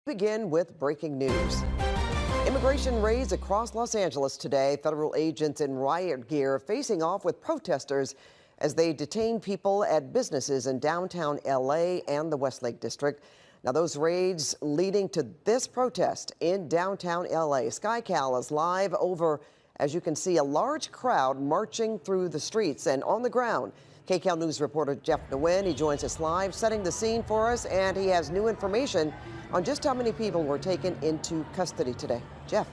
Begin with breaking news. Immigration raids across Los Angeles today. Federal agents in riot gear facing off with protesters as they detain people at businesses in downtown LA and the Westlake District. Now, those raids leading to this protest in downtown LA. KCAL is live over, as you can see, a large crowd marching through the streets and on the ground. KCAL News reporter Jeff Nguyen, he joins us live, setting the scene for us, and he has new information on just how many people were taken into custody today. Jeff.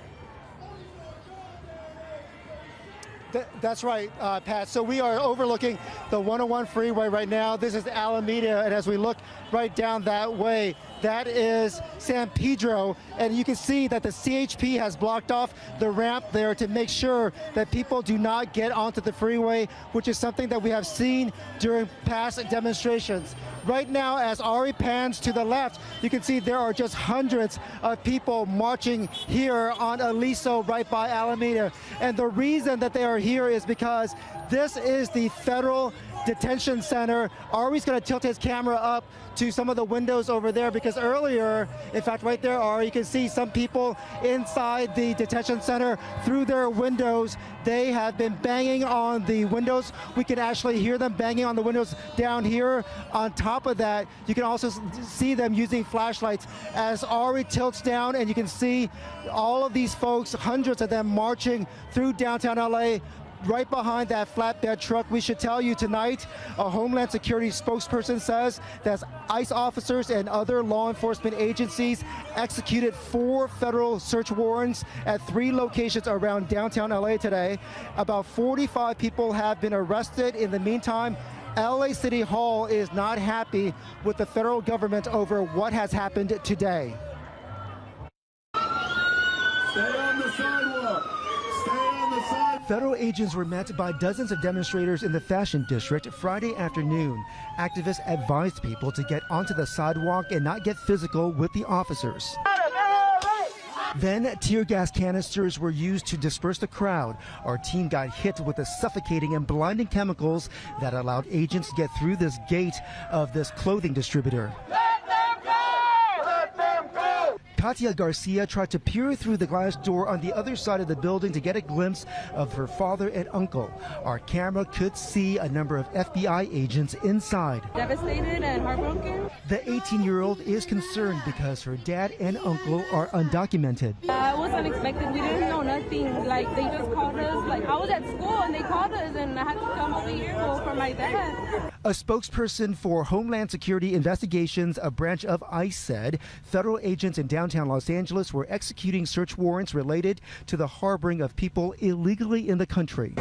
That's right, Pat. So we are overlooking the 101 freeway right now. This is Alameda, and as we look right down that way, that is San Pedro, and you can see that the CHP has blocked off the ramp there to make sure that people do not get onto the freeway, which is something that we have seen during past demonstrations. Right now, as Ari pans to the left, you can see there are just hundreds of people marching here on Aliso right by Alameda. And the reason that they are here is because this is the federal detention center. Ari's going to tilt his camera up to some of the windows over there because earlier, in fact, right there, Ari, you can see some people inside the detention center through their windows. They have been banging on the windows. We can actually hear them banging on the windows down here. On top of that, you can also see them using flashlights as Ari tilts down, and you can see all of these folks, hundreds of them marching through downtown LA. Right behind that flatbed truck. We should tell you tonight, a Homeland Security spokesperson says that ICE officers and other law enforcement agencies executed 4 federal search warrants at 3 locations around downtown LA today. About 45 people have been arrested. In the meantime, LA City Hall is not happy with the federal government over what has happened today. Stay on the sidewalk. Stay on the sidewalk. Federal agents were met by dozens of demonstrators in the Fashion District Friday afternoon. Activists advised people to get onto the sidewalk and not get physical with the officers. Then tear gas canisters were used to disperse the crowd. Our team got hit with the suffocating and blinding chemicals that allowed agents to get through this gate of this clothing distributor. Katia Garcia tried to peer through the glass door on the other side of the building to get a glimpse of her father and uncle. Our camera could see a number of FBI agents inside. Devastated and heartbroken. The 18-year-old is concerned because her dad and uncle are undocumented. It was unexpected. We didn't know nothing. Like, they just called us. Like, I was at school and they called us and I had to come over here for my dad. A spokesperson for Homeland Security Investigations, a branch of ICE, said federal agents in downtown Los Angeles were executing search warrants related to the harboring of people illegally in the country.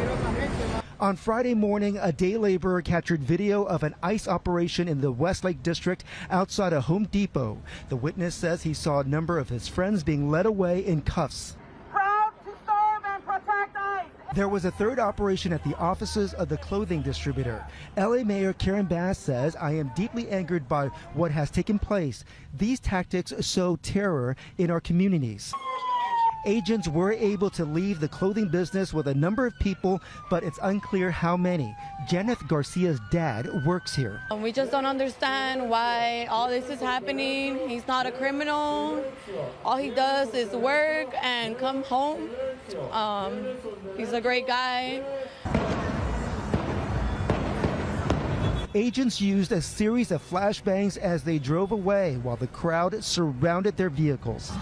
On Friday morning, a day laborer captured video of an ICE operation in the Westlake District outside a Home Depot. The witness says he saw a number of his friends being led away in cuffs. Proud to serve and protect ICE. There was a third operation at the offices of the clothing distributor. LA Mayor Karen Bass says, "I am deeply angered by what has taken place. These tactics sow terror in our communities." Agents were able to leave the clothing business with a number of people, but it's unclear how many. Janeth Garcia's dad works here. We just don't understand why all this is happening. He's not a criminal. All he does is work and come home. He's a great guy. Agents used a series of flashbangs as they drove away while the crowd surrounded their vehicles.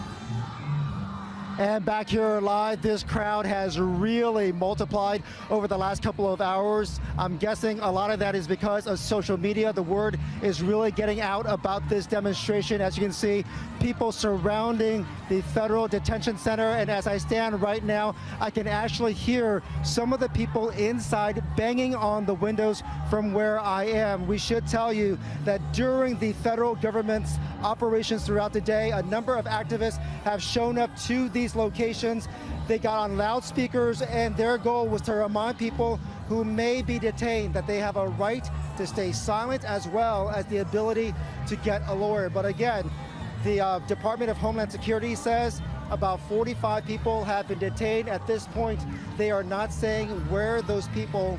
And back here live, this crowd has really multiplied over the last couple of hours. I'm guessing a lot of that is because of social media. The word is really getting out about this demonstration. As you can see, people surrounding the federal detention center. And as I stand right now, I can actually hear some of the people inside banging on the windows from where I am. We should tell you that during the federal government's operations throughout the day, a number of activists have shown up to these locations. They got on loudspeakers, and their goal was to remind people who may be detained that they have a right to stay silent as well as the ability to get a lawyer. But again, the Department of Homeland Security says about 45 people have been detained. At this point, they are not saying where those people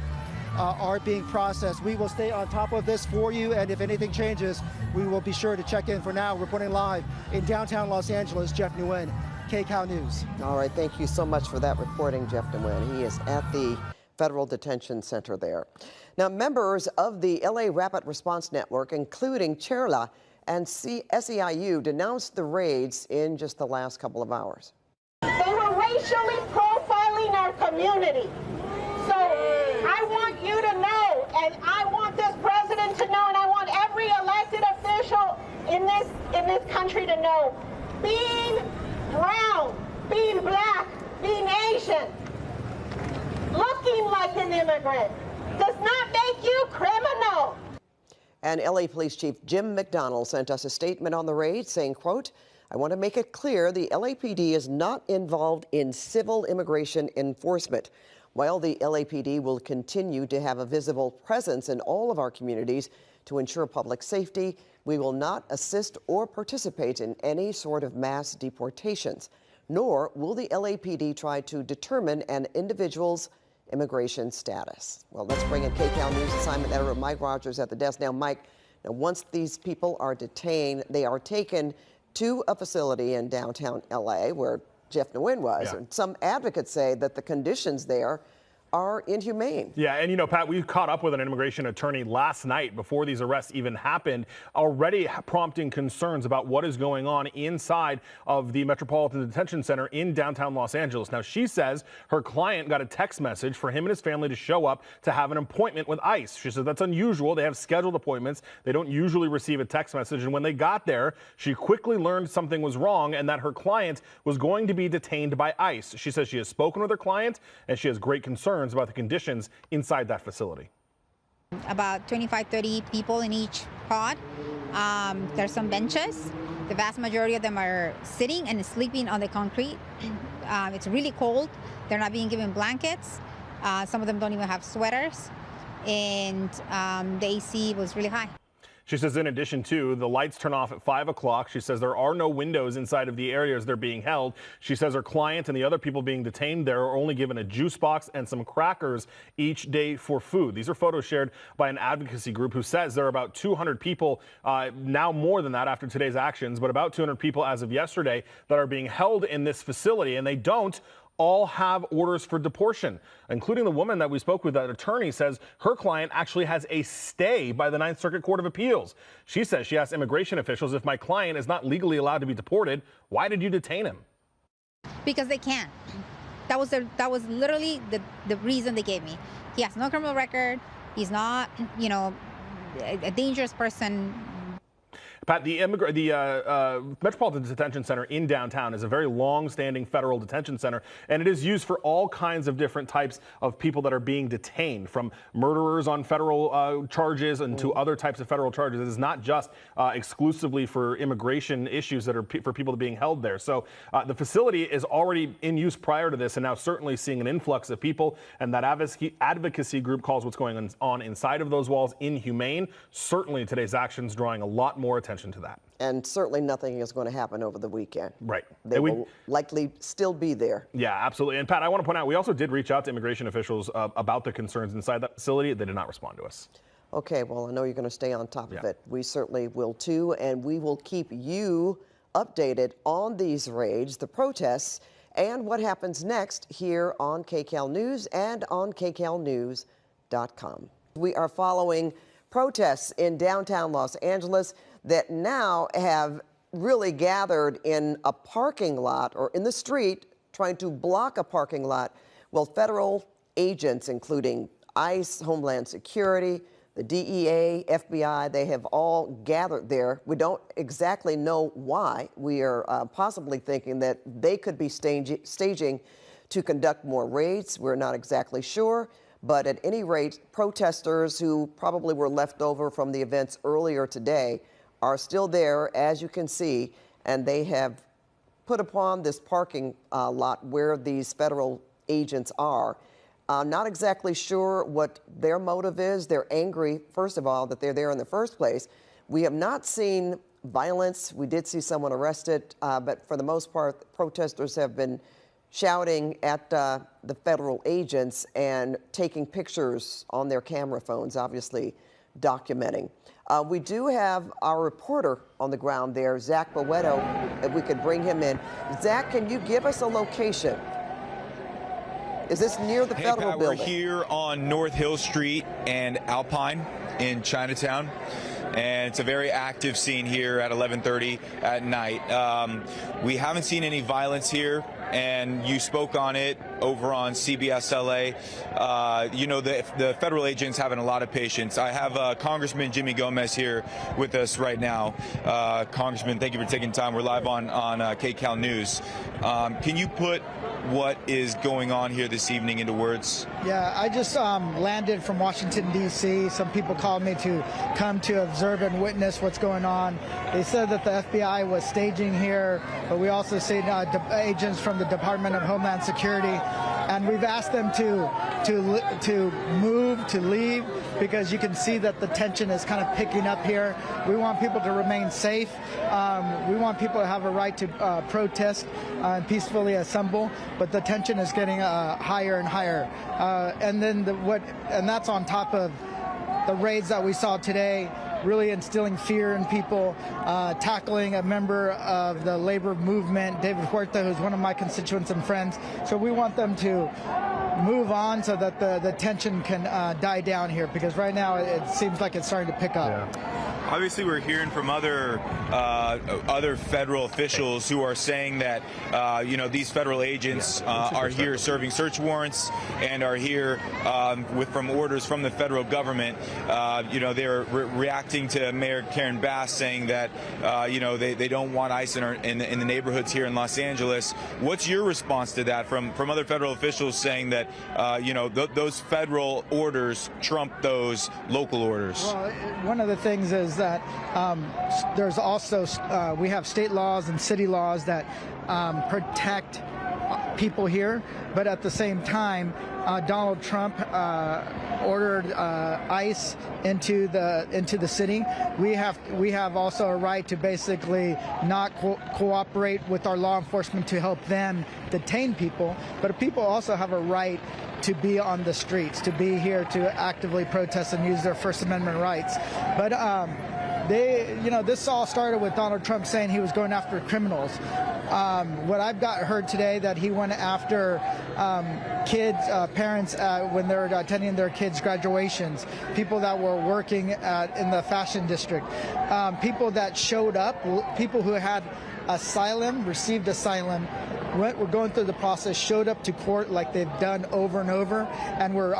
are being processed. We will stay on top of this for you, and if anything changes, we will be sure to check in. For now, reporting live in downtown Los Angeles, Jeff Nguyen, KCAL News. All right, thank you so much for that reporting, Jeff Nguyen. He is at the Federal Detention Center there. Now, members of the LA Rapid Response Network, including CHERLA and SEIU, denounced the raids in just the last couple of hours. They were racially profiling our community. So I want you to know, and I want this president to know, and I want every elected official in this country to know, being brown, being black, being Asian, looking like an immigrant does not make you criminal. And LA Police Chief Jim McDonnell sent us a statement on the raid saying, quote, "I want to make it clear the LAPD is not involved in civil immigration enforcement. While the LAPD will continue to have a visible presence in all of our communities to ensure public safety, we will not assist or participate in any sort of mass deportations, nor will the LAPD try to determine an individual's immigration status." Well, let's bring in KCAL News assignment editor Mike Rogers at the desk. Now, Mike, once these people are detained, they are taken to a facility in downtown LA where Jeff Nguyen was. Yeah. And some advocates say that the conditions there are inhumane. Yeah, and you know, Pat, we caught up with an immigration attorney last night before these arrests even happened, already prompting concerns about what is going on inside of the Metropolitan Detention Center in downtown Los Angeles. Now, she says her client got a text message for him and his family to show up to have an appointment with ICE. She said that's unusual. They have scheduled appointments. They don't usually receive a text message. And when they got there, she quickly learned something was wrong and that her client was going to be detained by ICE. She says she has spoken with her client and she has great concerns about the conditions inside that facility. About 25, 30 people in each pod. There's some benches. The vast majority of them are sitting and sleeping on the concrete. It's really cold. They're not being given blankets. Some of them don't even have sweaters. And the AC was really high. She says in addition to the lights turn off at 5 o'clock. She says there are no windows inside of the areas they're being held. She says her client and the other people being detained there are only given a juice box and some crackers each day for food. These are photos shared by an advocacy group who says there are about 200 people, now more than that after today's actions, but about 200 people as of yesterday that are being held in this facility, and they don't all have orders for deportation, including the woman that we spoke with. That attorney says her client actually has a stay by the Ninth Circuit Court of Appeals. She says she asked immigration officials, if my client is not legally allowed to be deported, why did you detain him? Because they can't. That was literally the reason they gave me. He has no criminal record. He's not, you know, a dangerous person. Pat, the Metropolitan Detention Center in downtown is a very long-standing federal detention center, and it is used for all kinds of different types of people that are being detained, from murderers on federal charges and to other types of federal charges. It is not just exclusively for immigration issues that are for people being held there. So the facility is already in use prior to this, and now certainly seeing an influx of people, and that advocacy group calls what's going on inside of those walls inhumane. Certainly today's actions drawing a lot more attention to that. And certainly nothing is going to happen over the weekend. Right. They will likely still be there. Yeah, absolutely. And Pat, I want to point out, we also did reach out to immigration officials about the concerns inside that facility. They did not respond to us. Okay, well, I know you're going to stay on top of it. We certainly will too, and we will keep you updated on these raids, the protests, and what happens next here on KCAL News and on KCALnews.com. We are following protests in downtown Los Angeles that now have really gathered in a parking lot or in the street trying to block a parking lot. Well, federal agents, including ICE, Homeland Security, the DEA, FBI, they have all gathered there. We don't exactly know why. We are possibly thinking that they could be staging to conduct more raids. We're not exactly sure. But at any rate, protesters who probably were left over from the events earlier today are still there, as you can see, and they have put upon this parking lot where these federal agents are. Not exactly sure what their motive is. They're angry, first of all, that they're there in the first place. We have not seen violence. We did see someone arrested, but for the most part, protesters have been shouting at the federal agents and taking pictures on their camera phones, obviously documenting. We do have our reporter on the ground there, Zach Boweto, if we could bring him in. Zach, can you give us a location? Is this near the federal Pat, building? We're here on North Hill Street and Alpine in Chinatown. And it's a very active scene here at 11:30 at night. We haven't seen any violence here, and you spoke on it over on CBS LA. You know, the federal agents having a lot of patience. I have Congressman Jimmy Gomez here with us right now. Congressman, thank you for taking time. We're live on KCAL News. Can you put what is going on here this evening into words? Yeah, I just landed from Washington, D.C. Some people called me to come to observe and witness what's going on. They said that the FBI was staging here, but we also see agents from the Department of Homeland Security, and we've asked them to move, to leave, because you can see that the tension is kind of picking up here. We want people to remain safe. We want people to have a right to protest and peacefully assemble, but the tension is getting higher and higher. And that's on top of the raids that we saw today, really instilling fear in people, tackling a member of the labor movement, David Huerta, who's one of my constituents and friends. So we want them to move on so that the tension can die down here, because right now it seems like it's starting to pick up. Yeah. Obviously, we're hearing from other federal officials who are saying that these federal agents are here serving search warrants and are here from orders from the federal government. They're reacting to Mayor Karen Bass saying that they don't want ICE in the neighborhoods here in Los Angeles. What's your response to that from other federal officials saying that those federal orders trump those local orders? Well, one of the things is that there's also we have state laws and city laws that protect people here, but at the same time, Donald Trump ordered ICE into the city. We have also a right to basically not cooperate with our law enforcement to help them detain people, but people also have a right to be on the streets, to be here to actively protest and use their First Amendment rights. But this all started with Donald Trump saying he was going after criminals. What I've heard today, that he went after kids, parents when they were attending their kids' graduations, people that were working in the fashion district, people that showed up, people who had asylum, received asylum, were going through the process, showed up to court like they've done over and over, and were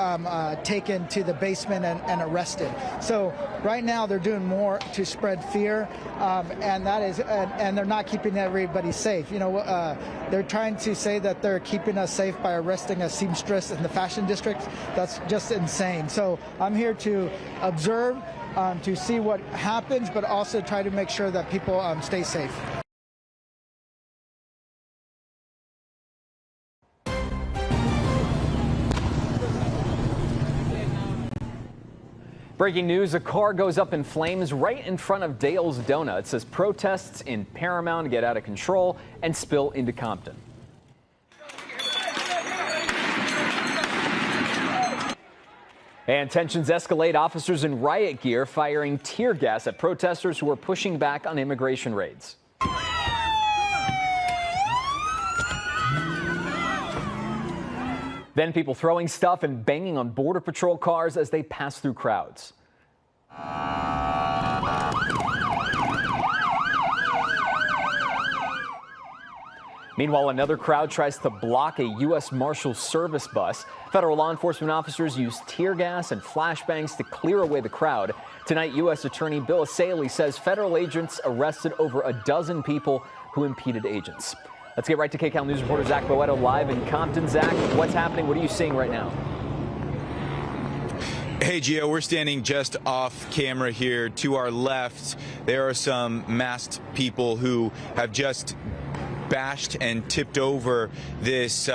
taken to the basement and arrested. So right now they're doing more to spread fear, and they're not keeping everybody safe. They're trying to say that they're keeping us safe by arresting a seamstress in the fashion district. That's just insane. So I'm here to observe, to see what happens, but also try to make sure that people stay safe. Breaking news, a car goes up in flames right in front of Dale's Donuts as protests in Paramount get out of control and spill into Compton. And tensions escalate, officers in riot gear firing tear gas at protesters who are pushing back on immigration raids. Then people throwing stuff and banging on Border Patrol cars as they pass through crowds. Meanwhile, another crowd tries to block a U.S. Marshal Service bus. Federal law enforcement officers use tear gas and flashbangs to clear away the crowd. Tonight, U.S. Attorney Bill Escalating says federal agents arrested over a dozen people who impeded agents. Let's get right to KCAL News reporter Zach Boweto live in Compton. Zach, what's happening? What are you seeing right now? Hey, Gio, we're standing just off camera here. To our left, there are some masked people who have just bashed and tipped over this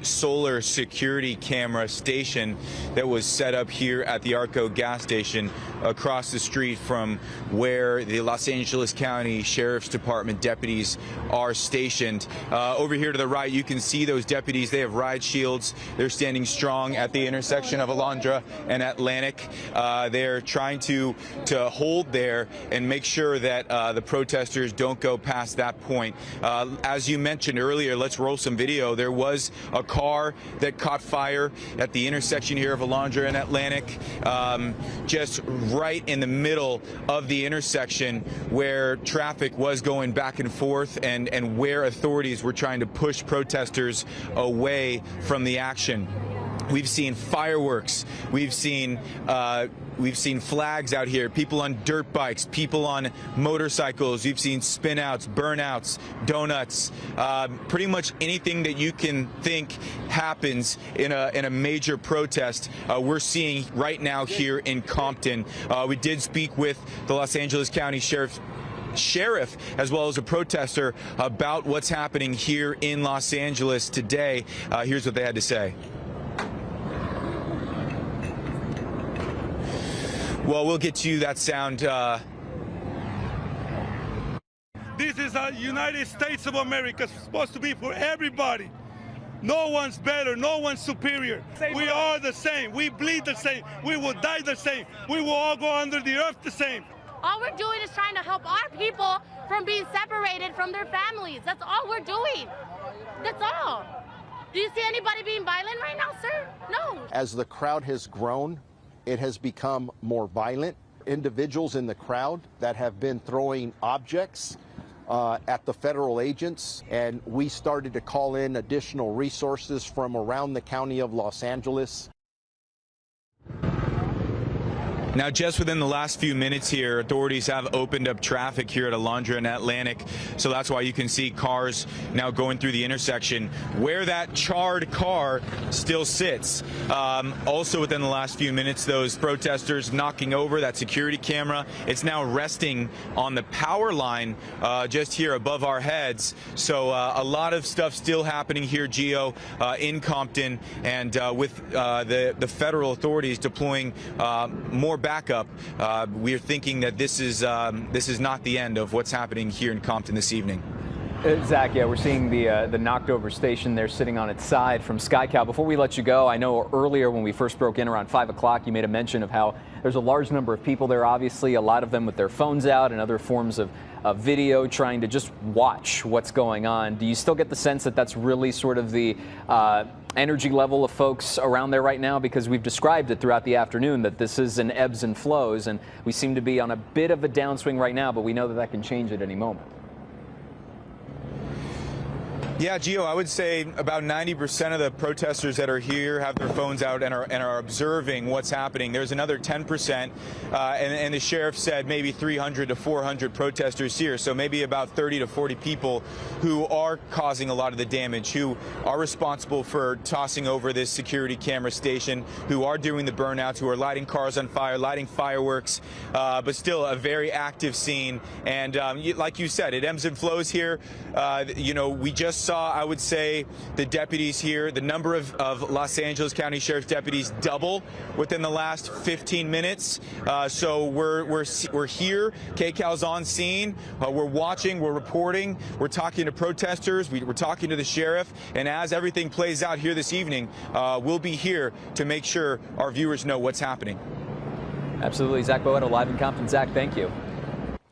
solar security camera station that was set up here at the Arco gas station. across the street from where the Los Angeles County Sheriff's Department deputies are stationed. Over here to the right, you can see those deputies. They have ride shields. They're standing strong at the intersection of Alondra and Atlantic. They're trying to hold there and make sure that the protesters don't go past that point. As you mentioned earlier, let's roll some video. There was a car that caught fire at the intersection here of Alondra and Atlantic, just right in the middle of the intersection where traffic was going back and forth and where authorities were trying to push protesters away from the action. We've seen fireworks. We've seen flags out here. People on dirt bikes. People on motorcycles. We've seen spinouts, burnouts, donuts. Pretty much anything that you can think happens in a major protest. We're seeing right now here in Compton. We did speak with the Los Angeles County Sheriff as well as a protester about what's happening here in Los Angeles today. Here's what they had to say. Well, we'll get you that sound. This is the United States of America. It's supposed to be for everybody. No one's better. No one's superior. We are the same. We bleed the same. We will die the same. We will all go under the earth the same. All we're doing is trying to help our people from being separated from their families. That's all we're doing. That's all. Do you see anybody being violent right now, sir? No. As the crowd has grown, it has become more violent. Individuals in the crowd that have been throwing objects at the federal agents, and we started to call in additional resources from around the county of Los Angeles. Now, just within the last few minutes here, authorities have opened up traffic here at Alondra and Atlantic, so that's why you can see cars now going through the intersection where that charred car still sits. Also within the last few minutes, those protesters knocking over that security camera. It's now resting on the power line just here above our heads. So a lot of stuff still happening here, Gio, in Compton, and with the federal authorities deploying more backup. We are thinking that this is not the end of what's happening here in Compton this evening. Zach, yeah, we're seeing the knocked over station there sitting on its side from KCAL. Before we let you go, I know earlier when we first broke in around 5 o'clock, you made a mention of how there's a large number of people there, obviously, a lot of them with their phones out and other forms of video trying to just watch what's going on. Do you still get the sense that that's really sort of the energy level of folks around there right now? Because we've described it throughout the afternoon that this is an ebbs and flows, and we seem to be on a bit of a downswing right now, but we know that that can change at any moment. Yeah, Gio, I would say about 90% of the protesters that are here have their phones out and are observing what's happening. There's another 10%, and the sheriff said maybe 300 to 400 protesters here, so maybe about 30 to 40 people who are causing a lot of the damage, who are responsible for tossing over this security camera station, who are doing the burnouts, who are lighting cars on fire, lighting fireworks, but still a very active scene. And like you said, it ebbs and flows here. You know, we just saw, I would say, the deputies here, the number of Los Angeles County Sheriff's deputies double within the last 15 minutes. So we're here. KCAL's on scene. We're watching. We're reporting. We're talking to protesters. We're talking to the sheriff. And as everything plays out here this evening, we'll be here to make sure our viewers know what's happening. Absolutely. Zach Boetto live in Compton. Zach, thank you.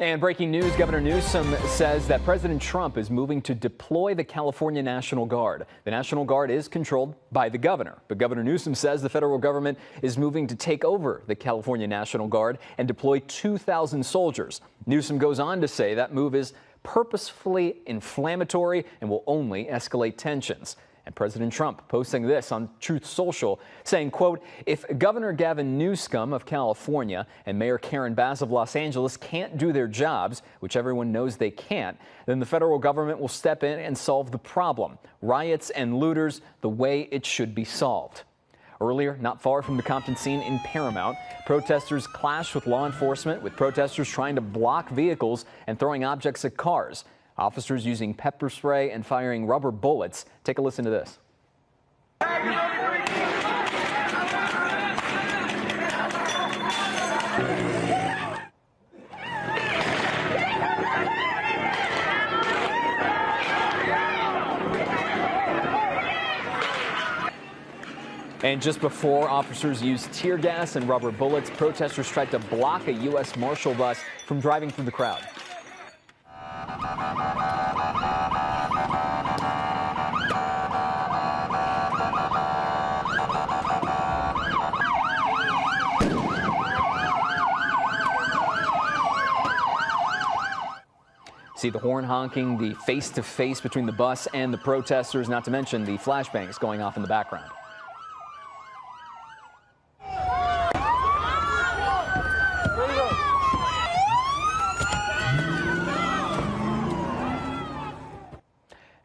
And breaking news, Governor Newsom says that President Trump is moving to deploy the California National Guard. The National Guard is controlled by the governor, but Governor Newsom says the federal government is moving to take over the California National Guard and deploy 2,000 soldiers. Newsom goes on to say that move is purposefully inflammatory and will only escalate tensions. And President Trump posting this on Truth Social, saying, quote, if Governor Gavin Newsom of California and Mayor Karen Bass of Los Angeles can't do their jobs, which everyone knows they can't, then the federal government will step in and solve the problem. Riots and looters the way it should be solved. Earlier, not far from the Compton scene in Paramount, protesters clashed with law enforcement, with protesters trying to block vehicles and throwing objects at cars. Officers using pepper spray and firing rubber bullets. Take a listen to this. And just before officers used tear gas and rubber bullets, protesters tried to block a U.S. Marshal bus from driving through the crowd. See the horn honking, the face-to-face between the bus and the protesters, not to mention the flashbangs going off in the background.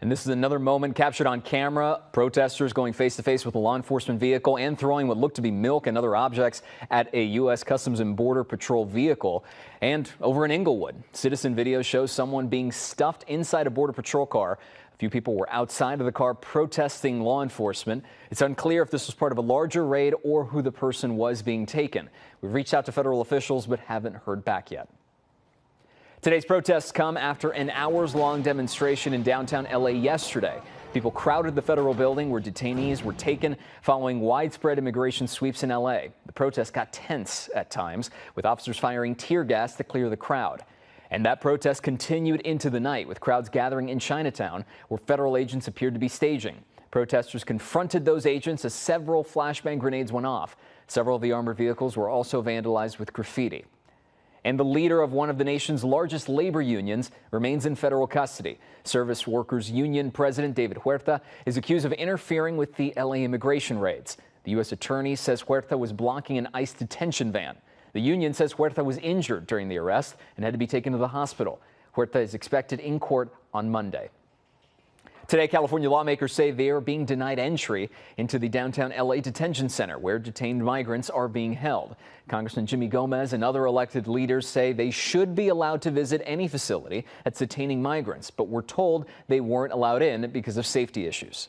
And this is another moment captured on camera. Protesters going face-to-face with a law enforcement vehicle and throwing what looked to be milk and other objects at a U.S. Customs and Border Patrol vehicle. And over in Inglewood, citizen video shows someone being stuffed inside a Border Patrol car. A few people were outside of the car protesting law enforcement. It's unclear if this was part of a larger raid or who the person was being taken. We've reached out to federal officials but haven't heard back yet. Today's protests come after an hours-long demonstration in downtown L.A. yesterday. People crowded the federal building where detainees were taken following widespread immigration sweeps in L.A. The protests got tense at times, with officers firing tear gas to clear the crowd. And that protest continued into the night, with crowds gathering in Chinatown, where federal agents appeared to be staging. Protesters confronted those agents as several flashbang grenades went off. Several of the armored vehicles were also vandalized with graffiti. And the leader of one of the nation's largest labor unions remains in federal custody. Service Workers Union President David Huerta is accused of interfering with the L.A. immigration raids. The U.S. attorney says Huerta was blocking an ICE detention van. The union says Huerta was injured during the arrest and had to be taken to the hospital. Huerta is expected in court on Monday. Today, California lawmakers say they are being denied entry into the downtown L.A. detention center where detained migrants are being held. Congressman Jimmy Gomez and other elected leaders say they should be allowed to visit any facility that's detaining migrants, but were told they weren't allowed in because of safety issues.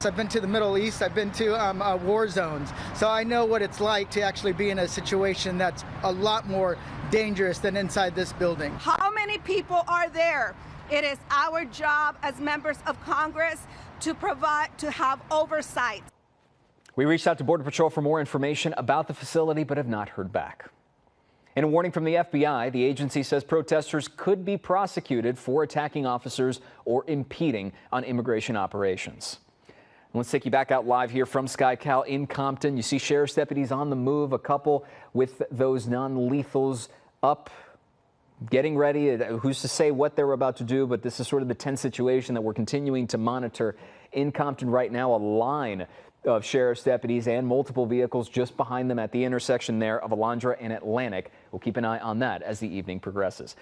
I've been to the Middle East, I've been to war zones, so I know what it's like to actually be in a situation that's a lot more dangerous than inside this building. How many people are there? It is our job as members of Congress to have oversight. We reached out to Border Patrol for more information about the facility, but have not heard back. In a warning from the FBI, the agency says protesters could be prosecuted for attacking officers or impeding on immigration operations. Let's take you back out live here from KCAL in Compton. You see sheriff's deputies on the move, a couple with those non-lethals up, getting ready. Who's to say what they're about to do, but this is sort of the tense situation that we're continuing to monitor in Compton right now. A line of sheriff's deputies and multiple vehicles just behind them at the intersection there of Alondra and Atlantic. We'll keep an eye on that as the evening progresses.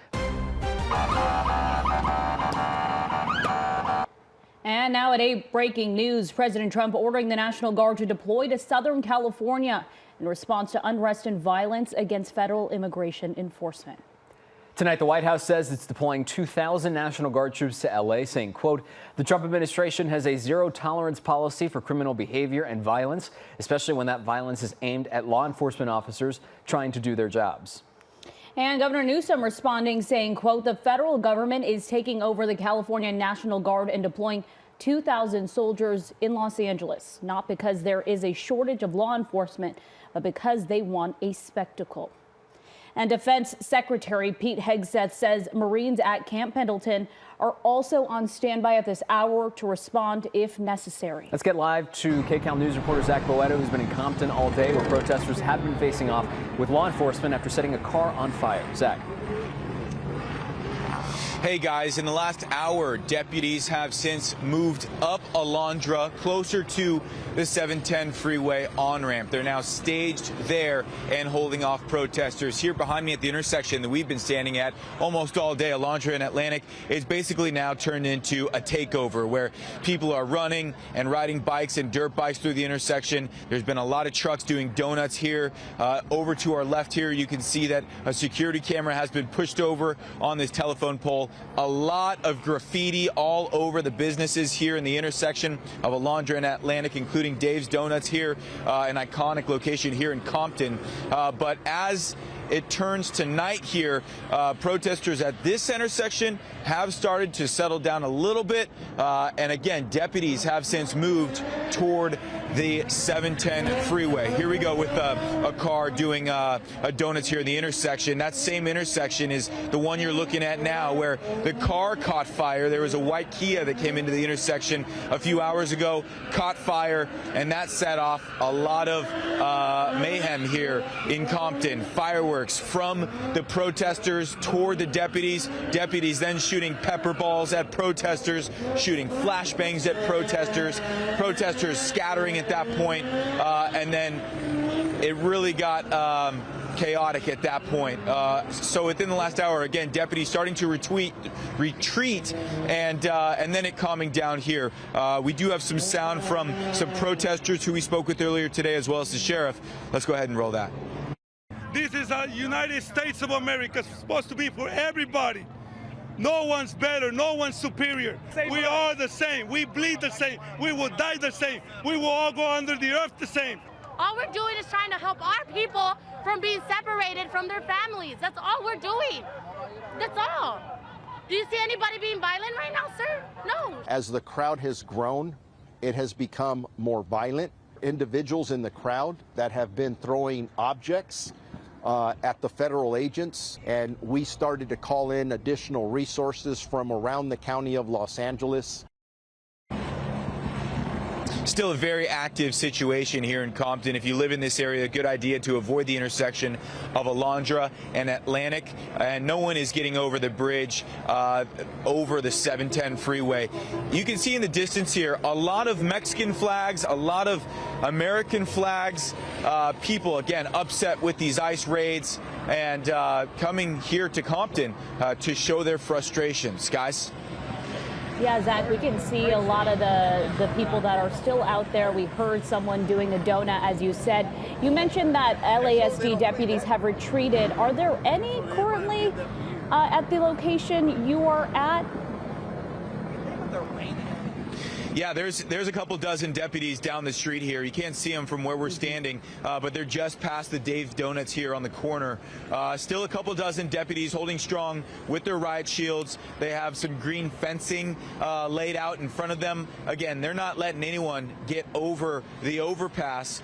And now at 8, breaking news. President Trump ordering the National Guard to deploy to Southern California in response to unrest and violence against federal immigration enforcement. Tonight, the White House says it's deploying 2,000 National Guard troops to L.A., saying, quote, the Trump administration has a zero-tolerance policy for criminal behavior and violence, especially when that violence is aimed at law enforcement officers trying to do their jobs. And Governor Newsom responding, saying, quote, the federal government is taking over the California National Guard and deploying 2,000 soldiers in Los Angeles, not because there is a shortage of law enforcement, but because they want a spectacle. And Defense Secretary Pete Hegseth says Marines at Camp Pendleton are also on standby at this hour to respond if necessary. Let's get live to KCAL News reporter Zach Boetta, who's been in Compton all day, where protesters have been facing off with law enforcement after setting a car on fire. Zach. Hey guys, in the last hour, deputies have since moved up Alondra closer to the 710 freeway on-ramp. They're now staged there and holding off protesters. Here behind me at the intersection that we've been standing at almost all day, Alondra and Atlantic, is basically now turned into a takeover where people are running and riding bikes and dirt bikes through the intersection. There's been a lot of trucks doing donuts here. Over to our left here, you can see that a security camera has been pushed over on this telephone pole. A lot of graffiti all over the businesses here in the intersection of Alondra and Atlantic, including Dave's Donuts here, an iconic location here in Compton. But as it turns to night here. Protesters at this intersection have started to settle down a little bit. And again, deputies have since moved toward the 710 freeway. Here we go with a car doing a donuts here in the intersection. That same intersection is the one you're looking at now, where the car caught fire. There was a white Kia that came into the intersection a few hours ago, caught fire, and that set off a lot of mayhem here in Compton. Fireworks from the protesters toward the deputies. Deputies then shooting pepper balls at protesters, shooting flashbangs at protesters. Protesters scattering at that point, and then it really got chaotic at that point. So within the last hour, again, deputies starting to retreat, and then it calming down here. We do have some sound from some protesters who we spoke with earlier today, as well as the sheriff. Let's go ahead and roll that. This is a United States of America. It's supposed to be for everybody. No one's better, no one's superior. We are the same. We bleed the same. We will die the same. We will all go under the earth the same. All we're doing is trying to help our people from being separated from their families. That's all we're doing. That's all. Do you see anybody being violent right now, sir? No. As the crowd has grown, it has become more violent. Individuals in the crowd that have been throwing objects at the federal agents, and we started to call in additional resources from around the county of Los Angeles. Still a very active situation here in Compton. If you live in this area, a good idea to avoid the intersection of Alondra and Atlantic. And no one is getting over the bridge over the 710 freeway. You can see in the distance here a lot of Mexican flags, a lot of American flags. People, again, upset with these ICE raids and coming here to Compton to show their frustrations. Guys? Yeah, Zach, we can see a lot of the people that are still out there. We heard someone doing a donut, as you said. You mentioned that LASD deputies have retreated. Are there any currently at the location you are at? Yeah, there's a couple dozen deputies down the street here. You can't see them from where we're standing, but they're just past the Dave's Donuts here on the corner. Still a couple dozen deputies holding strong with their riot shields. They have some green fencing laid out in front of them. Again, they're not letting anyone get over the overpass,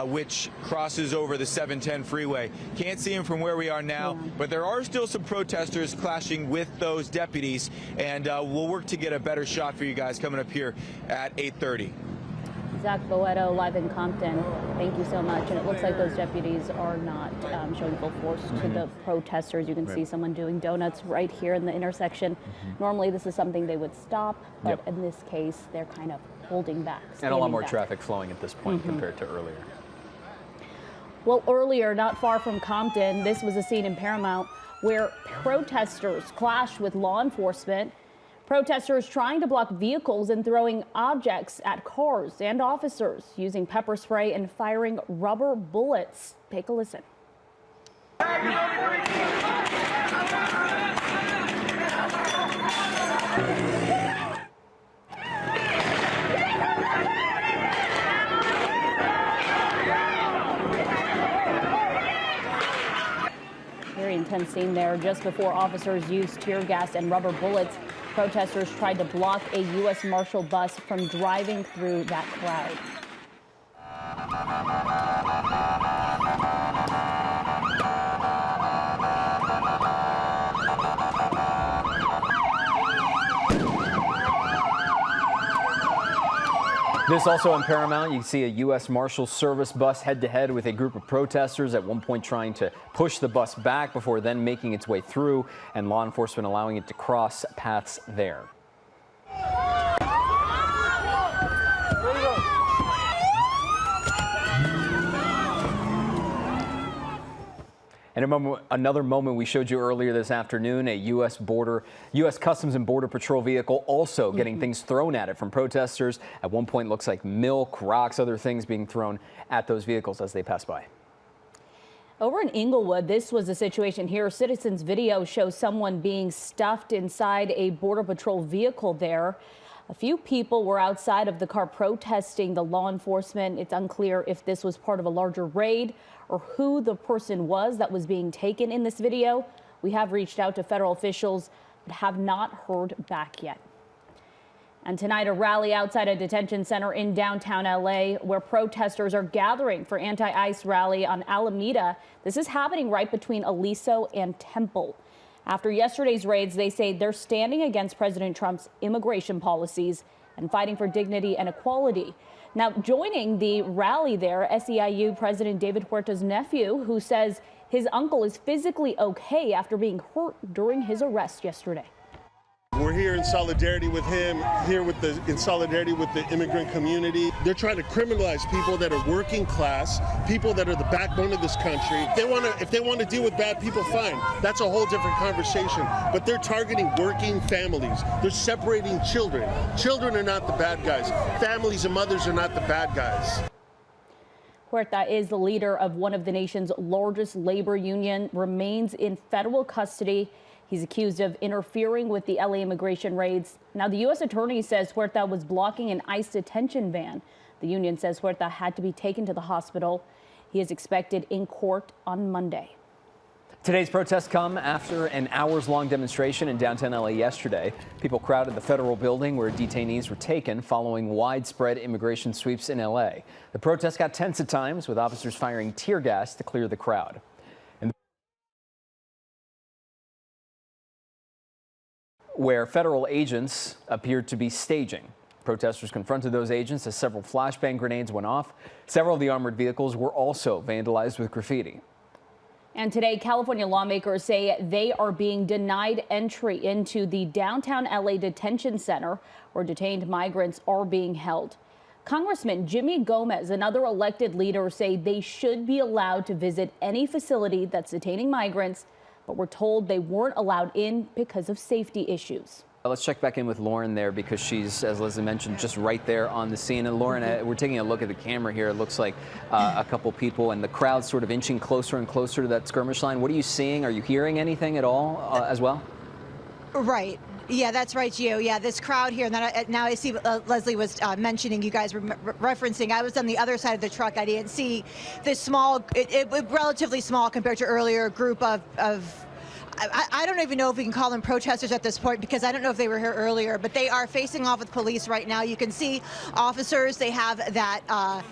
which crosses over the 710 freeway. Can't see them from where we are now, but there are still some protesters clashing with those deputies, and we'll work to get a better shot for you guys coming up here at 8:30. Zach Boetto, live in Compton. Thank you so much. And it looks like those deputies are not showing full force to the protesters. You can see someone doing donuts right here in the intersection. Normally, this is something they would stop, but in this case, they're kind of holding back. And a lot more traffic flowing at this point compared to earlier. Well, earlier, not far from Compton, this was a scene in Paramount where protesters clashed with law enforcement. Protesters trying to block vehicles and throwing objects at cars and officers, using pepper spray and firing rubber bullets. Take a listen. Very intense scene there. Just before officers used tear gas and rubber bullets, protesters tried to block a U.S. Marshal bus from driving through that crowd. This also in Paramount, you see a U.S. Marshal Service bus head-to-head with a group of protesters, at one point trying to push the bus back before then making its way through, and law enforcement allowing it to cross paths there. And another moment we showed you earlier this afternoon, a U.S. Customs and Border Patrol vehicle also getting things thrown at it from protesters. At one point, looks like milk, rocks, other things being thrown at those vehicles as they pass by. Over in Inglewood, this was the situation here. Citizens video shows someone being stuffed inside a Border Patrol vehicle there. A few people were outside of the car protesting the law enforcement. It's unclear if this was part of a larger raid or who the person was that was being taken in this video. We have reached out to federal officials but have not heard back yet. And tonight, a rally outside a detention center in downtown LA where protesters are gathering for anti-ICE rally on Alameda. This is happening right between Aliso and Temple. After yesterday's raids, they say they're standing against President Trump's immigration policies and fighting for dignity and equality. Now, joining the rally there, SEIU President David Huerta's nephew, who says his uncle is physically okay after being hurt during his arrest yesterday. We're here in solidarity with him, in solidarity with the immigrant community. They're trying to criminalize people that are working class, people that are the backbone of this country. If they want to deal with bad people, fine. That's a whole different conversation. But they're targeting working families. They're separating children. Children are not the bad guys. Families and mothers are not the bad guys. Huerta is the leader of one of the nation's largest labor union, remains in federal custody. He's accused of interfering with the LA immigration raids. Now, the U.S. attorney says Huerta was blocking an ICE detention van. The union says Huerta had to be taken to the hospital. He is expected in court on Monday. Today's protests come after an hours-long demonstration in downtown LA yesterday. People crowded the federal building where detainees were taken following widespread immigration sweeps in LA. The protests got tense at times, with officers firing tear gas to clear the crowd. Where federal agents appeared to be staging. Protesters confronted those agents as several flashbang grenades went off. Several of the armored vehicles were also vandalized with graffiti. And today, California lawmakers say they are being denied entry into the downtown LA detention center where detained migrants are being held. Congressman Jimmy Gomez and other elected leaders say they should be allowed to visit any facility that's detaining migrants, but we're told they weren't allowed in because of safety issues. Let's check back in with Lauren there because she's, as Leslie mentioned, just right there on the scene. And Lauren, we're taking a look at the camera here. It looks like a couple people and the crowd sort of inching closer and closer to that skirmish line. What are you seeing? Are you hearing anything at all as well? Right. Yeah, that's right, Gio. Yeah, this crowd here. And now I see Leslie was mentioning, you guys were referencing. I was on the other side of the truck. I didn't see this small, relatively small compared to earlier group of I don't even know if we can call them protesters at this point because I don't know if they were here earlier, but they are facing off with police right now. You can see officers, they have that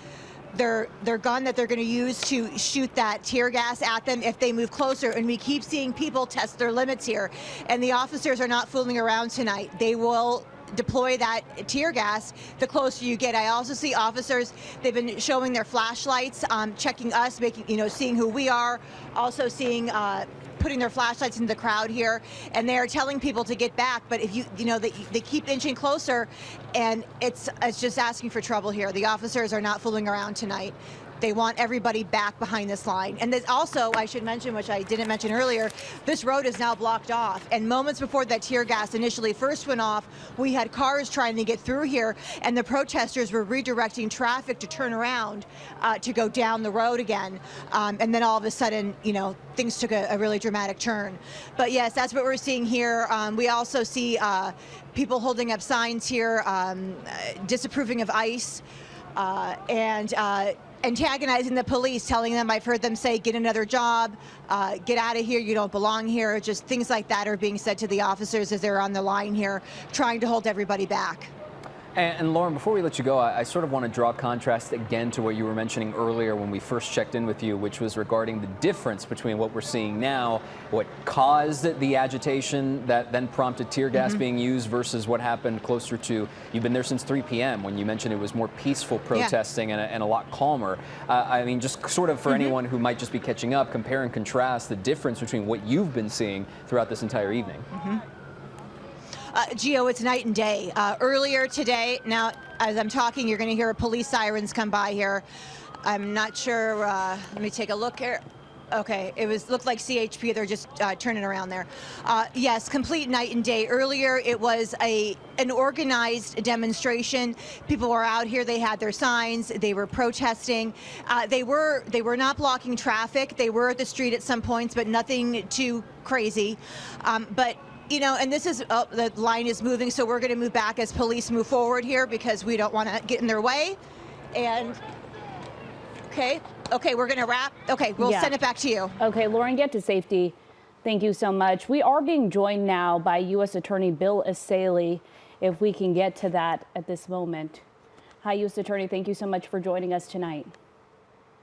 their gun that they're going to use to shoot that tear gas at them if they move closer. And we keep seeing people test their limits here. And the officers are not fooling around tonight. They will deploy that tear gas the closer you get. I also see officers, they've been showing their flashlights, checking us, seeing who we are, also seeing putting their flashlights into the crowd here, and they are telling people to get back. But if they keep inching closer, and it's just asking for trouble here. The officers are not fooling around tonight. They want everybody back behind this line. And there's also, I should mention, which I didn't mention earlier, this road is now blocked off. And moments before that tear gas initially first went off, we had cars trying to get through here, and the protesters were redirecting traffic to turn around to go down the road again. And then all of a sudden, things took a really dramatic turn. But yes, that's what we're seeing here. We also see people holding up signs here disapproving of ICE and antagonizing the police, telling them, I've heard them say, get another job, get out of here, you don't belong here. Just things like that are being said to the officers as they're on the line here, trying to hold everybody back. And Lauren, before we let you go, I sort of want to draw contrast again to what you were mentioning earlier when we first checked in with you, which was regarding the difference between what we're seeing now, what caused the agitation that then prompted tear gas being used versus what happened closer to, you've been there since 3 p.m. when you mentioned it was more peaceful protesting and a lot calmer. I mean, just sort of for anyone who might just be catching up, compare and contrast the difference between what you've been seeing throughout this entire evening. Gio, it's night and day. Earlier today, now as I'm talking, you're going to hear police sirens come by here. I'm not sure. Let me take a look here. Okay, looked like CHP. They're just turning around there. Yes, complete night and day. Earlier, it was an organized demonstration. People were out here. They had their signs. They were protesting. They were not blocking traffic. They were at the street at some points, but nothing too crazy. But you know, and this is, the line is moving, so we're going to move back as police move forward here because we don't want to get in their way. And, okay, we're going to wrap. Okay, we'll send it back to you. Okay, Lauren, get to safety. Thank you so much. We are being joined now by U.S. Attorney Bill Escalating, if we can get to that at this moment. Hi, U.S. Attorney. Thank you so much for joining us tonight.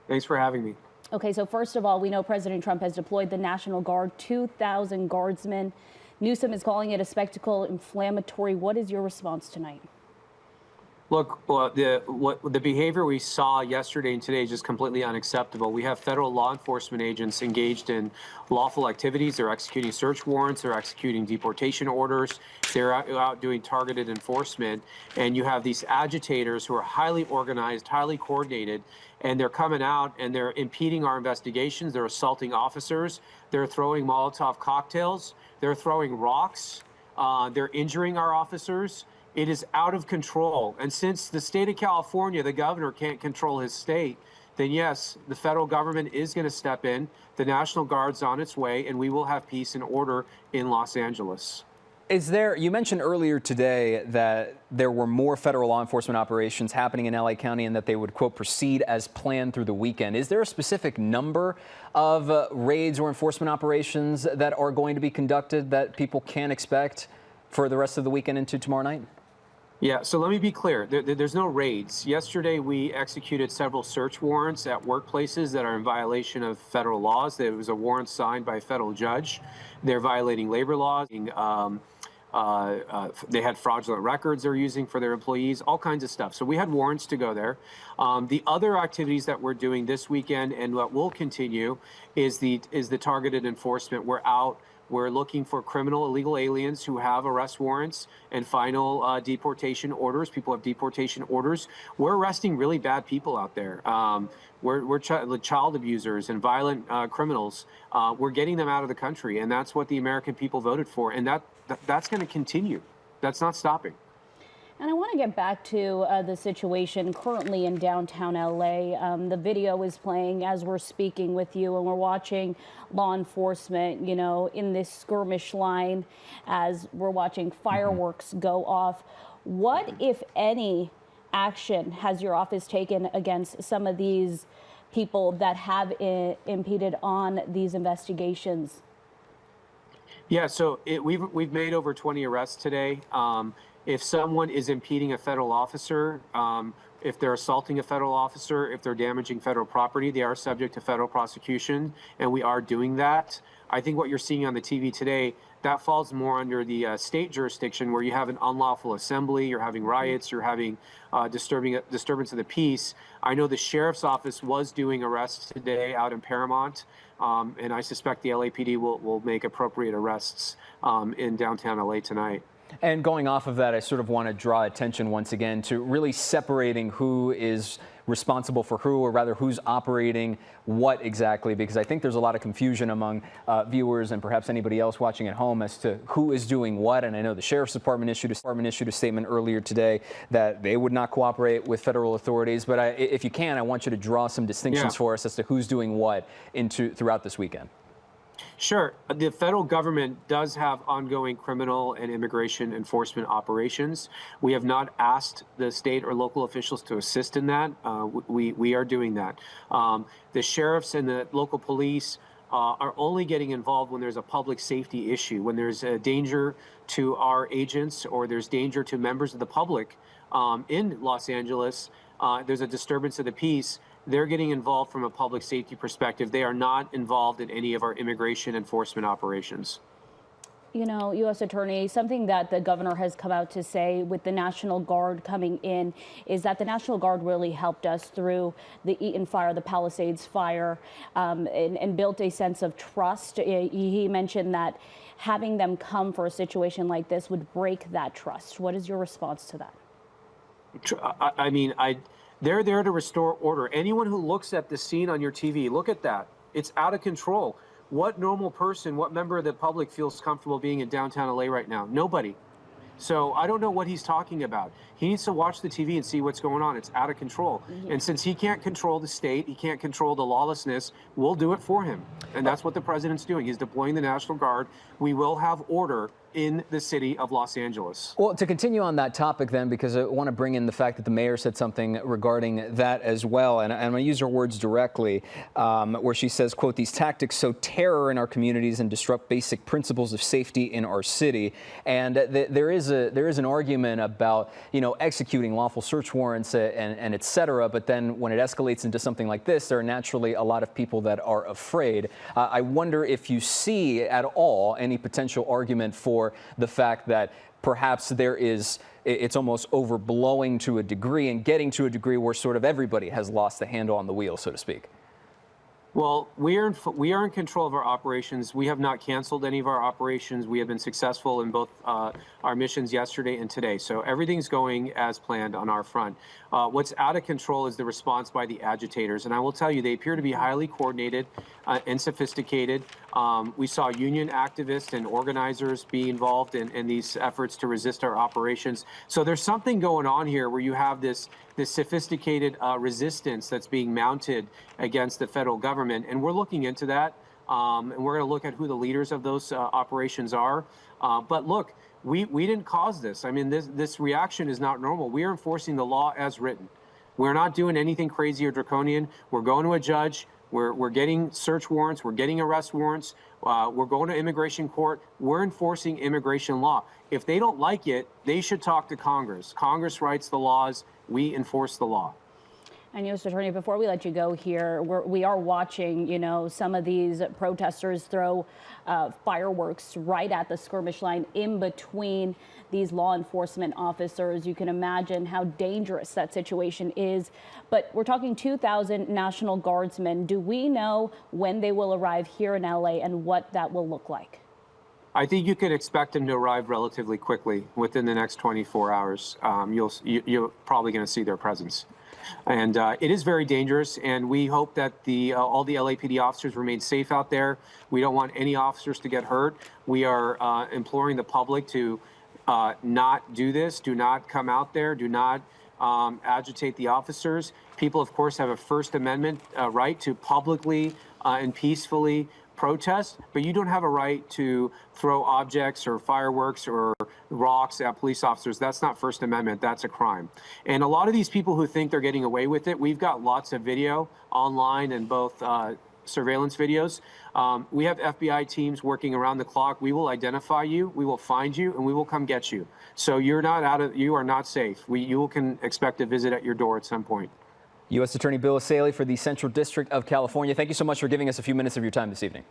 Thanks for having me. Okay, so first of all, we know President Trump has deployed the National Guard, 2,000 guardsmen. Newsom is calling it a spectacle, inflammatory. What is your response tonight? Look, the behavior we saw yesterday and today is just completely unacceptable. We have federal law enforcement agents engaged in lawful activities. They're executing search warrants. They're executing deportation orders. They're out doing targeted enforcement. And you have these agitators who are highly organized, highly coordinated, and they're coming out and they're impeding our investigations. They're assaulting officers. They're throwing Molotov cocktails. They're throwing rocks. They're injuring our officers. It is out of control. And since the state of California, the governor can't control his state, then yes, the federal government is going to step in. The National Guard's on its way, and we will have peace and order in Los Angeles. You mentioned earlier today that there were more federal law enforcement operations happening in LA County and that they would, quote, proceed as planned through the weekend. Is there a specific number of raids or enforcement operations that are going to be conducted that people can expect for the rest of the weekend into tomorrow night? Yeah, so let me be clear. There's no raids. Yesterday, we executed several search warrants at workplaces that are in violation of federal laws. There was a warrant signed by a federal judge. They're violating labor laws. They had fraudulent records they're using for their employees, all kinds of stuff. So we had warrants to go there. The other activities that we're doing this weekend and what will continue is the targeted enforcement. We're looking for criminal illegal aliens who have arrest warrants and final deportation orders. People have deportation orders. We're arresting really bad people out there. We're child abusers and violent criminals. We're getting them out of the country, and that's what the American people voted for. And that's going to continue. That's not stopping. And I want to get back to the situation currently in downtown LA. The video is playing as we're speaking with you, and we're watching law enforcement, you know, in this skirmish line as we're watching fireworks go off. What, if any, action has your office taken against some of these people that have impeded on these investigations? Yeah, so we've made over 20 arrests today. If someone is impeding a federal officer, if they're assaulting a federal officer, if they're damaging federal property, they are subject to federal prosecution, and we are doing that. I think what you're seeing on the TV today, that falls more under the state jurisdiction where you have an unlawful assembly, you're having riots, you're having disturbance of the peace. I know the sheriff's office was doing arrests today out in Paramount, and I suspect the LAPD will make appropriate arrests in downtown LA tonight. And going off of that, I sort of want to draw attention once again to really separating who is responsible for who, or rather who's operating what exactly, because I think there's a lot of confusion among viewers and perhaps anybody else watching at home as to who is doing what. And I know the Sheriff's Department issued a statement earlier today that they would not cooperate with federal authorities. But if you can, I want you to draw some distinctions for us as to who's doing what throughout this weekend. Sure. The federal government does have ongoing criminal and immigration enforcement operations. We have not asked the state or local officials to assist in that. We are doing that. The sheriffs and the local police are only getting involved when there's a public safety issue, when there's a danger to our agents or there's danger to members of the public in Los Angeles. There's a disturbance of the peace. They're getting involved from a public safety perspective. They are not involved in any of our immigration enforcement operations. You know, U.S. Attorney, something that the governor has come out to say with the National Guard coming in is that the National Guard really helped us through the Eaton fire, the Palisades fire, and built a sense of trust. He mentioned that having them come for a situation like this would break that trust. What is your response to that? I mean, they're there to restore order. Anyone who looks at the scene on your TV, look at that. It's out of control. What normal person, what member of the public feels comfortable being in downtown LA right now? Nobody. So I don't know what he's talking about. He needs to watch the TV and see what's going on. It's out of control. And since he can't control the state, he can't control the lawlessness, we'll do it for him. And that's what the president's doing. He's deploying the National Guard. We will have order in the city of Los Angeles. Well, to continue on that topic then, because I want to bring in the fact that the mayor said something regarding that as well, and I'm going to use her words directly, where she says, quote, "These tactics sow terror in our communities and disrupt basic principles of safety in our city." And there is an argument about, you know, executing lawful search warrants and et cetera, but then when it escalates into something like this, there are naturally a lot of people that are afraid. I wonder if you see at all any potential argument for the fact that perhaps it's almost overblowing to a degree and getting to a degree where sort of everybody has lost the handle on the wheel, so to speak. Well, we are in control of our operations. We have not canceled any of our operations. We have been successful in both our missions yesterday and today. So everything's going as planned on our front. What's out of control is the response by the agitators. And I will tell you, they appear to be highly coordinated and sophisticated. We saw union activists and organizers be involved in these efforts to resist our operations. So there's something going on here where you have this sophisticated resistance that's being mounted against the federal government. And we're looking into that. And we're going to look at who the leaders of those operations are. But look, we didn't cause this. I mean, this reaction is not normal. We are enforcing the law as written. We're not doing anything crazy or draconian. We're going to a judge. We're getting search warrants. We're getting arrest warrants. We're going to immigration court. We're enforcing immigration law. If they don't like it, they should talk to Congress. Congress writes the laws. We enforce the law. And U.S. Attorney, before we let you go here, we are watching, you know, some of these protesters throw fireworks right at the skirmish line in between these law enforcement officers. You can imagine how dangerous that situation is. But we're talking 2,000 National Guardsmen. Do we know when they will arrive here in L.A. and what that will look like? I think you can expect them to arrive relatively quickly within the next 24 hours. You're probably going to see their presence. And it is very dangerous, and we hope that all the LAPD officers remain safe out there. We don't want any officers to get hurt. We are imploring the public to not do this. Do not come out there. Do not agitate the officers. People, of course, have a First Amendment right to publicly and peacefully protest, but you don't have a right to throw objects or fireworks or rocks at police officers. That's not First Amendment. That's a crime. And a lot of these people who think they're getting away with it, we've got lots of video online and both surveillance videos. We have FBI teams working around the clock. We will identify you, we will find you, and we will come get you. So you are not safe. You can expect a visit at your door at some point. U.S. Attorney Bill Escalating for the Central District of California. Thank you so much for giving us a few minutes of your time this evening.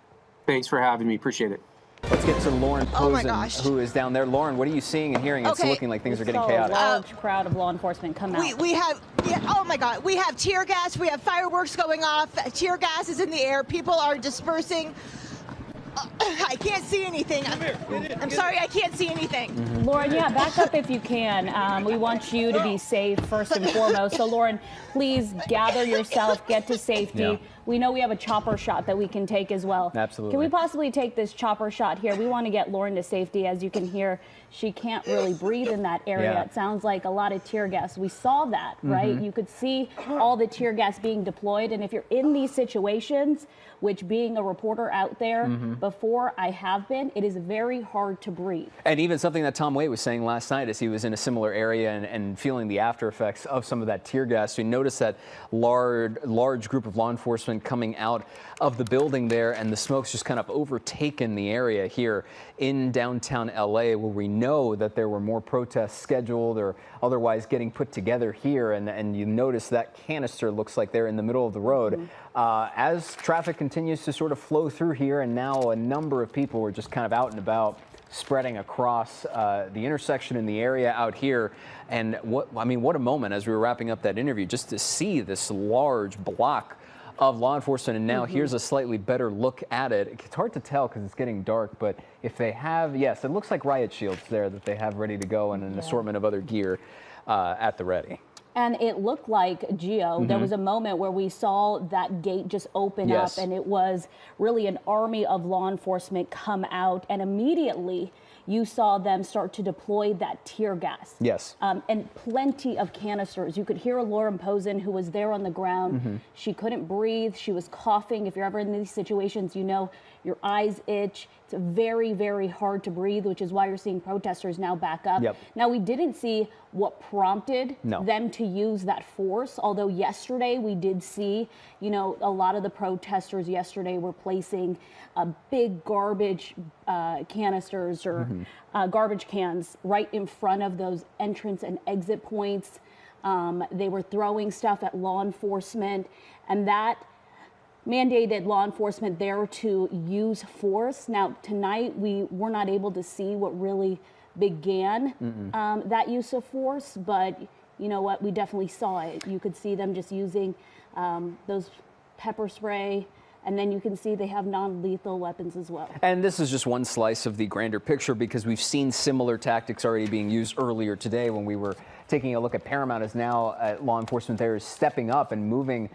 Thanks for having me. Appreciate it. Let's get to Lauren Posen, Oh who is down there. Lauren, what are you seeing and hearing? It's looking like things are getting chaotic. A large crowd of law enforcement come out. We have, oh my God, we have tear gas, we have fireworks going off, tear gas is in the air, people are dispersing. I can't see anything. I'm sorry, I can't see anything. Lauren, yeah, back up if you can. We want you to be safe first and foremost. So, Lauren, please gather yourself, get to safety. Yeah. We know we have a chopper shot that we can take as well. Absolutely. Can we possibly take this chopper shot here? We want to get Lauren to safety. As you can hear, she can't really breathe in that area. Yeah. It sounds like a lot of tear gas. We saw that, right? You could see all the tear gas being deployed. And if you're in these situations, which being a reporter out there before I have been, it is very hard to breathe. And even something that Tom Waite was saying last night as he was in a similar area and feeling the after effects of some of that tear gas. We noticed that large group of law enforcement coming out of the building there, and the smoke's just kind of overtaken the area here in downtown LA, where we know that there were more protests scheduled or otherwise getting put together here. And you notice that canister looks like they're in the middle of the road. As traffic continues to sort of flow through here, and now a number of people are just kind of out and about, spreading across the intersection in the area out here. And what a moment as we were wrapping up that interview, just to see this large block of law enforcement. And now here's a slightly better look at it. It's hard to tell because it's getting dark, but if they have, yes, it looks like riot shields there that they have ready to go, and an assortment of other gear at the ready. And it looked like, Gio, there was a moment where we saw that gate just open up, and it was really an army of law enforcement come out, and immediately you saw them start to deploy that tear gas. Yes. And plenty of canisters. You could hear Lauren Posen, who was there on the ground. She couldn't breathe. She was coughing. If you're ever in these situations, you know your eyes itch. It's very, very hard to breathe, which is why you're seeing protesters now back up. Yep. Now, we didn't see what prompted No. them to use that force, although yesterday we did see, you know, a lot of the protesters yesterday were placing big garbage canisters or garbage cans right in front of those entrance and exit points. They were throwing stuff at law enforcement, and that mandated law enforcement there to use force. Now, tonight we were not able to see what really began that use of force, but you know what, we definitely saw it. You could see them just using those pepper spray, and then you can see they have non-lethal weapons as well. And this is just one slice of the grander picture, because we've seen similar tactics already being used earlier today when we were taking a look at Paramount. As now law enforcement there is stepping up and moving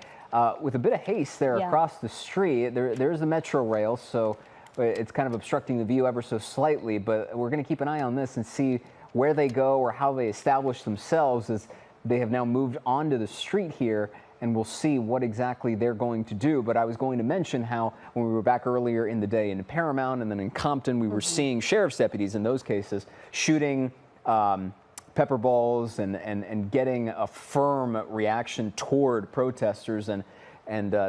with a bit of haste there across the street. There's the metro rail, so it's kind of obstructing the view ever so slightly, but we're going to keep an eye on this and see where they go or how they establish themselves, as they have now moved onto the street here, and we'll see what exactly they're going to do. But I was going to mention how when we were back earlier in the day in Paramount and then in Compton, we were seeing sheriff's deputies in those cases shooting pepper balls and getting a firm reaction toward protesters and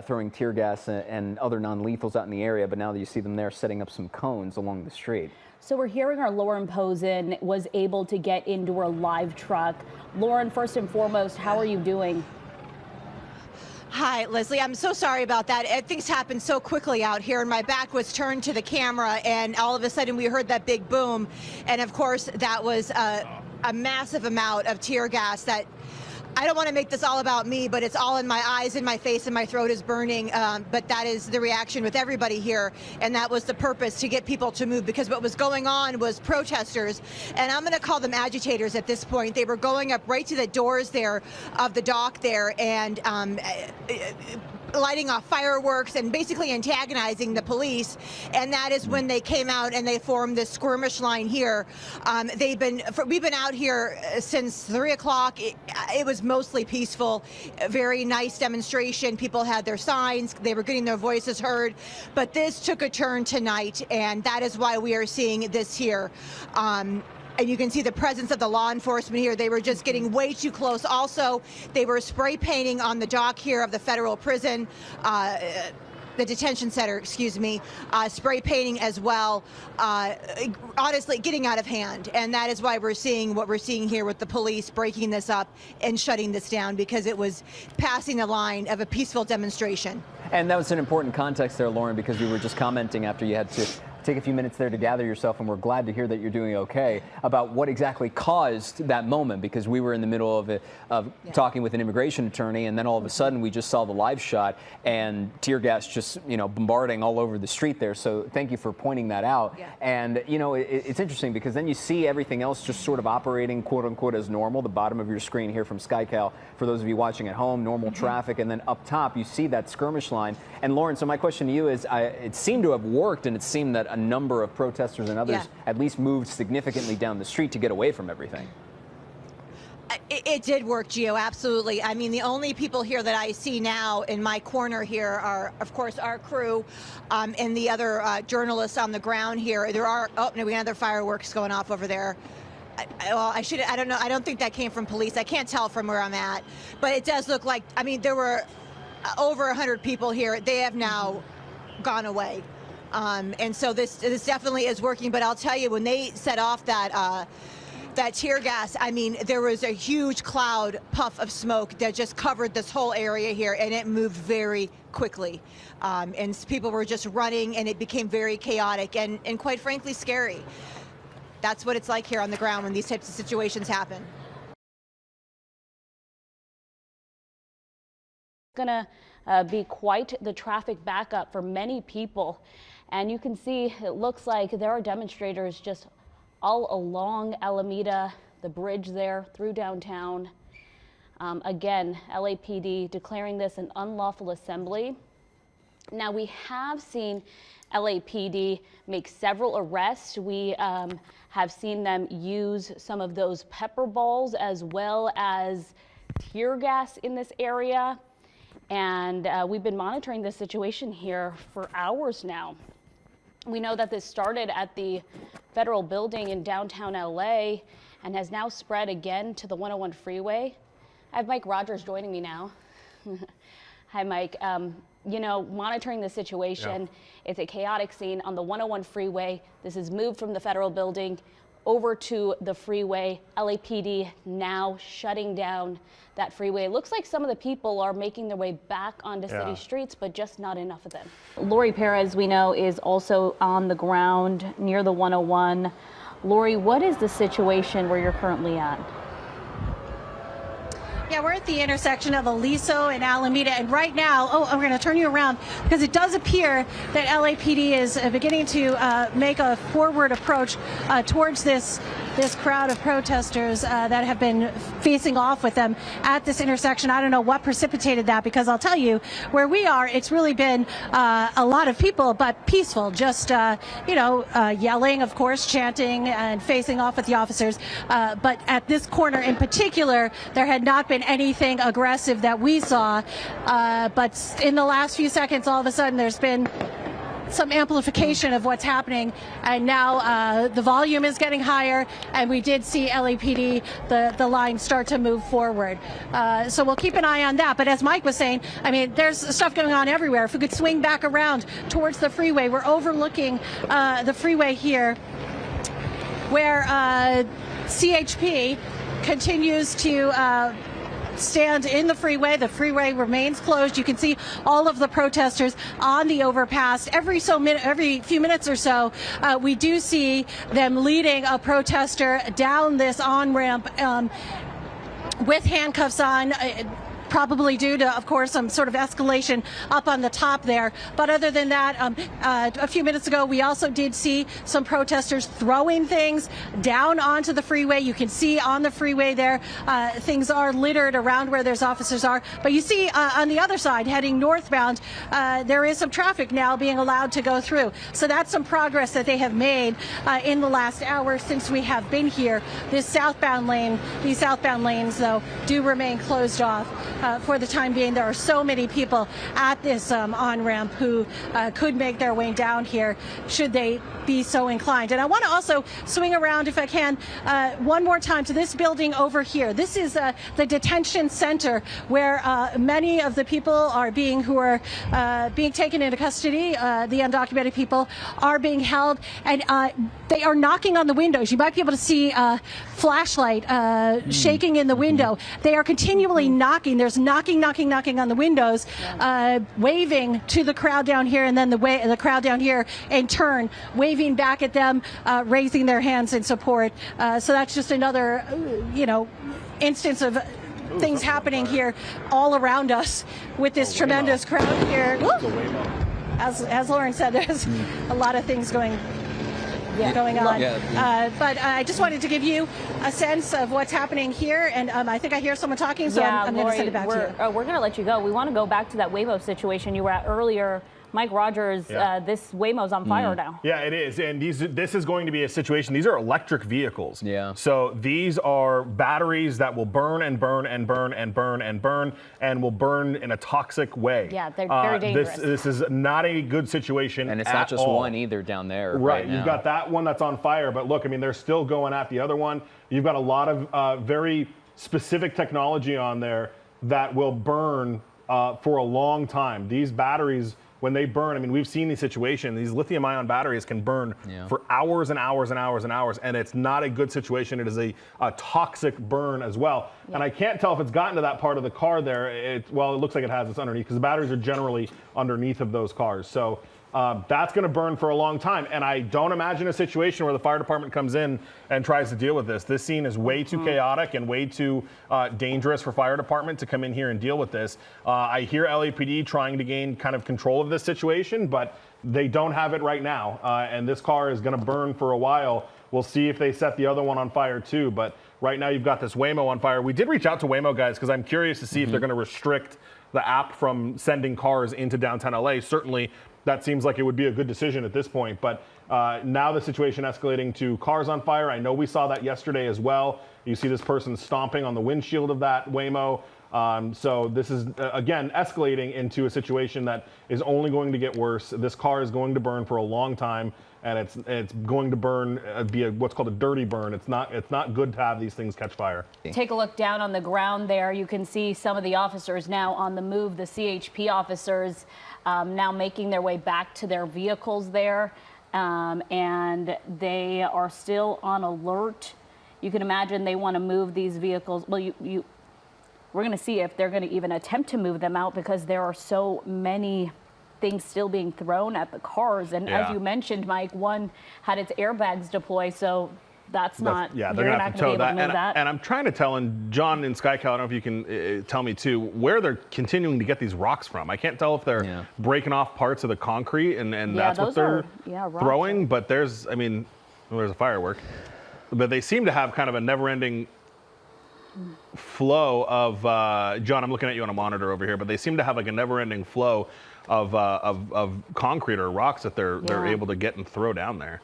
throwing tear gas and other non-lethals out in the area. But now that you see them there setting up some cones along the street. So we're hearing our Lauren Posen was able to get into her live truck. Lauren, first and foremost, how are you doing? Hi, Leslie. I'm so sorry about that. Things happened so quickly out here, and my back was turned to the camera, and all of a sudden we heard that big boom. And of course, that was a massive amount of tear gas that, I don't want to make this all about me, but it's all in my eyes, in my face, and my throat is burning. But that is the reaction with everybody here. And that was the purpose, to get people to move, because what was going on was protesters, and I'm going to call them agitators at this point. They were going up right to the doors there of the dock there and lighting off fireworks and basically antagonizing the police. And that is when they came out and they formed this skirmish line here. We've been out here since 3 o'clock. It was mostly peaceful, very nice demonstration. People had their signs, they were getting their voices heard. But this took a turn tonight, and that is why we are seeing this here. And you can see the presence of the law enforcement here. They were just getting way too close. Also, they were spray painting on the dock here of the federal prison, the detention center, excuse me, spray painting as well. Honestly, getting out of hand. And that is why we're seeing what we're seeing here with the police breaking this up and shutting this down, because it was passing the line of a peaceful demonstration. And that was an important context there, Lauren, because we were just commenting after you had to take a few minutes there to gather yourself, and we're glad to hear that you're doing okay, about what exactly caused that moment, because we were in the middle of talking with an immigration attorney, and then all of a sudden we just saw the live shot and tear gas just, you know, bombarding all over the street there. So thank you for pointing that out. Yeah. And, you know, it's interesting because then you see everything else just sort of operating, quote unquote, as normal. The bottom of your screen here from KCAL, for those of you watching at home, normal traffic, and then up top you see that skirmish line. And Lauren, so my question to you is, it seemed to have worked, and it seemed that a number of protesters and others at least moved significantly down the street to get away from everything. It did work, Gio, absolutely. I mean, the only people here that I see now in my corner here are, of course, our crew and the other journalists on the ground here. There are, oh, no, we have other fireworks going off over there. Well, I don't know. I don't think that came from police. I can't tell from where I'm at. But it does look like, I mean, there were over 100 people here. They have now gone away. And so this definitely is working. But I'll tell you, when they set off that tear gas, I mean, there was a huge cloud puff of smoke that just covered this whole area here, and it moved very quickly. And people were just running, and it became very chaotic and quite frankly, scary. That's what it's like here on the ground when these types of situations happen. Gonna be quite the traffic backup for many people. And you can see it looks like there are demonstrators just all along Alameda, the bridge there through downtown. Again, LAPD declaring this an unlawful assembly. Now, we have seen LAPD make several arrests. We have seen them use some of those pepper balls as well as tear gas in this area. And we've been monitoring the situation here for hours now. We know that this started at the federal building in downtown LA and has now spread again to the 101 freeway. I have Mike Rogers joining me now. Hi, Mike. You know, monitoring the situation, it's a chaotic scene on the 101 freeway. This is moved from the federal building over to the freeway. LAPD now shutting down that freeway. It looks like some of the people are making their way back onto city streets, but just not enough of them. Lori Perez, we know, is also on the ground near the 101. Lori, what is the situation where you're currently at? Yeah, we're at the intersection of Aliso and Alameda, and right now, I'm going to turn you around because it does appear that LAPD is beginning to make a forward approach towards this crowd of protesters that have been facing off with them at this intersection. I don't know what precipitated that, because I'll tell you, where we are, it's really been a lot of people, but peaceful, just, yelling, of course, chanting and facing off with the officers. But at this corner in particular, there had not been anything aggressive that we saw. But in the last few seconds, all of a sudden, there's been some amplification of what's happening, and now the volume is getting higher, and we did see LAPD, the line start to move forward. So we'll keep an eye on that. But as Mike was saying, I mean, there's stuff going on everywhere. If we could swing back around towards the freeway, we're overlooking the freeway here, where CHP continues to stand in the freeway. The freeway remains closed. You can see all of the protesters on the overpass. Every few minutes or so, we do see them leading a protester down this on-ramp with handcuffs on. Probably due to, of course, some sort of escalation up on the top there. But other than that, a few minutes ago, we also did see some protesters throwing things down onto the freeway. You can see on the freeway there, things are littered around where those officers are. But you see on the other side, heading northbound, there is some traffic now being allowed to go through. So that's some progress that they have made in the last hour since we have been here. These southbound lanes, though, do remain closed off. For the time being. There are so many people at this on-ramp who could make their way down here should they be so inclined. And I want to also swing around, if I can, one more time to this building over here. This is the detention center where many of the people who are being taken into custody, the undocumented people, are being held, and they are knocking on the windows. You might be able to see a flashlight shaking in the window. They are continually knocking. There's knocking on the windows, waving to the crowd down here, and then the crowd down here in turn waving back at them, raising their hands in support. So that's just another, instance of things happening here all around us with this tremendous crowd here. As Lauren said, there's a lot of things going on. But I just wanted to give you a sense of what's happening here, and I think I hear someone talking, so I'm going to send it back to you. We're going to let you go. We want to go back to that Waymo situation you were at earlier. Mike Rogers, this Waymo's on fire now. Yeah, it is. And this is going to be a situation. These are electric vehicles. Yeah. So these are batteries that will burn and burn and burn and burn and burn and will burn in a toxic way. Yeah, they're very dangerous. This is not a good situation. And it's not just one either down there. Right. Now. You've got that one that's on fire. But look, I mean, they're still going at the other one. You've got a lot of very specific technology on there that will burn for a long time. These batteries, when they burn, I mean, we've seen these situations. These lithium-ion batteries can burn for hours and hours and hours and hours, and it's not a good situation. It is a toxic burn as well. Yeah. And I can't tell if it's gotten to that part of the car there. Well, it looks like it has. It's underneath, because the batteries are generally underneath of those cars. So that's going to burn for a long time. And I don't imagine a situation where the fire department comes in and tries to deal with this. This scene is way too chaotic and way too dangerous for fire department to come in here and deal with this. I hear LAPD trying to gain kind of control of this situation, but they don't have it right now. And this car is going to burn for a while. We'll see if they set the other one on fire too. But right now you've got this Waymo on fire. We did reach out to Waymo guys because I'm curious to see if they're going to restrict app from sending cars into downtown LA, certainly that seems like it would be a good decision at this point. But now the situation escalating to cars on fire. I know we saw that yesterday as well. You see this person stomping on the windshield of that Waymo. So this is, again, escalating into a situation that is only going to get worse. This car is going to burn for a long time, and it's going to burn via what's called a dirty burn. It's not good to have these things catch fire. Take a look down on the ground there. You can see some of the officers now on the move, the CHP officers now making their way back to their vehicles there, and they are still on alert. You can imagine they want to move these vehicles. Well, we're going to see if they're going to even attempt to move them out, because there are so many things still being thrown at the cars. And as you mentioned, Mike, one had its airbags deploy, so that's not, yeah, they're they're not going to have to going tow to be able that. to move that. And I'm trying to tell, and John in SkyCal, I don't know if you can tell me too, where they're continuing to get these rocks from. I can't tell if they're breaking off parts of the concrete and that's what they're throwing, but there's, I mean, well, there's a firework. But they seem to have kind of a never-ending flow of John, I'm looking at you on a monitor over here, but they seem to have like a never-ending flow of concrete or rocks that they're able to get and throw down there.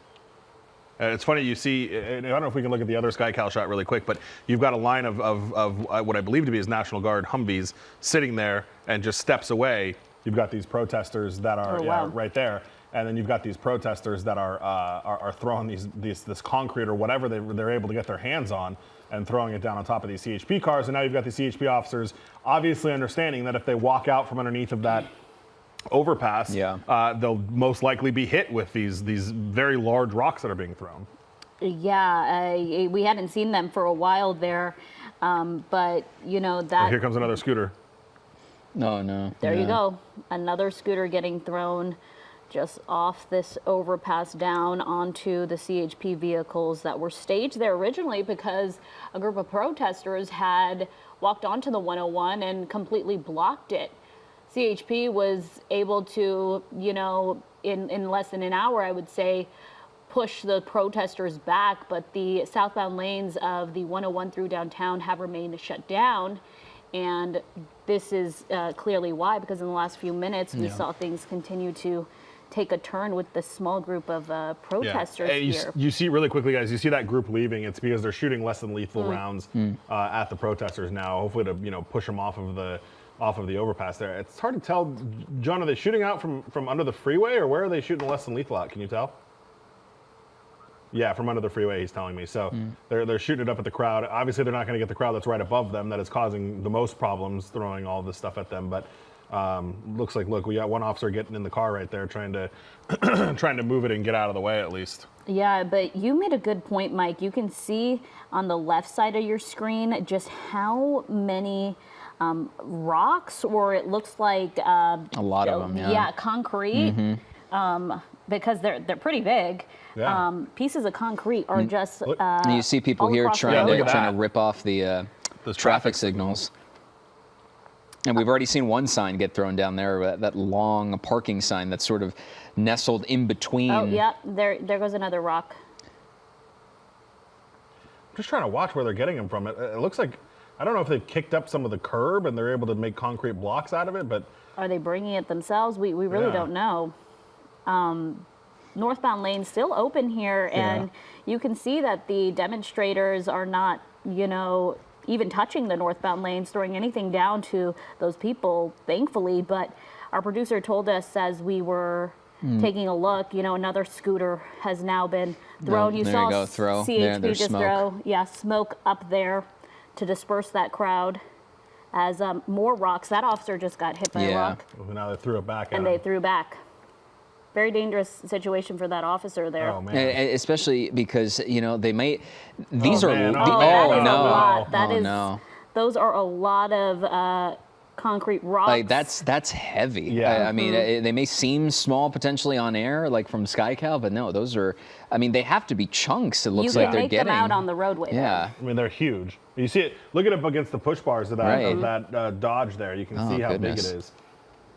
It's funny, you see, I don't know if we can look at the other SkyCal shot really quick, but you've got a line of what I believe to be his National Guard Humvees sitting there, and just steps away, you've got these protesters that are right there. And then you've got these protesters that are throwing this concrete or whatever they're able to get their hands on, and throwing it down on top of these CHP cars. And now you've got the CHP officers obviously understanding that if they walk out from underneath of that overpass, they'll most likely be hit with these very large rocks that are being thrown. Yeah, we hadn't seen them for a while there, but you know that. Oh, here comes another scooter. No. There you go, another scooter getting thrown just off this overpass down onto the CHP vehicles that were staged there originally because a group of protesters had walked onto the 101 and completely blocked it. CHP was able to, you know, in less than an hour, I would say, push the protesters back, but the southbound lanes of the 101 through downtown have remained shut down. And this is clearly why, because in the last few minutes, we saw things continue to take a turn with this small group of protesters here. You see really quickly, guys, you see that group leaving. It's because they're shooting less than lethal rounds at the protesters now, hopefully to push them off of the overpass there. It's hard to tell, John, are they shooting out from under the freeway, or where are they shooting less than lethal at? Can you tell? Yeah, from under the freeway, he's telling me. So they're shooting it up at the crowd. Obviously, they're not going to get the crowd that's right above them that is causing the most problems, throwing all this stuff at them. But looks like, look, we got one officer getting in the car right there, trying to move it and get out of the way at least. Yeah, but you made a good point, Mike. You can see on the left side of your screen just how many rocks, or it looks like a lot of them. Yeah, concrete. Because they're pretty big. Yeah. Pieces of concrete are just. You see people here trying to rip off the traffic signals. And we've already seen one sign get thrown down there, that long parking sign that's sort of nestled in between. Oh, yeah, there goes another rock. I'm just trying to watch where they're getting them from. It looks like, I don't know if they've kicked up some of the curb and they're able to make concrete blocks out of it, but. Are they bringing it themselves? We really don't know. Northbound lane's still open here, and you can see that the demonstrators are not, even touching the northbound lanes, throwing anything down to those people, thankfully. But our producer told us as we were taking a look, another scooter has now been thrown. You saw CHP just throw, smoke up there to disperse that crowd as more rocks. That officer just got hit by a rock. Well, now they threw it back. And they threw back. Very dangerous situation for that officer there. Oh, man. Especially because, they may, these Those are a lot of concrete rocks. Like that's heavy. Yeah. I mean, they may seem small potentially on air, like from SkyCal, but no, those are, they have to be chunks. It looks like they're getting. You can make them out on the roadway. Yeah. I mean, they're huge. You see it, look at it up against the push bars of that Dodge there. You can see how big it is.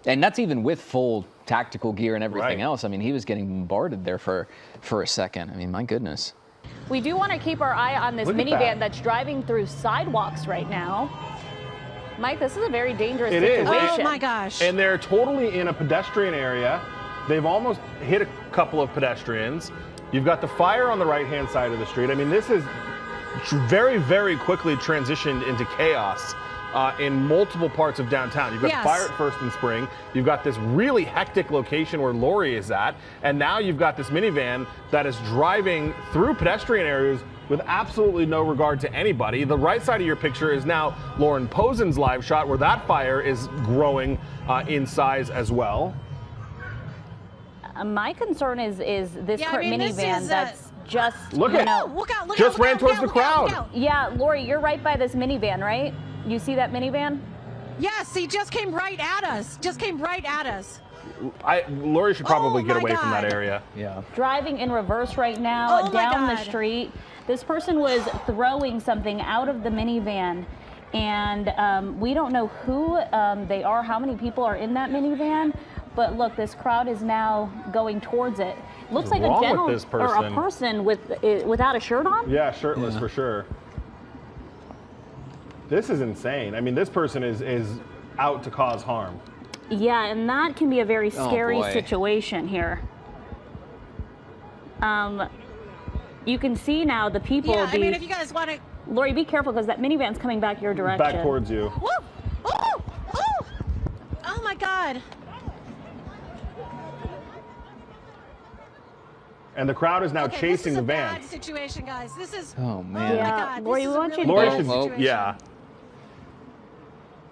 And that's even with full tactical gear and everything else. I mean, he was getting bombarded there for a second. I mean, my goodness. We do want to keep our eye on this minivan that's driving through sidewalks right now. Mike, this is a very dangerous It is. situation. Oh my gosh. And they're totally in a pedestrian area. They've almost hit a couple of pedestrians. You've got the fire on the right-hand side of the street. I mean, this is very, very quickly transitioned into chaos in multiple parts of downtown. You've got the fire at First and Spring. You've got this really hectic location where Lori is at. And now you've got this minivan that is driving through pedestrian areas with absolutely no regard to anybody. The right side of your picture is now Lauren Posen's live shot where that fire is growing in size as well. My concern is this minivan that's just, look you at know, just ran towards the crowd. Yeah, Lori, you're right by this minivan, right? You see that minivan? Yes, he just came right at us. Just came right at us. Lori should probably get away from that area. Yeah. Driving in reverse right now Oh my down the God. street. This person was throwing something out of the minivan, and we don't know who they are, how many people are in that minivan. But look, this crowd is now going towards it. Looks like a gentleman or a person without a shirt on. Yeah, shirtless for sure. This is insane. I mean, this person is out to cause harm. Yeah, and that can be a very scary boy. situation here. You can see now the people. Yeah, I mean, if you guys want to. Lori, be careful because that minivan's coming back your direction. Back towards you. Woo! Oh! Oh! Oh my God! And the crowd is now chasing the van. Bad situation, guys. This is. Oh man. Oh my God. Lori, this we is a want you really to bad situation. Yeah.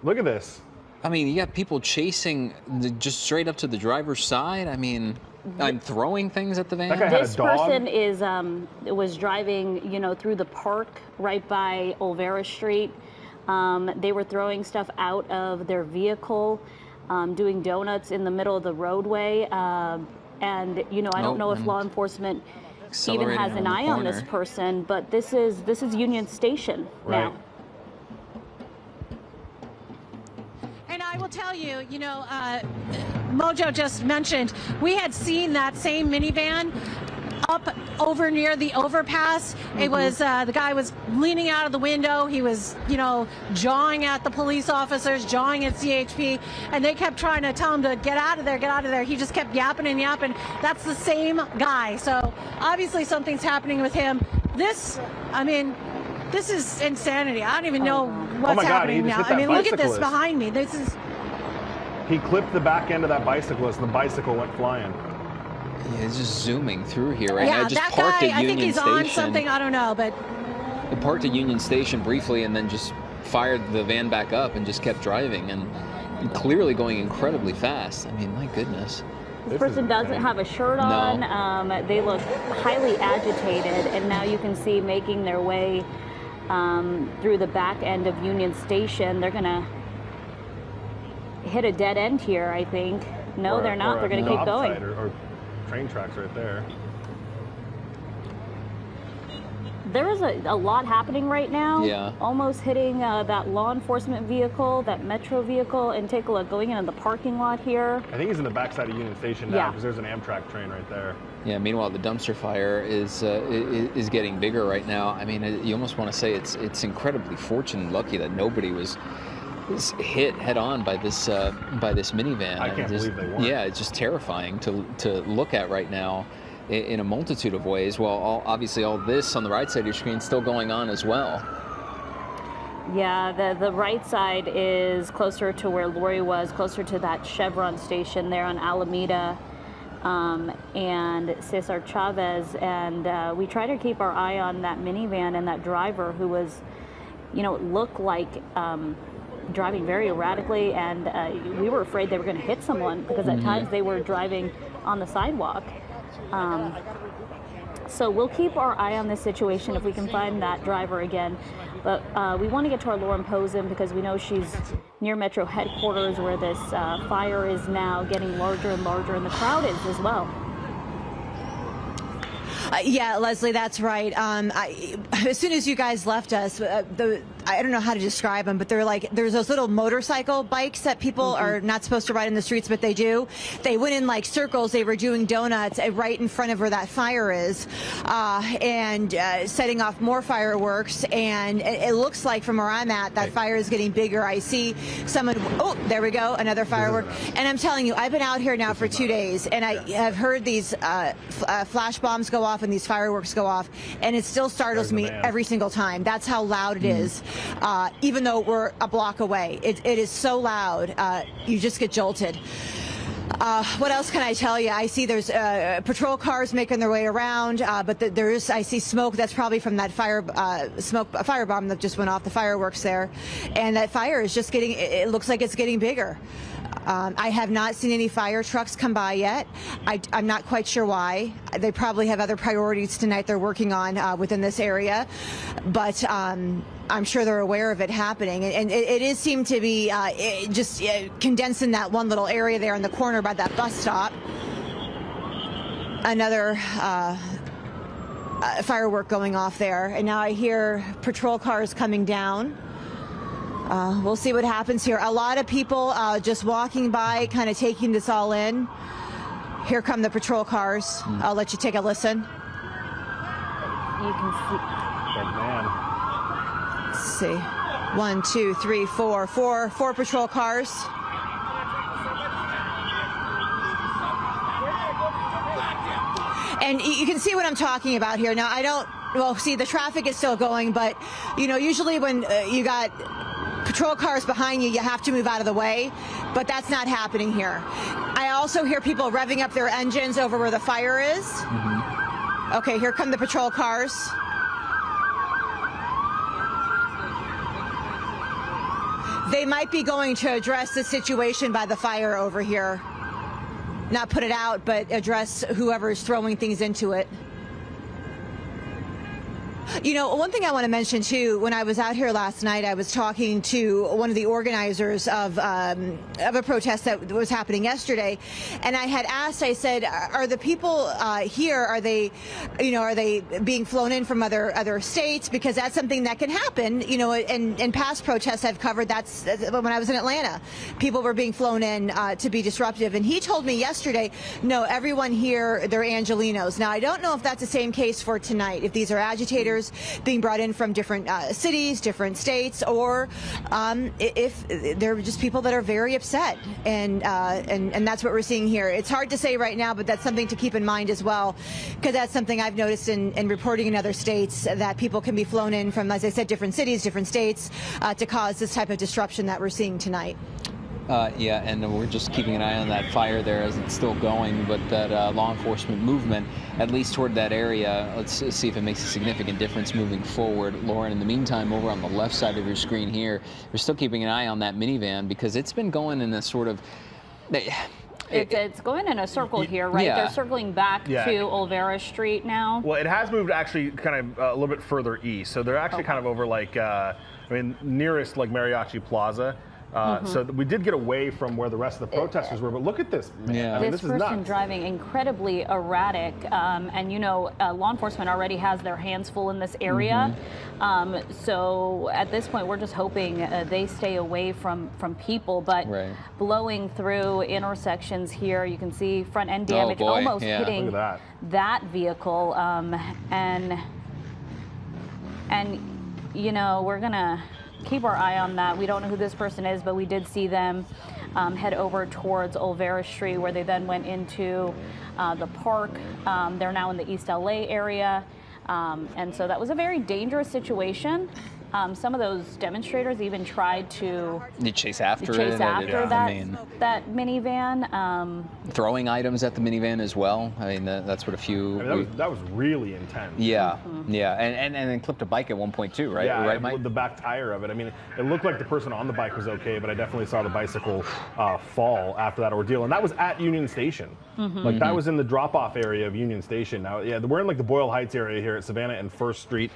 Look at this. I mean, you got people chasing just straight up to the driver's side. I mean, I'm throwing things at the van. That guy had This a dog. person is was driving, you know, through the park right by Olvera Street. They were throwing stuff out of their vehicle, doing donuts in the middle of the roadway. And you know, I don't know if law enforcement even has an eye on this person, but this is Union Station now. And I will tell you, you know, Mojo just mentioned we had seen that same minivan up over near the overpass. It was the guy was leaning out of the window. He was, you know, jawing at the police officers, jawing at CHP, and they kept trying to tell him to get out of there, get out of there. He just kept yapping and yapping. That's the same guy. So obviously something's happening with him. This, I mean, this is insanity. I don't even know what's happening now. I mean, look at this behind me. This is. He clipped the back end of that bicyclist, and the bicycle went flying. Yeah, it's just zooming through here right Yeah, now. Just that parked guy. at I think Union he's Station. on something. I don't know, but. It parked at Union Station briefly and then just fired the van back up and just kept driving and clearly going incredibly fast. I mean, my goodness. This person doesn't have a shirt on. They look highly agitated, and now you can see making their way through the back end of Union Station. They're gonna hit a dead end here, I think. No, they're not. They're gonna keep going. Or train tracks right there. There is a lot happening right now. Yeah. Almost hitting that law enforcement vehicle, that metro vehicle, and take a look going into the parking lot here. I think he's in the backside of Union Station now because there's an Amtrak train right there. Yeah. Meanwhile, the dumpster fire is getting bigger right now. I mean, you almost want to say it's incredibly fortunate and lucky that nobody was hit head on by this minivan. I can't believe they weren't. Yeah, it's just terrifying to look at right now in a multitude of ways. Well, obviously all this on the right side of your screen is still going on as well. Yeah, the right side is closer to where Lori was, closer to that Chevron station there on Alameda and Cesar Chavez. And we try to keep our eye on that minivan and that driver who was, you know, looked like driving very erratically, and we were afraid they were going to hit someone because at times they were driving on the sidewalk. So we'll keep our eye on this situation if we can find that driver again. But we want to get to our Lauren Posen because we know she's near Metro headquarters where this fire is now getting larger and larger, and the crowd is as well. Yeah, Leslie, that's right. As soon as you guys left us, I don't know how to describe them, but they're like, there's those little motorcycle bikes that people are not supposed to ride in the streets, but they do. They went in like circles. They were doing donuts right in front of where that fire is, and setting off more fireworks. And it looks like from where I'm at, that fire is getting bigger. I see someone, oh, there we go, another firework. And I'm telling you, I've been out here now for 2 days, and I have heard these flash bombs go off and these fireworks go off, and it still startles me every single time. That's how loud it is, even though we're a block away. It is so loud, you just get jolted. What else can I tell you? I see there's patrol cars making their way around, but I see smoke. That's probably from that firebomb that just went off, the fireworks there. And that fire is just getting, it looks like it's getting bigger. I have not seen any fire trucks come by yet. I'm not quite sure why. They probably have other priorities tonight they're working on within this area. But I'm sure they're aware of it happening. And it is seemed to be just condensed in that one little area there in the corner by that bus stop. Another firework going off there. And now I hear patrol cars coming down. We'll see what happens here. A lot of people just walking by, kind of taking this all in. Here come the patrol cars. I'll let you take a listen. You can see. Good man. Let's see. 1, 2, 3, 4 patrol cars. And you can see what I'm talking about here. Now, well, see, the traffic is still going, but, usually when you got patrol cars behind you, you have to move out of the way, but that's not happening here. I also hear people revving up their engines over where the fire is. Okay, here come the patrol cars. They might be going to address the situation by the fire over here. Not put it out, but address whoever's throwing things into it. One thing I want to mention, too, when I was out here last night, I was talking to one of the organizers of a protest that was happening yesterday. And I had asked, I said, are the people here, are they being flown in from other states? Because that's something that can happen. In past protests I've covered, that's when I was in Atlanta. People were being flown in to be disruptive. And he told me yesterday, no, everyone here, they're Angelenos. Now, I don't know if that's the same case for tonight, if these are agitators being brought in from different cities, different states, or if they're just people that are very upset, and that's what we're seeing here. It's hard to say right now, but that's something to keep in mind as well, because that's something I've noticed in reporting in other states, that people can be flown in from, as I said, different cities, different states, to cause this type of disruption that we're seeing tonight. Yeah, and we're just keeping an eye on that fire there as it's still going, but that law enforcement movement, at least toward that area, let's see if it makes a significant difference moving forward. Lauren, in the meantime, over on the left side of your screen here, we're still keeping an eye on that minivan because it's been going in a sort of... It's going in a circle here, right? Yeah. They're circling back to Olvera Street now. Well, it has moved actually kind of a little bit further east. So they're actually kind of over like, nearest like Mariachi Plaza. So we did get away from where the rest of the protesters were, but look at this. Yeah. This person driving incredibly erratic, and law enforcement already has their hands full in this area. So at this point, we're just hoping they stay away from people, but blowing through intersections here, you can see front end damage almost hitting that vehicle, and we're gonna keep our eye on that. We don't know who this person is, but we did see them head over towards Olvera Street, where they then went into the park. They're now in the East LA area. And so that was a very dangerous situation. Some of those demonstrators even tried to chase after that minivan. Throwing items at the minivan as well. I mean, that's what a few... that was really intense. Yeah, yeah, and then clipped a bike at one point too, right? Yeah, right, Mike? The back tire of it. I mean, it looked like the person on the bike was okay, but I definitely saw the bicycle fall after that ordeal, and that was at Union Station. Like that was in the drop-off area of Union Station. Now, yeah, we're in like the Boyle Heights area here at Savannah and First Street.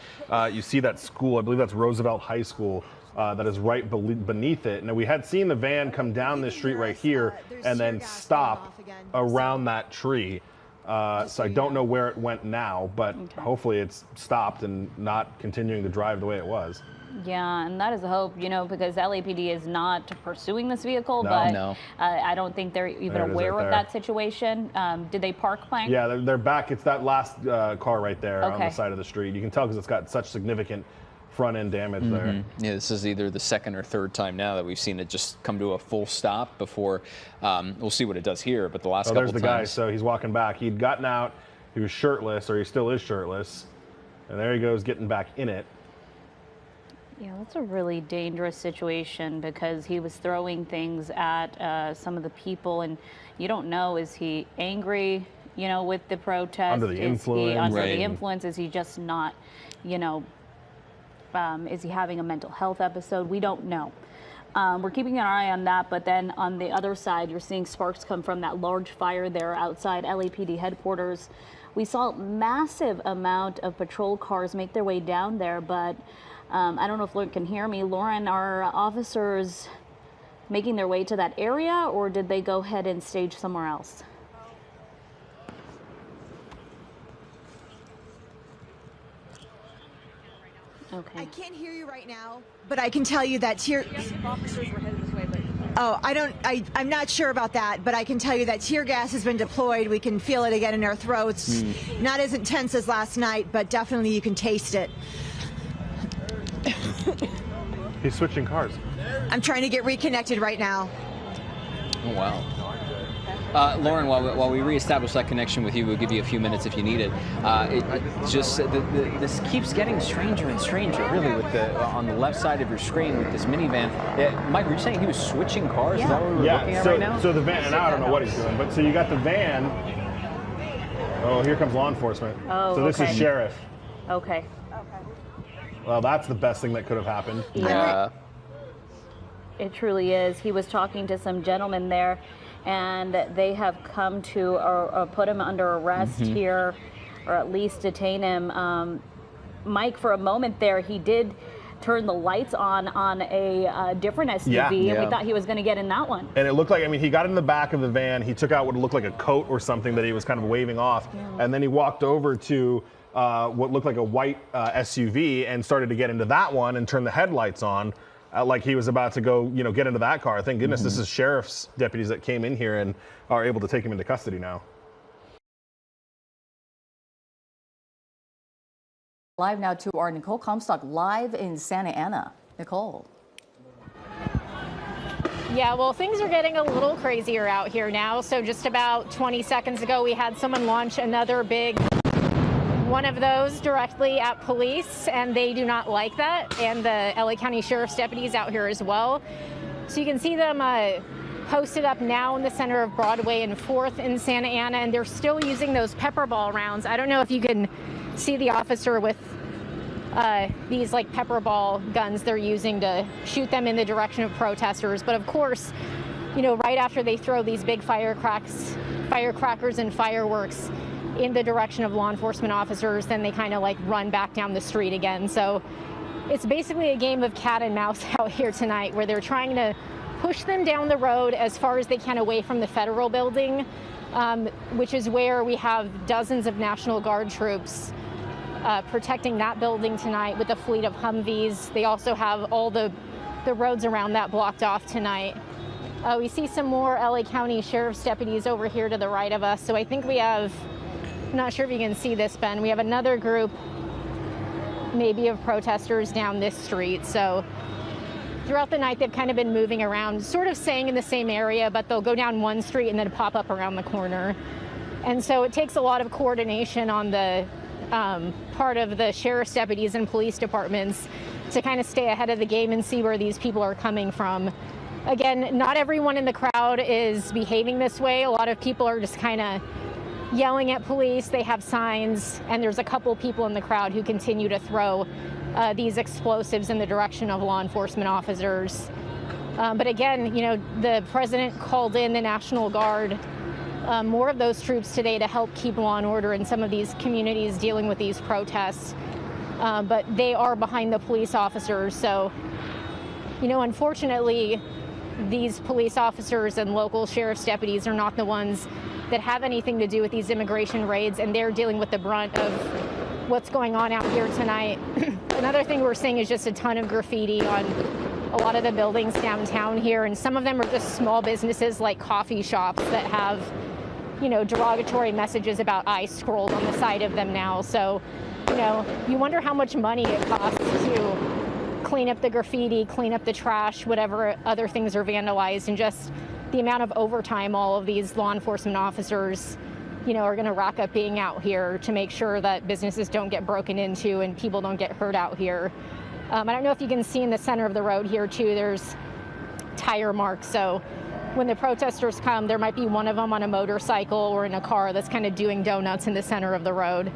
You see that school, I believe that's Roosevelt High School, that is right beneath it. Now, we had seen the van come down this street right here and then stop around that tree. So I don't know where it went now, but hopefully it's stopped and not continuing to drive the way it was. Yeah, and that is the hope, you know, because LAPD is not pursuing this vehicle, but I don't think they're even aware of that situation. Did they park, Plank? Yeah, they're back. It's that last car right there on the side of the street. You can tell because it's got such significant front end damage there. Yeah, this is either the second or third time now that we've seen it just come to a full stop before. We'll see what it does here, but the last couple there's the times. guy. So he's walking back. He'd gotten out. He was shirtless, or he still is shirtless. And there he goes, getting back in it. Yeah, that's a really dangerous situation because he was throwing things at some of the people, and you don't know, is he angry, you know, with the protest? Under the influence. Is he under the influence? Is he just not, you know, is he having a mental health episode? We don't know. We're keeping an eye on that, but then on the other side, you're seeing sparks come from that large fire there outside LAPD headquarters. We saw a massive amount of patrol cars make their way down there, but I don't know if Lauren can hear me. Lauren, are officers making their way to that area, or did they go ahead and stage somewhere else? Okay. I can't hear you right now, but I can tell you that officers were headed this way, but I'm not sure about that, but I can tell you that tear gas has been deployed. We can feel it again in our throats. Not as intense as last night, but definitely you can taste it. He's switching cars. I'm trying to get reconnected right now. Oh, wow. Lauren, while we reestablish that connection with you, we'll give you a few minutes if you need it. This keeps getting stranger and stranger, really, with on the left side of your screen with this minivan. Mike, were you saying he was switching cars? Is that what we're looking at right now? So the van, and I don't know what he's doing, but so you got the van. Oh, here comes law enforcement. Oh, so this is sheriff. Okay. Well, that's the best thing that could have happened. Yeah. It truly is. He was talking to some gentlemen there, and they have come to or put him under arrest here, or at least detain him. Mike, for a moment there, he did turn the lights on a different SUV, and we thought he was going to get in that one. And it looked like, I mean, he got in the back of the van, he took out what looked like a coat or something that he was kind of waving off, and then he walked over to what looked like a white SUV and started to get into that one and turn the headlights on. Like he was about to go, you know, get into that car. Thank goodness this is sheriff's deputies that came in here and are able to take him into custody now. Live now to our Nicole Comstock live in Santa Ana. Nicole. Yeah, well, things are getting a little crazier out here now. So just about 20 seconds ago, we had someone launch another big one of those directly at police, and they do not like that, and the LA County Sheriff's deputies out here as well. So you can see them posted up now in the center of Broadway and 4th in Santa Ana, and they're still using those pepper ball rounds. I don't know if you can see the officer with these like pepper ball guns they're using to shoot them in the direction of protesters. But of course, you know, right after they throw these big firecrackers and fireworks in the direction of law enforcement officers, then they kind of like run back down the street again. So it's basically a game of cat and mouse out here tonight, where they're trying to push them down the road as far as they can away from the federal building, which is where we have dozens of National Guard troops protecting that building tonight with a fleet of Humvees. They also have all the roads around that blocked off tonight. We see some more LA County Sheriff's deputies over here to the right of us. So I think we have, I'm not sure if you can see this, Ben. We have another group, maybe of protesters down this street. So throughout the night, they've kind of been moving around, sort of staying in the same area, but they'll go down one street and then pop up around the corner. And so it takes a lot of coordination on the part of the sheriff's deputies and police departments to kind of stay ahead of the game and see where these people are coming from. Again, not everyone in the crowd is behaving this way. A lot of people are just kind of yelling at police. They have signs, and there's a couple people in the crowd who continue to throw these explosives in the direction of law enforcement officers. But again, you know, the president called in the National Guard, more of those troops today to help keep law and order in some of these communities dealing with these protests. But they are behind the police officers. So, you know, unfortunately, these police officers and local sheriff's deputies are not the ones that have anything to do with these immigration raids, and they're dealing with the brunt of what's going on out here tonight. Another thing we're seeing is just a ton of graffiti on a lot of the buildings downtown here, and some of them are just small businesses like coffee shops that have, you know, derogatory messages about ICE scrolled on the side of them now. So, you know, you wonder how much money it costs to clean up the graffiti, clean up the trash, whatever other things are vandalized, and just the amount of overtime all of these law enforcement officers, you know, are going to rack up being out here to make sure that businesses don't get broken into and people don't get hurt out here. I don't know if you can see in the center of the road here too, there's tire marks. So when the protesters come, there might be one of them on a motorcycle or in a car that's kind of doing donuts in the center of the road.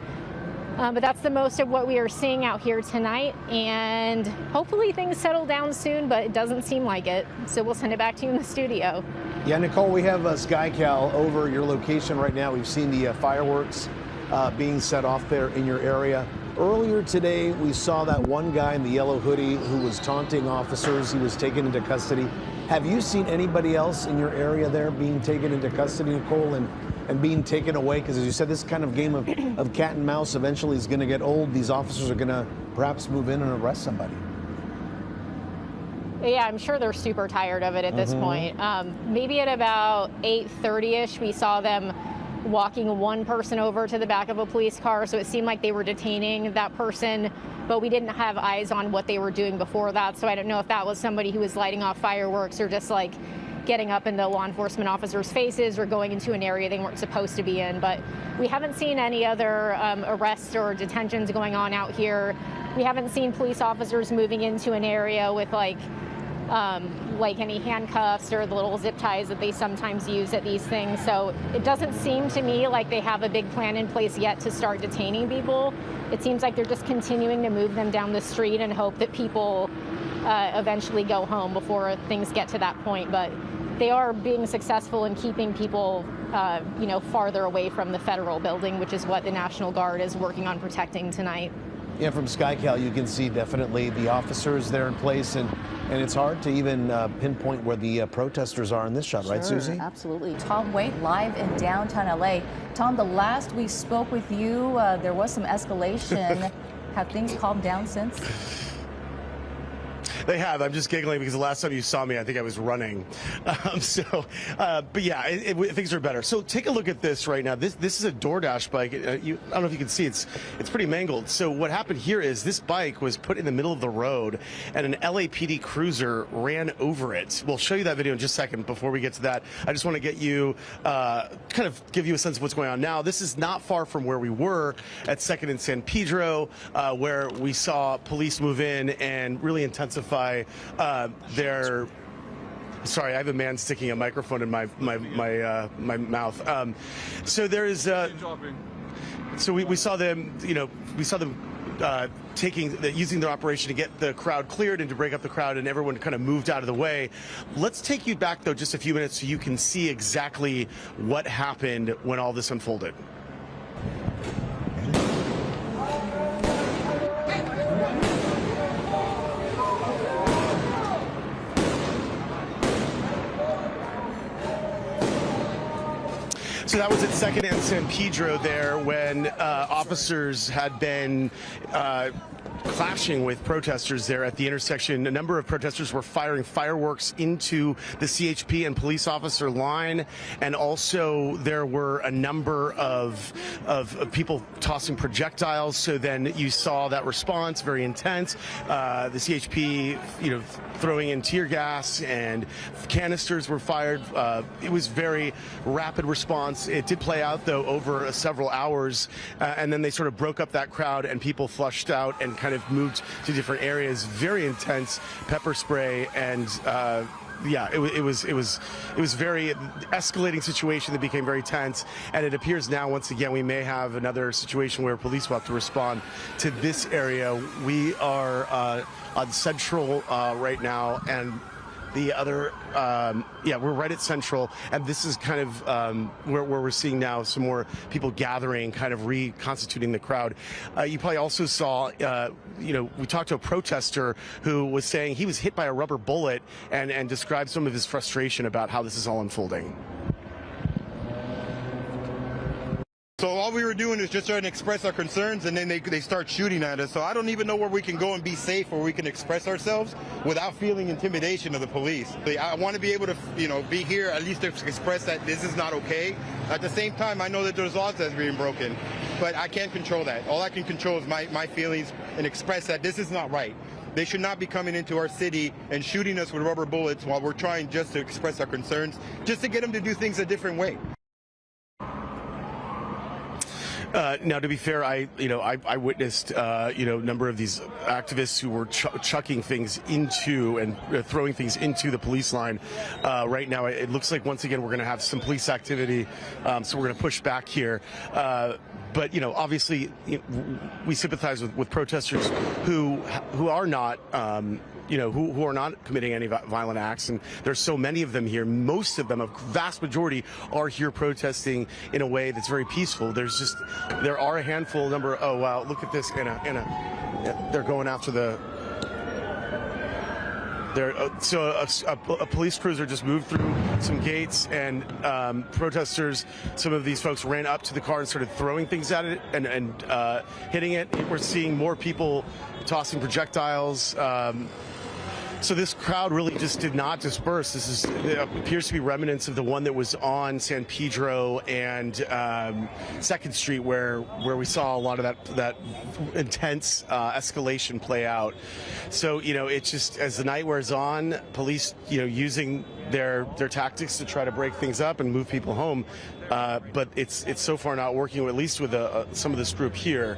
But that's the most of what we are seeing out here tonight, and hopefully things settle down soon, but it doesn't seem like it. So we'll send it back to you in the studio. Yeah, Nicole, we have KCAL over your location right now. We've seen the fireworks being set off there in your area. Earlier today, we saw that one guy in the yellow hoodie who was taunting officers. He was taken into custody. Have you seen anybody else in your area there being taken into custody, Nicole, and being taken away? Because as you said, this kind of game of cat and mouse eventually is going to get old. These officers are going to perhaps move in and arrest somebody. Yeah, I'm sure they're super tired of it at this point. Maybe at about 8:30ish, we saw them walking one person over to the back of a police car, so it seemed like they were detaining that person, but we didn't have eyes on what they were doing before that, so I don't know if that was somebody who was lighting off fireworks or just like getting up in the law enforcement officers' faces or going into an area they weren't supposed to be in. But we haven't seen any other arrests or detentions going on out here. We haven't seen police officers moving into an area with like any handcuffs or the little zip ties that they sometimes use at these things. So it doesn't seem to me like they have a big plan in place yet to start detaining people. It seems like they're just continuing to move them down the street and hope that people eventually go home before things get to that point. But they are being successful in keeping people, farther away from the federal building, which is what the National Guard is working on protecting tonight. Yeah, from KCAL, you can see definitely the officers there in place, and it's hard to even pinpoint where the protesters are in this shot, right, Susie? Absolutely. Tom Waite live in downtown LA. Tom, the last we spoke with you, there was some escalation. Have things calmed down since? They have. I'm just giggling because the last time you saw me, I think I was running. But yeah, things are better. So take a look at this right now. This is a DoorDash bike. I don't know if you can see. It's pretty mangled. So what happened here is this bike was put in the middle of the road, and an LAPD cruiser ran over it. We'll show you that video in just a second. Before we get to that, I just want to get you kind of give you a sense of what's going on now. This is not far from where we were at 2nd and San Pedro, where we saw police move in and really intensify their. Sorry, I have a man sticking a microphone in my mouth. So there is. So we saw them. We saw them using their operation to get the crowd cleared and to break up the crowd, and everyone kind of moved out of the way. Let's take you back though just a few minutes so you can see exactly what happened when all this unfolded. So that was at 2nd and San Pedro there when officers had been clashing with protesters there at the intersection. A number of protesters were firing fireworks into the CHP and police officer line, and also there were a number of people tossing projectiles. So then you saw that response, very intense. The CHP, throwing in tear gas, and canisters were fired. It was very rapid response. It did play out though over several hours, and then they sort of broke up that crowd, and people flushed out and kind of moved to different areas. Very intense pepper spray, and yeah, it was very escalating situation that became very tense, and it appears now once again we may have another situation where police will have to respond to this area. We are on Central right now, and The other, yeah, we're right at Central, and this is kind of where we're seeing now some more people gathering, kind of reconstituting the crowd. You probably also saw, you know, we talked to a protester who was saying he was hit by a rubber bullet and described some of his frustration about how this is all unfolding. So all we were doing is just trying to express our concerns, and then they start shooting at us. So I don't even know where we can go and be safe, where we can express ourselves without feeling intimidation of the police. I want to be able to, you know, be here at least to express that this is not okay. At the same time, I know that there's laws that's being broken, but I can't control that. All I can control is my feelings and express that this is not right. They should not be coming into our city and shooting us with rubber bullets while we're trying just to express our concerns, just to get them to do things a different way. Now, to be fair, I witnessed, a number of these activists who were chucking things into and throwing things into the police line. Right now, it looks like once again we're going to have some police activity, so we're going to push back here. But you know, obviously, we sympathize with protesters who are not. Who are not committing any violent acts, and there's so many of them here. Most of them, a vast majority, are here protesting in a way that's very peaceful. There are a handful number. Oh wow, look at this! They're going after the. A police cruiser just moved through some gates, and protesters, some of these folks ran up to the car and started throwing things at it and hitting it. We're seeing more people tossing projectiles. So this crowd really just did not disperse. It appears to be remnants of the one that was on San Pedro and 2nd Street, where we saw a lot of that intense escalation play out. So it's just, as the night wears on, police using their tactics to try to break things up and move people home. But it's so far not working, at least with some of this group here.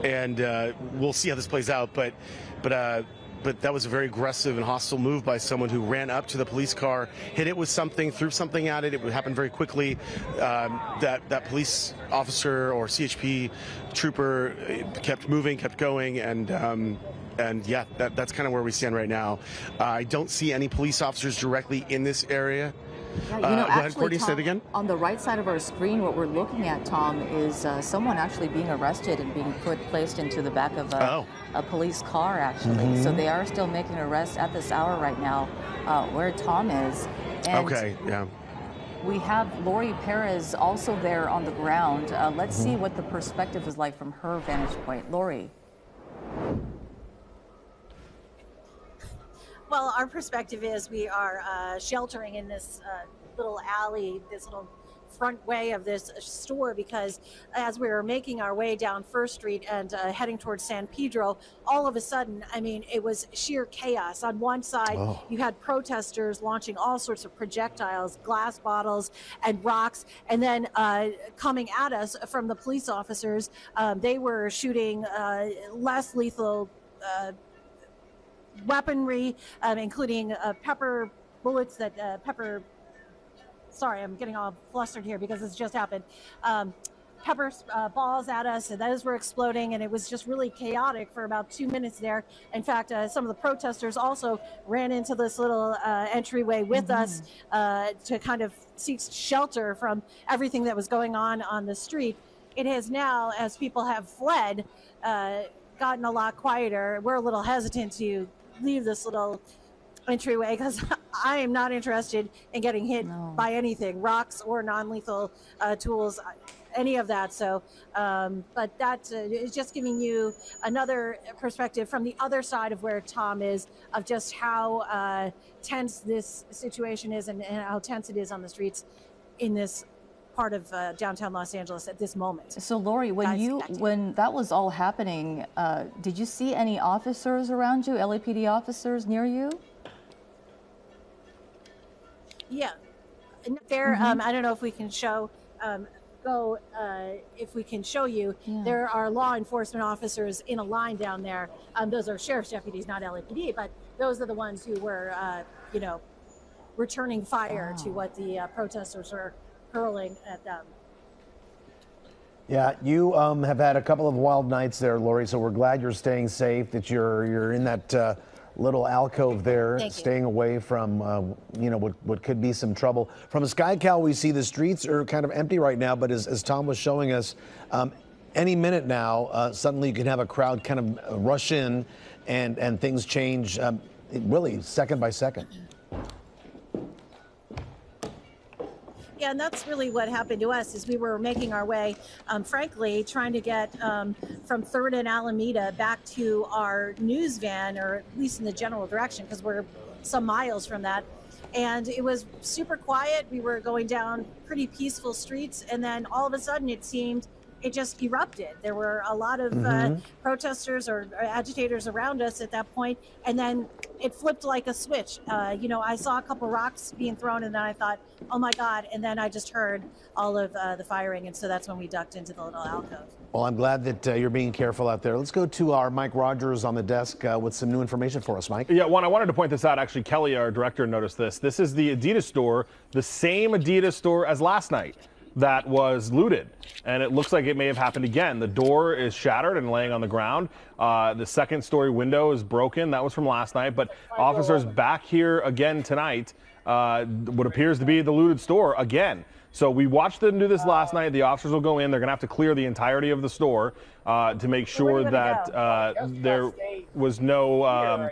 And we'll see how this plays out. But that was a very aggressive and hostile move by someone who ran up to the police car, hit it with something, threw something at it. It would happen very quickly. That police officer or CHP trooper kept moving, kept going, and yeah, that's kind of where we stand right now. I don't see any police officers directly in this area. Yeah, go ahead, actually, Courtney, Tom, say it again. On the right side of our screen, what we're looking at, Tom, is someone actually being arrested and being placed into the back of a police car, actually. Mm-hmm. So they are still making arrests at this hour right now where Tom is. And okay, yeah. we have Lori Perez also there on the ground. Let's see what the perspective is like from her vantage point. Lori. Well, our perspective is we are sheltering in this little alley, this little front way of this store, because as we were making our way down 1st Street and heading towards San Pedro, all of a sudden, I mean, it was sheer chaos. On one side, you had protesters launching all sorts of projectiles, glass bottles and rocks, and then coming at us from the police officers, they were shooting less lethal weaponry, including pepper bullets that sorry, I'm getting all flustered here because this just happened. Pepper balls at us, and those were exploding, and it was just really chaotic for about 2 minutes there. In fact, some of the protesters also ran into this little entryway with us to kind of seek shelter from everything that was going on the street. It has now, as people have fled, gotten a lot quieter. We're a little hesitant to leave this little entryway because I am not interested in getting hit by anything, rocks or non-lethal tools, any of that. So, but that is just giving you another perspective from the other side of where Tom is, of just how tense this situation is and how tense it is on the streets in this part of downtown Los Angeles at this moment. So Lori, when that was all happening, did you see any officers around you, LAPD officers near you? Yeah, there. I don't know if we can show. If we can show you, there are law enforcement officers in a line down there. Those are sheriff's deputies, not LAPD, but those are the ones who were, returning fire to what the protesters were hurling at them. Yeah, you have had a couple of wild nights there, Lori, so we're glad you're staying safe, that you're in that little alcove there, Thank you. staying away from, what could be some trouble. From SkyCal, we see the streets are kind of empty right now, but as Tom was showing us, any minute now, suddenly you can have a crowd kind of rush in and things change really second by second. Yeah, and that's really what happened to us is we were making our way, frankly, trying to get from 3rd and Alameda back to our news van, or at least in the general direction, because we're some miles from that. And it was super quiet. We were going down pretty peaceful streets. And then all of a sudden it seemed it just erupted. There were a lot of protesters or agitators around us at that point, and then it flipped like a switch. I saw a couple rocks being thrown, and then I thought, oh my God, and then I just heard all of the firing, and so that's when we ducked into the little alcove. Well, I'm glad that you're being careful out there. Let's go to our Mike Rogers on the desk with some new information for us, Mike. Yeah, I wanted to point this out. Actually, Kelly, our director, noticed this. This is the Adidas store, the same Adidas store as last night that was looted, and it looks like it may have happened again. The door is shattered and laying on the ground. The second story window is broken. That was from last night, but officers back here again tonight, what appears to be the looted store again. So we watched them do this last night. The officers will go in. They're going to have to clear the entirety of the store to make sure that there was no,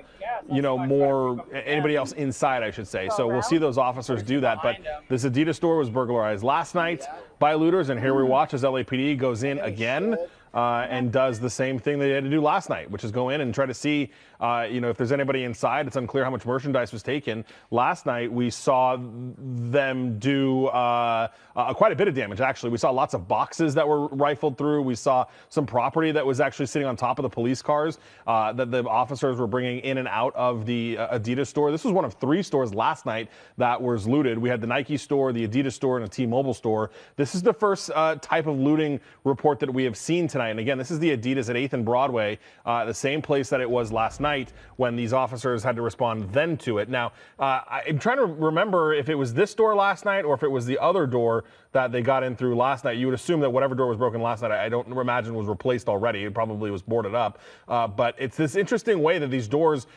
more anybody else inside, I should say. So we'll see those officers do that. But this Adidas store was burglarized last night by looters, and here we watch as LAPD goes in again and does the same thing they had to do last night, which is go in and try to see, if there's anybody inside. It's unclear how much merchandise was taken. Last night, we saw them do quite a bit of damage, actually. We saw lots of boxes that were rifled through. We saw some property that was actually sitting on top of the police cars that the officers were bringing in and out of the Adidas store. This was one of 3 stores last night that was looted. We had the Nike store, the Adidas store, and a T-Mobile store. This is the first type of looting report that we have seen tonight. And again, this is the Adidas at 8th and Broadway, the same place that it was last night when these officers had to respond then to it. Now, I'm trying to remember if it was this door last night or if it was the other door that they got in through last night. You would assume that whatever door was broken last night, I don't imagine was replaced already. It probably was boarded up. But it's this interesting way that these doors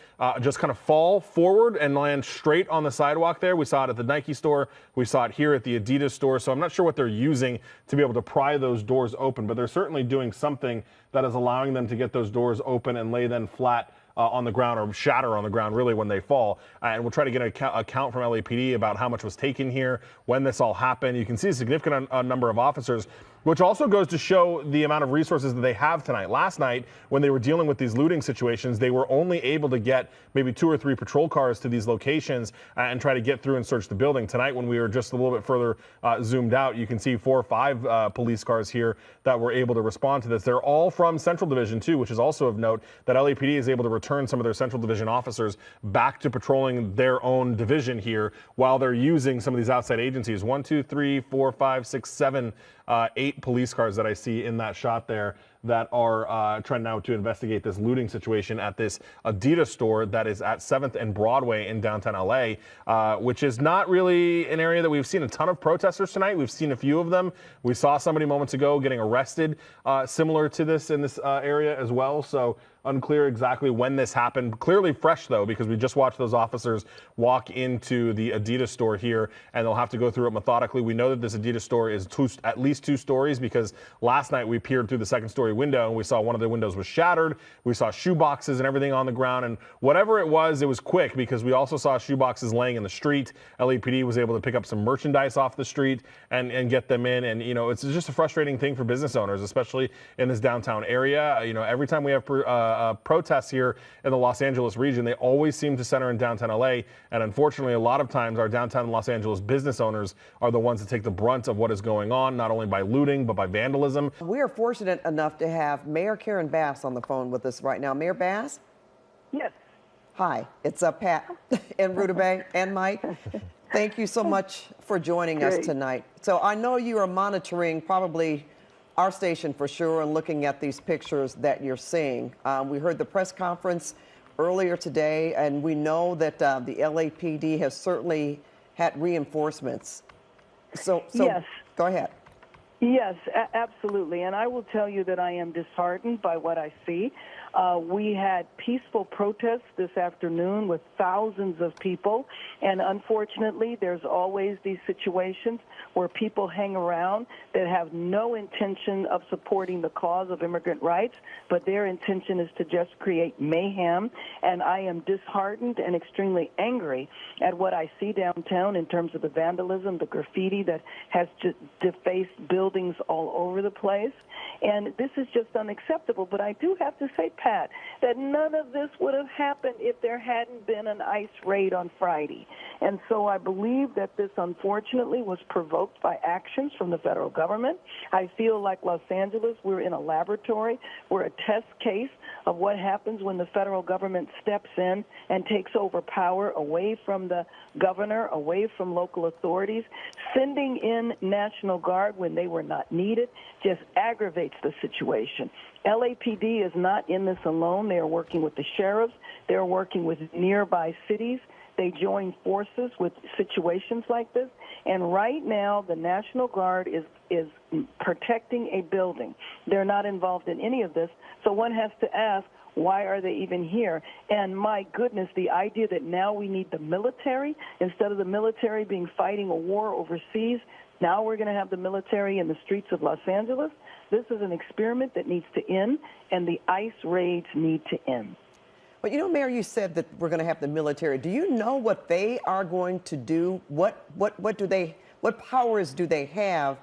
just kind of fall forward and land straight on the sidewalk there. We saw it at the Nike store. We saw it here at the Adidas store. So I'm not sure what they're using to be able to pry those doors open, but they're certainly doing something that is allowing them to get those doors open and lay them flat on the ground, or shatter on the ground really when they fall. And we'll try to get a count from LAPD about how much was taken here, when this all happened. You can see a significant number of officers, which also goes to show the amount of resources that they have tonight. Last night, when they were dealing with these looting situations, they were only able to get maybe 2 or 3 patrol cars to these locations and try to get through and search the building. Tonight, when we were just a little bit further zoomed out, you can see 4 or 5 police cars here that were able to respond to this. They're all from Central Division, too, which is also of note that LAPD is able to return some of their Central Division officers back to patrolling their own division here while they're using some of these outside agencies. 1, 2, 3, 4, 5, 6, 7, 8 police cars that I see in that shot there that are trying now to investigate this looting situation at this Adidas store that is at 7th and Broadway in downtown LA, which is not really an area that we've seen a ton of protesters tonight. We've seen a few of them. We saw somebody moments ago getting arrested similar to this in this area as well. So unclear exactly when this happened. Clearly fresh, though, because we just watched those officers walk into the Adidas store here, and they'll have to go through it methodically. We know that this Adidas store is at least 2 stories, because last night we peered through the 2nd story window and we saw one of the windows was shattered. We saw shoe boxes and everything on the ground, and whatever it was quick, because we also saw shoe boxes laying in the street. LAPD was able to pick up some merchandise off the street and get them in. And, it's just a frustrating thing for business owners, especially in this downtown area. Every time we have protests here in the Los Angeles region, they always seem to center in downtown LA. And unfortunately, a lot of times our downtown Los Angeles business owners are the ones that take the brunt of what is going on, not only by looting, but by vandalism. We are fortunate enough to have Mayor Karen Bass on the phone with us right now. Mayor Bass? Yes. Hi, it's Pat and Rudabeh and Mike. Thank you so much for joining us tonight. So I know you are monitoring probably our station for sure and looking at these pictures that you're seeing. We heard the press conference earlier today, and we know that the LAPD has certainly had reinforcements. So yes. Go ahead. Yes, absolutely. And I will tell you that I am disheartened by what I see. We had peaceful protests this afternoon with thousands of people, and unfortunately, there's always these situations where people hang around that have no intention of supporting the cause of immigrant rights, but their intention is to just create mayhem. And I am disheartened and extremely angry at what I see downtown in terms of the vandalism, the graffiti that has just defaced buildings all over the place. And this is just unacceptable. But I do have to say, Pat, that none of this would have happened if there hadn't been an ICE raid on Friday. And so I believe that this, unfortunately, was provoked by actions from the federal government. I feel like Los Angeles, we're in a laboratory. We're a test case of what happens when the federal government steps in and takes over power away from the governor, away from local authorities. Sending in National Guard when they were not needed just aggravates the situation. LAPD is not in this alone. They are working with the sheriffs. They're working with nearby cities. They join forces with situations like this. And right now, the National Guard is protecting a building. They're not involved in any of this. So one has to ask, why are they even here? And my goodness, the idea that now we need the military, instead of the military being fighting a war overseas, now we're going to have the military in the streets of Los Angeles. This is an experiment that needs to end, and the ICE raids need to end. But you know, Mayor, you said that we're going to have the military. Do you know what they are going to do? What powers do they have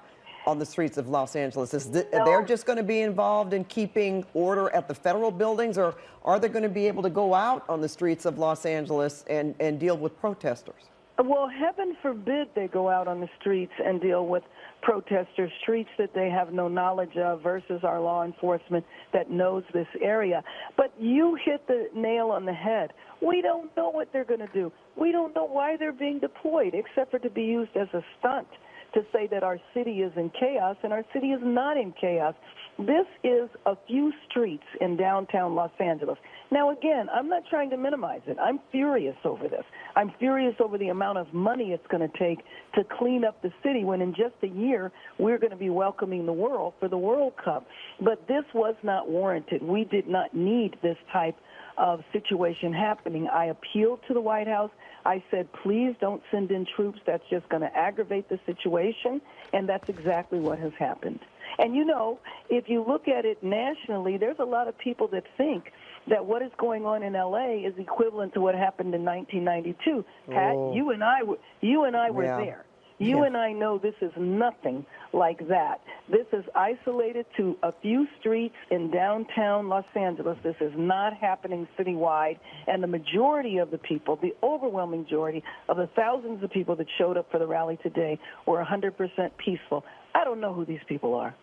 on the streets of Los Angeles? They're just going to be involved in keeping order at the federal buildings, or are they going to be able to go out on the streets of Los Angeles and deal with protesters? Well, heaven forbid they go out on the streets and deal with protesters, streets that they have no knowledge of versus our law enforcement that knows this area. But you hit the nail on the head. We don't know what they're going to do. We don't know why they're being deployed, except for to be used as a stunt to say that our city is in chaos, and our city is not in chaos. This is a few streets in downtown Los Angeles. Now, again, I'm not trying to minimize it. I'm furious over this. I'm furious over the amount of money it's going to take to clean up the city when in just a year we're going to be welcoming the world for the World Cup. But this was not warranted. We did not need this type of situation happening. I appealed to the White House. I said, please don't send in troops. That's just going to aggravate the situation, and that's exactly what has happened. And, you know, if you look at it nationally, there's a lot of people that think that what is going on in L.A. is equivalent to what happened in 1992. Pat, you and I were there. You and I know this is nothing like that. This is isolated to a few streets in downtown Los Angeles. This is not happening citywide. And the majority of the people, the overwhelming majority of the thousands of people that showed up for the rally today were 100% peaceful. I don't know who these people are.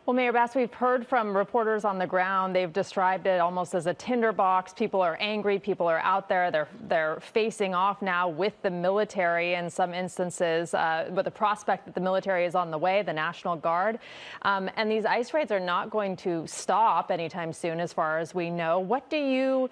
Well, Mayor Bass, we've heard from reporters on the ground. They've described it almost as a tinderbox. People are angry. People are out there. They're facing off now with the military in some instances, with the prospect that the military is on the way, the National Guard. And these ICE raids are not going to stop anytime soon, as far as we know. What do you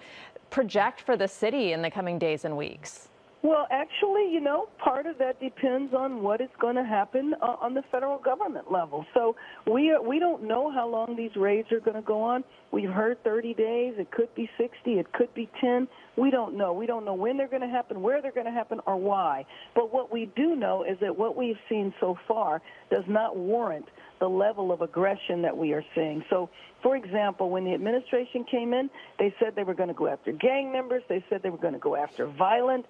project for the city in the coming days and weeks? Well, actually, you know, part of that depends on what is going to happen on the federal government level. So we don't know how long these raids are going to go on. We've heard 30 days. It could be 60. It could be 10. We don't know. We don't know when they're going to happen, where they're going to happen, or why. But what we do know is that what we've seen so far does not warrant the level of aggression that we are seeing. So, for example, when the administration came in, they said they were going to go after gang members. They said they were going to go after violent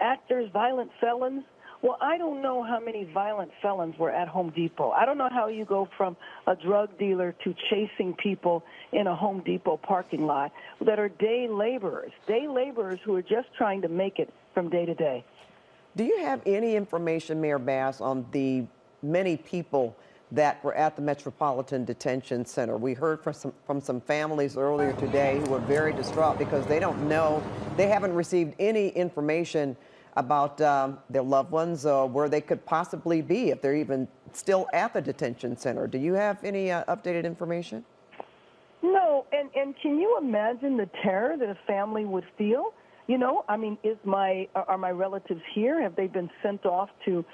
actors, violent felons. Well, I don't know how many violent felons were at Home Depot. I don't know how you go from a drug dealer to chasing people in a Home Depot parking lot that are day laborers who are just trying to make it from day to day. Do you have any information, Mayor Bass, on the many people that were at the Metropolitan Detention Center? We heard from some families earlier today who were very distraught because they don't know, they haven't received any information about their loved ones or where they could possibly be, if they're even still at the detention center. Do you have any updated information? No, and can you imagine the terror that a family would feel? You know, I mean, are my relatives here? Have they been sent off to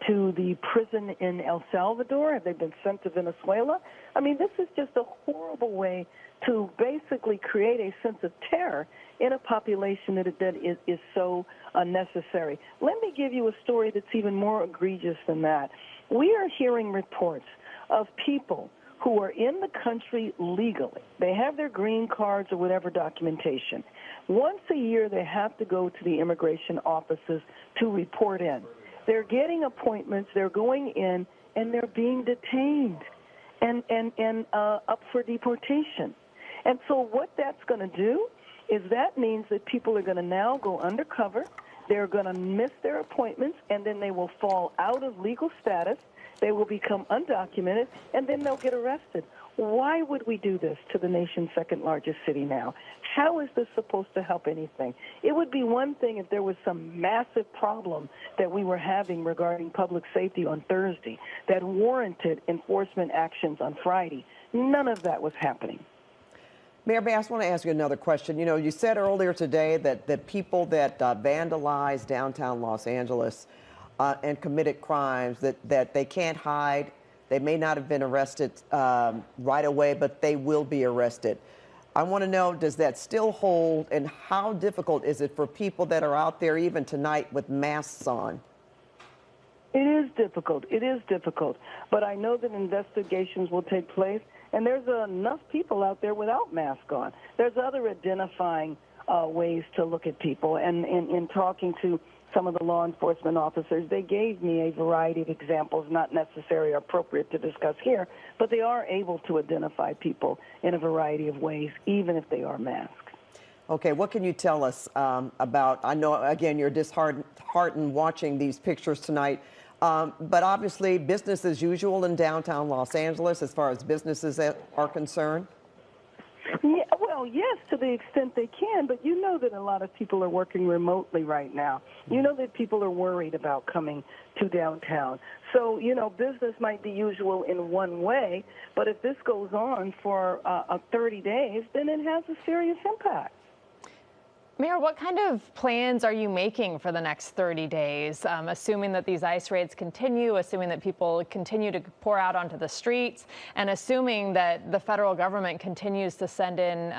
the prison in El Salvador? Have they been sent to Venezuela? I mean, this is just a horrible way to basically create a sense of terror in a population that is so unnecessary. Let me give you a story that's even more egregious than that. We are hearing reports of people who are in the country legally. They have their green cards or whatever documentation. Once a year, they have to go to the immigration offices to report in. They're getting appointments, they're going in, and they're being detained and up for deportation. And so what that's going to do is that means that people are going to now go undercover, they're going to miss their appointments, and then they will fall out of legal status, they will become undocumented, and then they'll get arrested. Why would we do this to the nation's second largest city now? How is this supposed to help anything? It would be one thing if there was some massive problem that we were having regarding public safety on Thursday that warranted enforcement actions on Friday. None of that was happening. Mayor Bass, I want to ask you another question. You know, you said earlier today that people that vandalized downtown Los Angeles and committed crimes, that they can't hide. They may not have been arrested right away, but they will be arrested. I want to know, does that still hold, and how difficult is it for people that are out there even tonight with masks on? It is difficult. It is difficult. But I know that investigations will take place, and there's enough people out there without masks on. There's other identifying ways to look at people, and in talking to some of the law enforcement officers, they gave me a variety of examples, not necessarily appropriate to discuss here, but they are able to identify people in a variety of ways, even if they are masked. Okay, what can you tell us about, I know, again, you're disheartened watching these pictures tonight, but obviously business as usual in downtown Los Angeles as far as businesses are concerned? Yeah, well, yes, to the extent they can, but you know that a lot of people are working remotely right now. You know that people are worried about coming to downtown. So, you know, business might be usual in one way, but if this goes on for 30 days, then it has a serious impact. Mayor, what kind of plans are you making for the next 30 days, assuming that these ICE raids continue, assuming that people continue to pour out onto the streets, and assuming that the federal government continues to send in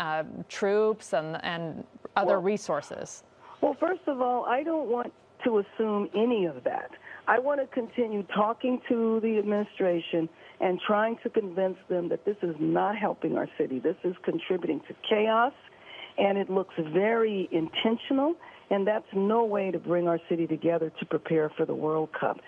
troops and other resources? Well, first of all, I don't want to assume any of that. I want to continue talking to the administration and trying to convince them that this is not helping our city. This is contributing to chaos. And it looks very intentional, and that's no way to bring our city together to prepare for the World Cup.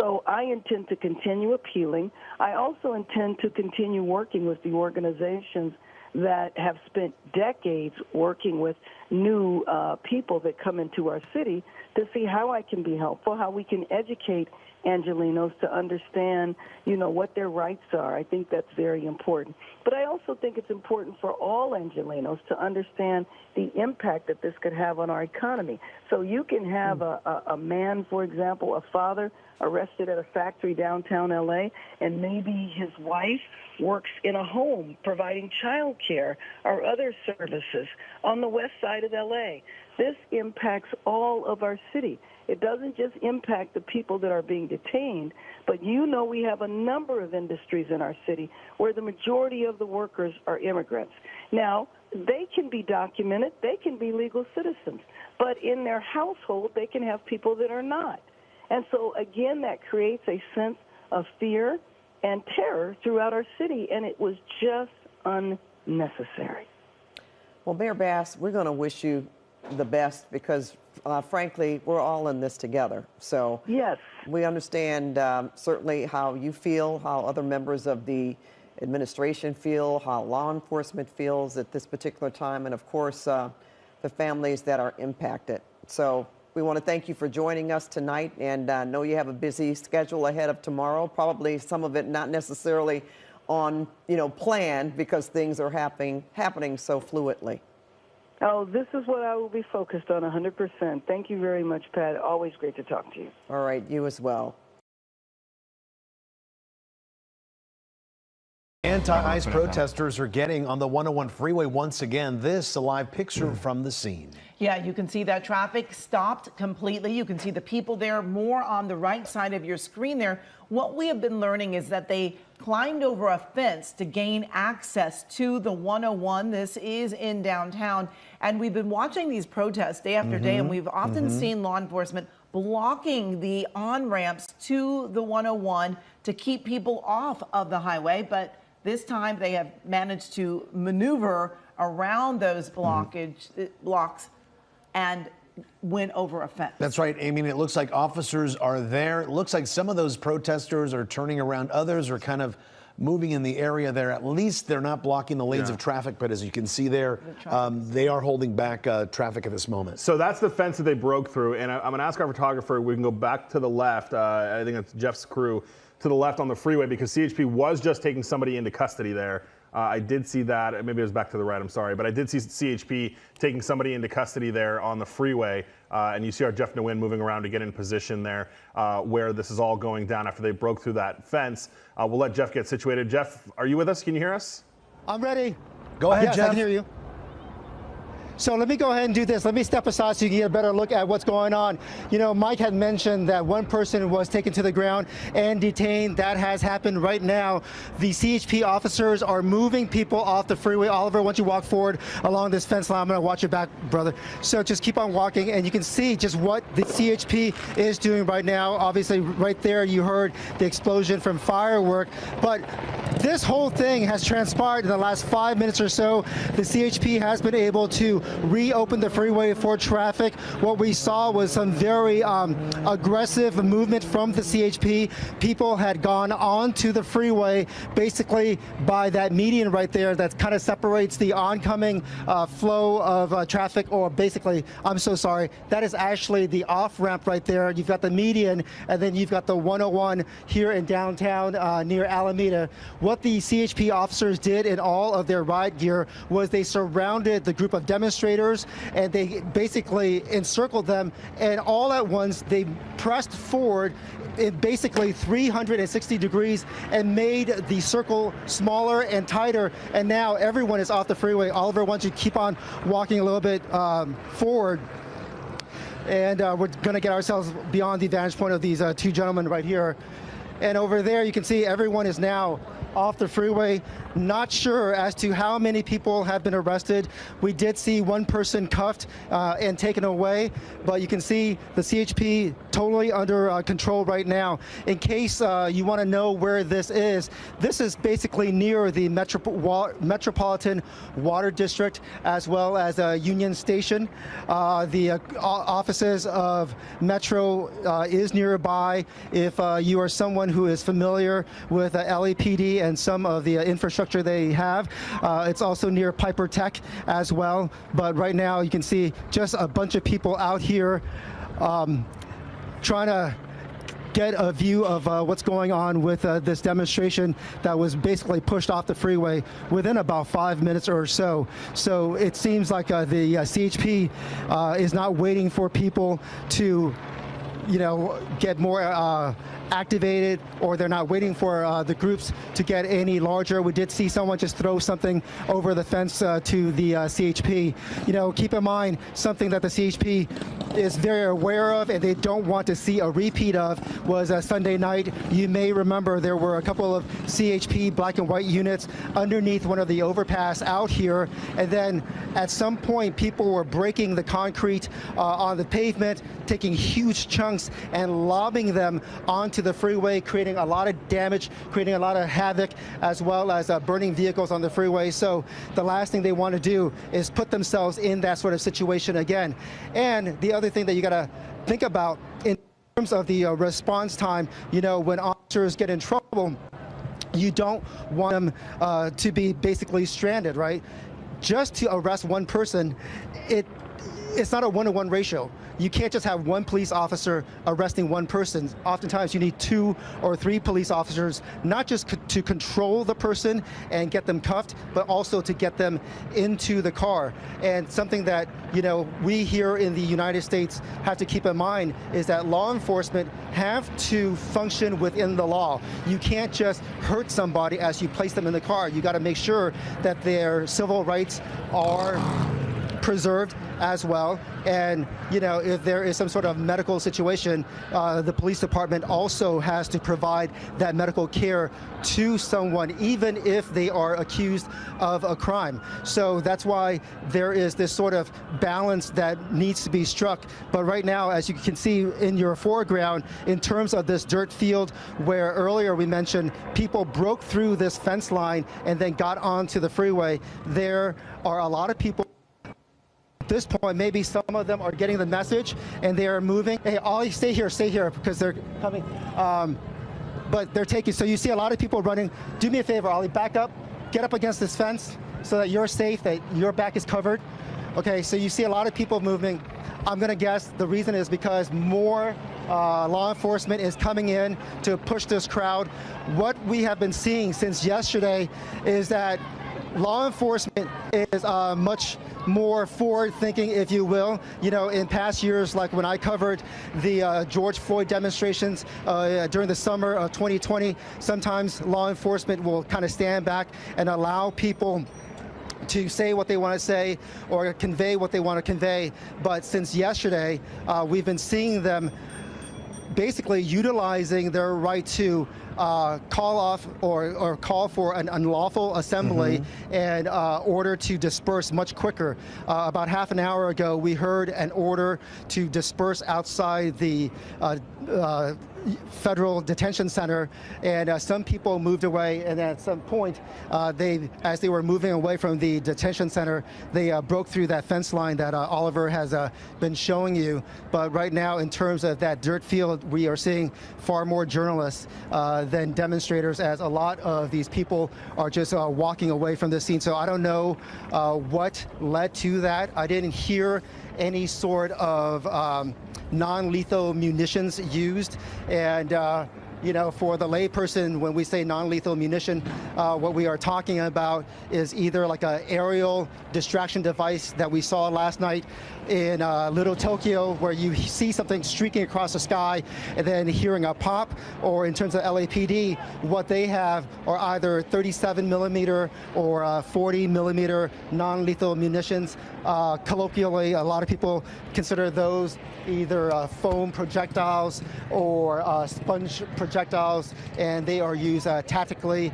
So I intend to continue appealing. I also intend to continue working with the organizations that have spent decades working with new people that come into our city to see how I can be helpful, how we can educate Angelenos to understand, you know, what their rights are. I think that's very important. But I also think it's important for all Angelenos to understand the impact that this could have on our economy. So you can have a man, for example, a father arrested at a factory downtown L.A., and maybe his wife works in a home providing child care or other services on the west side of L.A. This impacts all of our city. It doesn't just impact the people that are being detained, but you know we have a number of industries in our city where the majority of the workers are immigrants. Now, they can be documented, they can be legal citizens, but in their household, they can have people that are not. And so, again, that creates a sense of fear and terror throughout our city, and it was just unnecessary. Well, Mayor Bass, we're going to wish you the best because, frankly, we're all in this together. So yes, we understand certainly how you feel, how other members of the administration feel, how law enforcement feels at this particular time, and, of course, the families that are impacted. So we want to thank you for joining us tonight, and know you have a busy schedule ahead of tomorrow, probably some of it not necessarily on, plan because things are happening so fluidly. Oh, this is what I will be focused on 100%. Thank you very much, Pat. Always great to talk to you. All right, you as well. Anti-ICE protesters are getting on the 101 freeway once again. This, a live picture from the scene. Yeah, you can see that traffic stopped completely. You can see the people there more on the right side of your screen there. What we have been learning is that they climbed over a fence to gain access to the 101. This is in downtown. And we've been watching these protests day after day, and we've often seen law enforcement blocking the on-ramps to the 101 to keep people off of the highway. But this time they have managed to maneuver around those blocks and went over a fence. That's right, Amy. And it looks like officers are there. It looks like some of those protesters are turning around. Others are kind of moving in the area there. At least they're not blocking the lanes of traffic. But as you can see there, they are holding back traffic at this moment. So that's the fence that they broke through. And I'm going to ask our photographer, we can go back to the left. I think it's Jeff's crew to the left on the freeway, because CHP was just taking somebody into custody there. I did see that. Maybe it was back to the right, I'm sorry. But I did see CHP taking somebody into custody there on the freeway. And you see our Jeff Nguyen moving around to get in position there where this is all going down after they broke through that fence. We'll let Jeff get situated. Jeff, are you with us? Can you hear us? I'm ready. Go ahead, yes, Jeff. I can hear you. So let me go ahead and do this. Let me step aside so you can get a better look at what's going on. You know, Mike had mentioned that one person was taken to the ground and detained. That has happened right now. The CHP officers are moving people off the freeway. Oliver, once you walk forward along this fence line, I'm going to watch your back, brother. So just keep on walking, and you can see just what the CHP is doing right now. Obviously, right there, you heard the explosion from firework. But this whole thing has transpired in the last 5 minutes or so. The CHP has been able to reopen the freeway for traffic. What we saw was some very aggressive movement from the CHP. People had gone onto the freeway basically by that median right there that kind of separates the oncoming flow of traffic, or basically, I'm so sorry, that is actually the off-ramp right there. You've got the median, and then you've got the 101 here in downtown near Alameda. What the CHP officers did in all of their riot gear was they surrounded the group of demonstrators, and they basically encircled them, and all at once they pressed forward in basically 360 degrees and made the circle smaller and tighter, and now everyone is off the freeway. Oliver, why don't you keep on walking a little bit forward, and we're going to get ourselves beyond the vantage point of these two gentlemen right here. And over there you can see everyone is now off the freeway. Not sure as to how many people have been arrested. We did see one person cuffed and taken away, but you can see the CHP totally under control right now. In case you want to know where this is basically near the Metropolitan Water District, as well as Union Station. The offices of Metro is nearby. If you are someone who is familiar with LAPD and some of the infrastructure they have, it's also near Piper Tech as well. But right now you can see just a bunch of people out here trying to get a view of what's going on with this demonstration that was basically pushed off the freeway within about 5 minutes or so. So it seems like the CHP is not waiting for people to, you know, get more activated, or they're not waiting for the groups to get any larger. We did see someone just throw something over the fence to the CHP. You know, keep in mind something that the CHP is very aware of and they don't want to see a repeat of was Sunday night. You may remember there were a couple of CHP black and white units underneath one of the overpass out here, and then at some point people were breaking the concrete on the pavement, taking huge chunks and lobbing them onto the freeway, creating a lot of damage, creating a lot of havoc, as well as burning vehicles on the freeway. So the last thing they want to do is put themselves in that sort of situation again. And the other thing that you got to think about in terms of the response time, you know, when officers get in trouble, you don't want them to be basically stranded, right? Just to arrest one person, it's not a 1-to-1 ratio. You can't just have one police officer arresting one person. Oftentimes you need 2 or 3 police officers, not just to control the person and get them cuffed, but also to get them into the car. And something that, you know, we here in the United States have to keep in mind is that law enforcement have to function within the law. You can't just hurt somebody as you place them in the car. You got to make sure that their civil rights are preserved as well. And, you know, if there is some sort of medical situation, the police department also has to provide that medical care to someone, even if they are accused of a crime. So that's why there is this sort of balance that needs to be struck. But right now, as you can see in your foreground, in terms of this dirt field, where earlier we mentioned people broke through this fence line and then got onto the freeway, there are a lot of people at this point. Maybe some of them are getting the message and they are moving. Hey, Ollie, stay here, because they're coming. But they're taking, so you see a lot of people running. Do me a favor, Ollie, back up, get up against this fence so that you're safe, that your back is covered. Okay, so you see a lot of people moving. I'm gonna guess the reason is because more law enforcement is coming in to push this crowd. What we have been seeing since yesterday is that law enforcement is much more forward-thinking, if you will. You know, in past years, like when I covered the George Floyd demonstrations during the summer of 2020, sometimes law enforcement will kind of stand back and allow people to say what they want to say or convey what they want to convey. But since yesterday, we've been seeing them basically utilizing their right to call off or call for an unlawful assembly and order to disperse much quicker. About half an hour ago, we heard an order to disperse outside the federal detention center, and some people moved away, and at some point, as they were moving away from the detention center, they broke through that fence line that Oliver has been showing you. But right now, in terms of that dirt field, we are seeing far more journalists than demonstrators, as a lot of these people are just walking away from the scene. So I don't know what led to that. I didn't hear any sort of non-lethal munitions used. And you know, for the layperson, when we say non-lethal munition, what we are talking about is either like an aerial distraction device that we saw last night in Little Tokyo, where you see something streaking across the sky and then hearing a pop, or in terms of LAPD, what they have are either 37 millimeter or 40 millimeter non-lethal munitions. Colloquially, a lot of people consider those either foam projectiles or sponge projectiles, and they are used tactically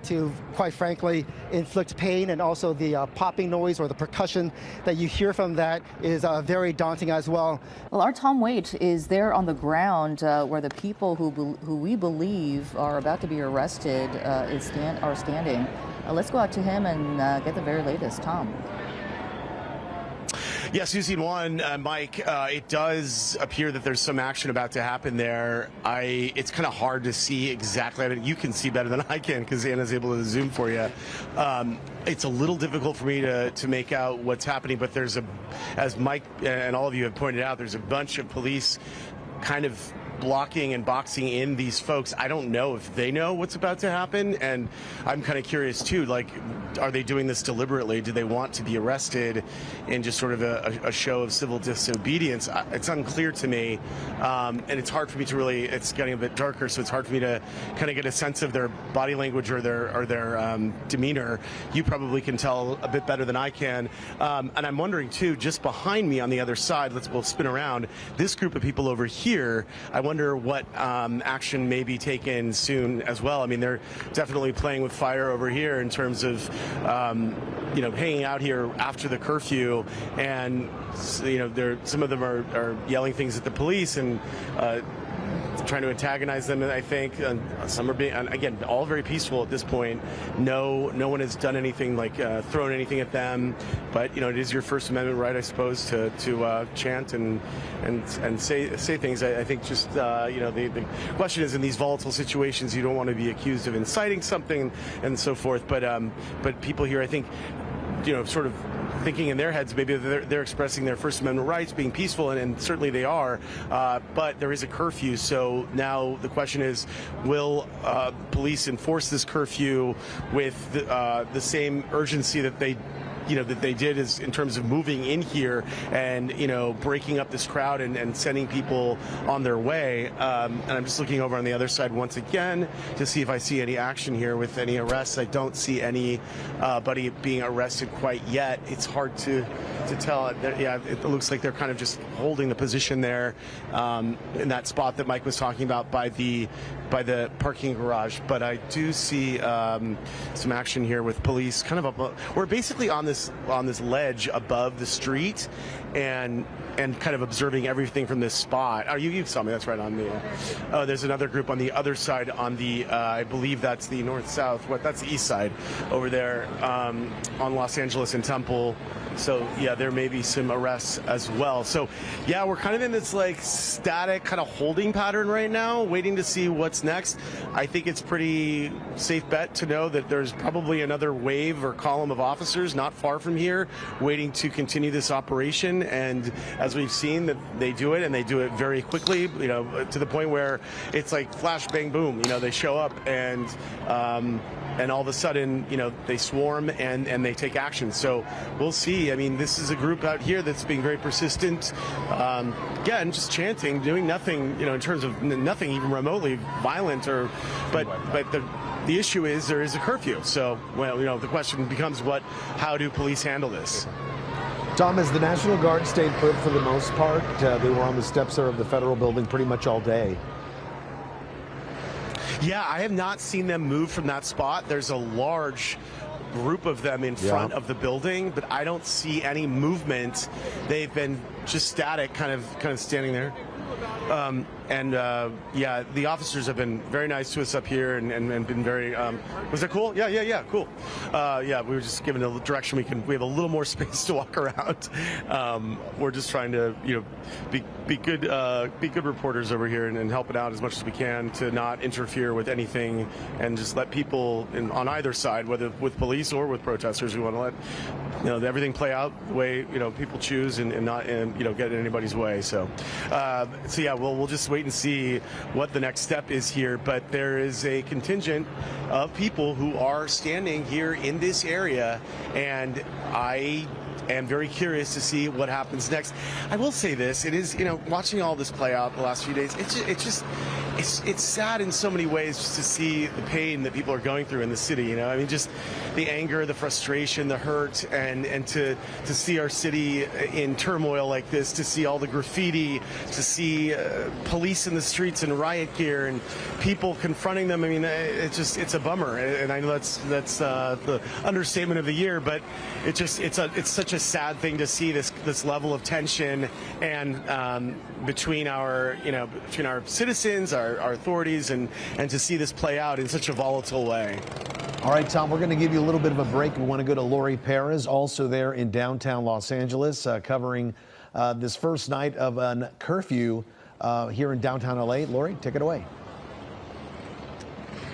to, quite frankly, inflict pain, and also the popping noise or the percussion that you hear from that is very daunting as well. Well, our Tom Waite is there on the ground where the people who we believe are about to be arrested are standing. Let's go out to him and get the very latest. Tom. Yes, you've seen one, Mike. It does appear that there's some action about to happen there. It's kind of hard to see exactly. I mean, you can see better than I can because Anna's able to zoom for you. It's a little difficult for me to make out what's happening, but there's as Mike and all of you have pointed out, there's a bunch of police kind of blocking and boxing in these folks. I don't know if they know what's about to happen, and I'm kind of curious too, like, are they doing this deliberately? Do they want to be arrested in just sort of a show of civil disobedience? It's unclear to me, and it's hard for me to really, it's getting a bit darker, so it's hard for me to kind of get a sense of their body language or their demeanor. You probably can tell a bit better than I can. And I'm wondering too, just behind me on the other side, we'll spin around, this group of people over here, I wonder what action may be taken soon as well. I mean, they're definitely playing with fire over here in terms of, you know, hanging out here after the curfew, and you know, some of them are yelling things at the police and trying to antagonize them, I think. Some are being, again, all very peaceful at this point. No one has done anything like thrown anything at them. But you know, it is your First Amendment right, I suppose, to chant and say things. I think just you know, the question is, in these volatile situations, you don't want to be accused of inciting something and so forth. But people here, I think, you know, sort of thinking in their heads maybe they're expressing their First Amendment rights, being peaceful, and certainly they are, but there is a curfew. So now the question is, will police enforce this curfew with the same urgency that they that they did is in terms of moving in here and breaking up this crowd and sending people on their way. And I'm just looking over on the other side once again to see if I see any action here with any arrests. I don't see anybody being arrested quite yet. It's hard to tell. Yeah, it looks like they're kind of just holding the position there in that spot that Mike was talking about by the parking garage. But I do see some action here with police kind of up. We're basically on this ledge above the street and kind of observing everything from this spot. Oh, you saw me. That's right on the. Oh, there's another group on the other side on the. I believe that's the north-south. That's the east side over there on Los Angeles and Temple. So yeah, there may be some arrests as well. So yeah, we're kind of in this like static kind of holding pattern right now, waiting to see what's next. I think it's pretty safe bet to know that there's probably another wave or column of officers not far from here waiting to continue this operation. And as we've seen, that they do it, and they do it very quickly, to the point where it's like flash, bang, boom. They show up and all of a sudden, they swarm and they take action. So we'll see. I mean, this is a group out here that's being very persistent. Again, just chanting, doing nothing, in terms of nothing even remotely violent but the issue is there is a curfew. So, the question becomes how do police handle this? Tom, as the National Guard stayed put for the most part, they were on the steps there of the federal building pretty much all day. Yeah, I have not seen them move from that spot. There's a large group of them in front of the building, but I don't see any movement. They've been just static, kind of standing there. Yeah, the officers have been very nice to us up here and been very. Was that cool? Yeah, cool. Yeah, we were just given a direction we have a little more space to walk around. We're just trying to be good reporters over here and help it out as much as we can to not interfere with anything and just let people on either side, whether with police or with protesters, we want to let everything play out the way people choose and not get in anybody's way. So yeah, we'll just wait and see what the next step is here. But there is a contingent of people who are standing here in this area, and I am very curious to see what happens next. I will say this: it is, watching all this play out the last few days, it's sad in so many ways just to see the pain that people are going through in the city. I mean, just the anger, the frustration, the hurt, and to see our city in turmoil like this, to see all the graffiti, to see police in the streets in riot gear and people confronting them. I mean, it's a bummer, and I know that's the understatement of the year, but it's such a sad thing to see this level of tension and between our citizens, our authorities, and to see this play out in such a volatile way. All right, Tom, we're going to give you a little bit of a break. We want to go to Lori Perez, also there in downtown Los Angeles, covering this first night of a curfew here in downtown LA. Lori, take it away.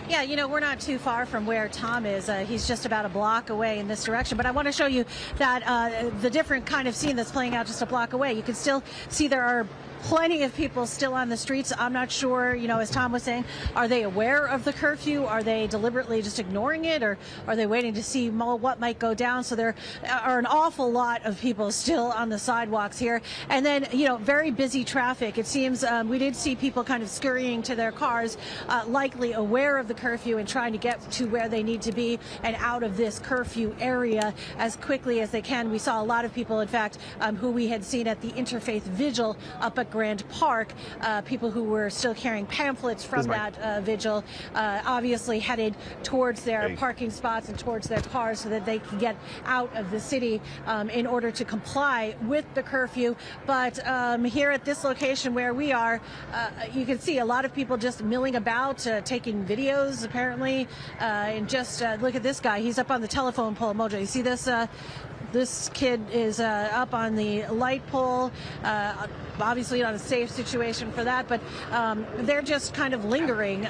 Yeah, we're not too far from where Tom is. He's just about a block away in this direction. But I want to show you that the different kind of scene that's playing out just a block away. You can still see there are plenty of people still on the streets. I'm not sure, as Tom was saying, are they aware of the curfew? Are they deliberately just ignoring it, or are they waiting to see what might go down? So there are an awful lot of people still on the sidewalks here. And then, very busy traffic. It seems we did see people kind of scurrying to their cars, likely aware of the curfew and trying to get to where they need to be and out of this curfew area as quickly as they can. We saw a lot of people, in fact, who we had seen at the Interfaith Vigil up at Grand Park, people who were still carrying pamphlets from that vigil, obviously headed towards their parking spots and towards their cars so that they can get out of the city in order to comply with the curfew. But here at this location where we are, you can see a lot of people just milling about, taking videos apparently, and just look at this guy. He's up on the telephone pole. Mojo, you see this? This kid is up on the light pole. Obviously not a safe situation for that, but they're just kind of lingering.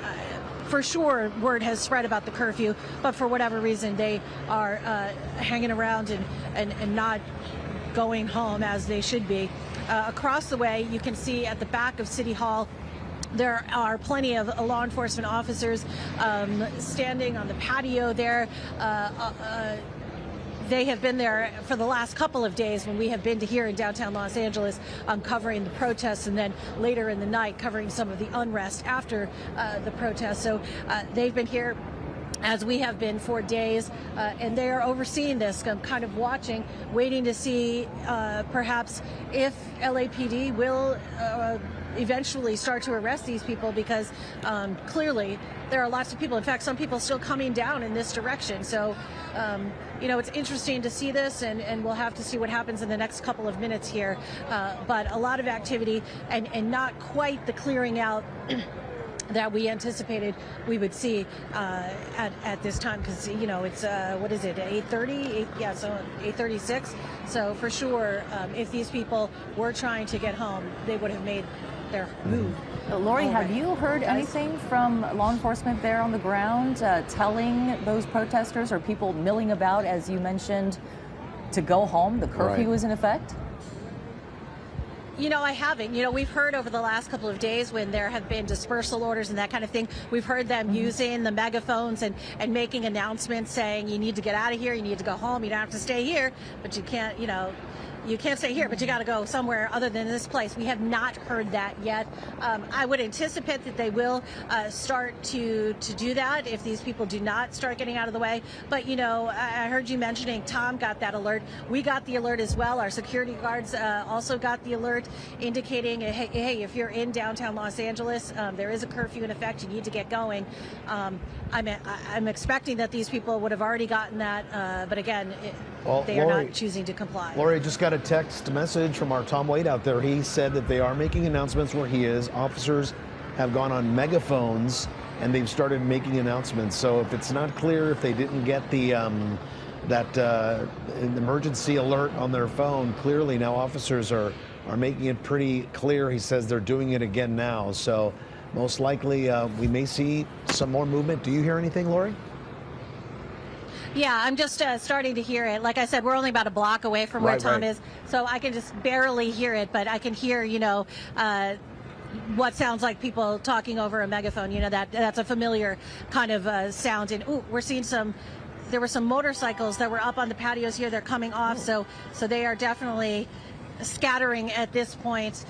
For sure, word has spread about the curfew, but for whatever reason, they are hanging around and not going home as they should be. Across the way, you can see at the back of City Hall, there are plenty of law enforcement officers standing on the patio there. they have been there for the last couple of days when we have been to here in downtown Los Angeles covering the protests, and then later in the night covering some of the unrest after the protests. So they've been here as we have been for days, and they are overseeing this, kind of watching, waiting to see perhaps if LAPD will eventually start to arrest these people, because clearly there are lots of people. In fact, some people still coming down in this direction. So, you know, it's interesting to see this, and we'll have to see what happens in the next couple of minutes here. But a lot of activity, and not quite the clearing out that we anticipated we would see at this time, because, you know, it's what is it, 8:30? Yeah, so 8:36. So for sure, if these people were trying to get home, they would have made their move. Lori, have you heard anything from law enforcement there on the ground telling those protesters or people milling about, as you mentioned, to go home? The curfew is in effect? You know, I haven't. You know, we've heard over the last couple of days when there have been dispersal orders and that kind of thing, we've heard them using the megaphones and making announcements saying, you need to get out of here, you need to go home, you don't have to stay here, but you can't, you know, you can't stay here, but you got to go somewhere other than this place. We have not heard that yet. I would anticipate that they will start to do that if these people do not start getting out of the way. But, you know, I heard you mentioning Tom got that alert. We got the alert as well. Our security guards also got the alert indicating, hey, if you're in downtown Los Angeles, there is a curfew in effect. You need to get going. I'm expecting that these people would have already gotten that. But again, they are not choosing to comply. Lori just got a text message from our Tom Wade out there. He said that they are making announcements where he is. Officers have gone on megaphones and they've started making announcements. So if it's not clear, if they didn't get the emergency alert on their phone, clearly now officers are making it pretty clear. He says they're doing it again now. So most likely we may see some more movement. Do you hear anything, Lori? Yeah, I'm just starting to hear it. Like I said, we're only about a block away from where Tom is, so I can just barely hear it, but I can hear, you know, what sounds like people talking over a megaphone. You know, that's a familiar kind of sound. And we're seeing there were some motorcycles that were up on the patios here. They're coming off, so they are definitely scattering at this point.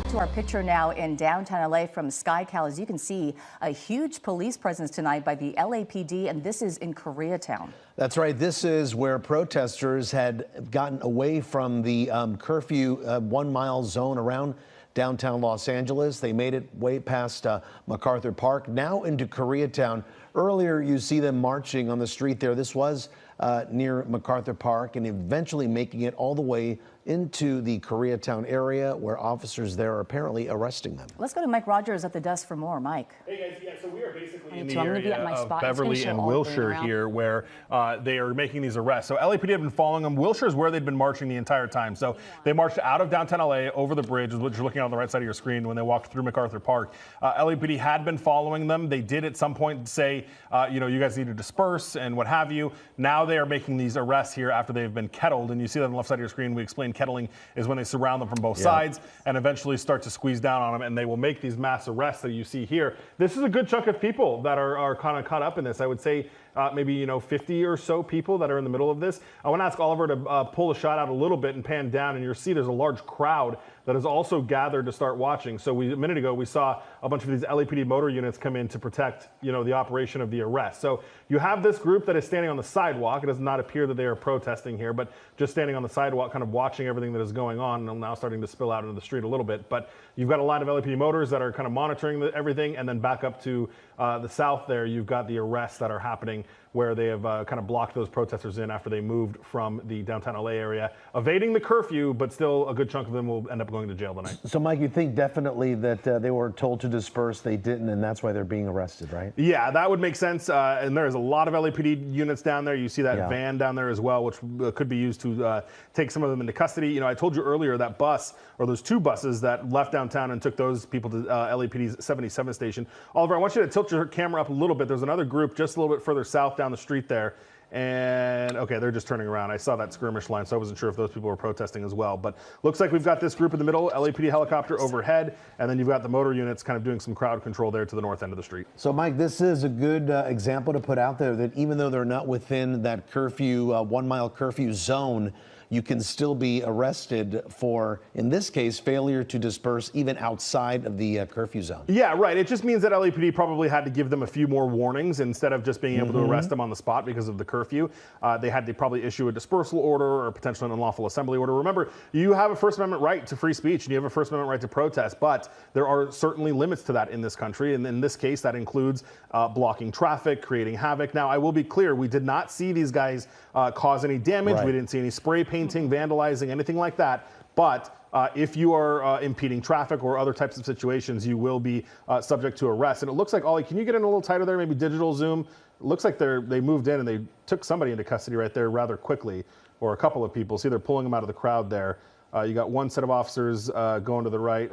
To our picture now in downtown LA from KCAL. As you can see, a huge police presence tonight by the LAPD, and this is in Koreatown. That's right. This is where protesters had gotten away from the curfew 1 mile zone around downtown Los Angeles. They made it way past MacArthur Park, now into Koreatown. Earlier, you see them marching on the street there. This was near MacArthur Park, and eventually making it all the way into the Koreatown area, where officers there are apparently arresting them. Let's go to Mike Rogers at the desk for more. Mike. Hey guys, yeah, so we are basically in the I'm gonna area be at my of spot. Beverly and Wilshire here, where they are making these arrests. So LAPD have been following them. Wilshire is where they've been marching the entire time. So they marched out of downtown LA over the bridge, which you're looking on the right side of your screen when they walked through MacArthur Park. LAPD had been following them. They did at some point say, you know, you guys need to disperse and what have you. Now they are making these arrests here after they've been kettled. And you see that on the left side of your screen. We explained kettling is when they surround them from both sides and eventually start to squeeze down on them, and they will make these mass arrests that you see here. This is a good chunk of people that are kind of caught up in this. I would say maybe, you know, 50 or so people that are in the middle of this. I want to ask Oliver to pull the shot out a little bit and pan down, and you'll see there's a large crowd that has also gathered to start watching. So a minute ago, we saw a bunch of these LAPD motor units come in to protect, you know, the operation of the arrest. So you have this group that is standing on the sidewalk. It does not appear that they are protesting here, but just standing on the sidewalk, kind of watching everything that is going on, and now starting to spill out into the street a little bit. But you've got a line of LAPD motors that are kind of monitoring everything, and then back up to the south there, you've got the arrests that are happening, where they have kind of blocked those protesters in after they moved from the downtown LA area, evading the curfew, but still a good chunk of them will end up going to jail tonight. So, Mike, you think definitely that they were told to disperse, they didn't, and that's why they're being arrested, right? Yeah, that would make sense. And there's a lot of LAPD units down there. You see that van down there as well, which could be used to take some of them into custody. You know, I told you earlier that bus, or those two buses that left downtown and took those people to LAPD's 77 station. Oliver, I want you to tilt your camera up a little bit. There's another group just a little bit further south down the street there. And okay, they're just turning around. I saw that skirmish line, so I wasn't sure if those people were protesting as well. But looks like we've got this group in the middle, LAPD helicopter overhead, and then you've got the motor units kind of doing some crowd control there to the north end of the street. So, Mike, this is a good example to put out there that even though they're not within that curfew, 1 mile curfew zone, you can still be arrested for, in this case, failure to disperse even outside of the curfew zone. Yeah, right. It just means that LAPD probably had to give them a few more warnings instead of just being able to arrest them on the spot because of the curfew. They had to probably issue a dispersal order or potentially an unlawful assembly order. Remember, you have a First Amendment right to free speech and you have a First Amendment right to protest, but there are certainly limits to that in this country. And in this case, that includes blocking traffic, creating havoc. Now, I will be clear, we did not see these guys cause any damage. Right. We didn't see any spray painting, vandalizing, anything like that. But if you are impeding traffic or other types of situations, you will be subject to arrest. And it looks like, Ollie, can you get in a little tighter there, maybe digital zoom? It looks like they moved in and they took somebody into custody right there rather quickly, or a couple of people. See, they're pulling them out of the crowd there. You got one set of officers going to the right.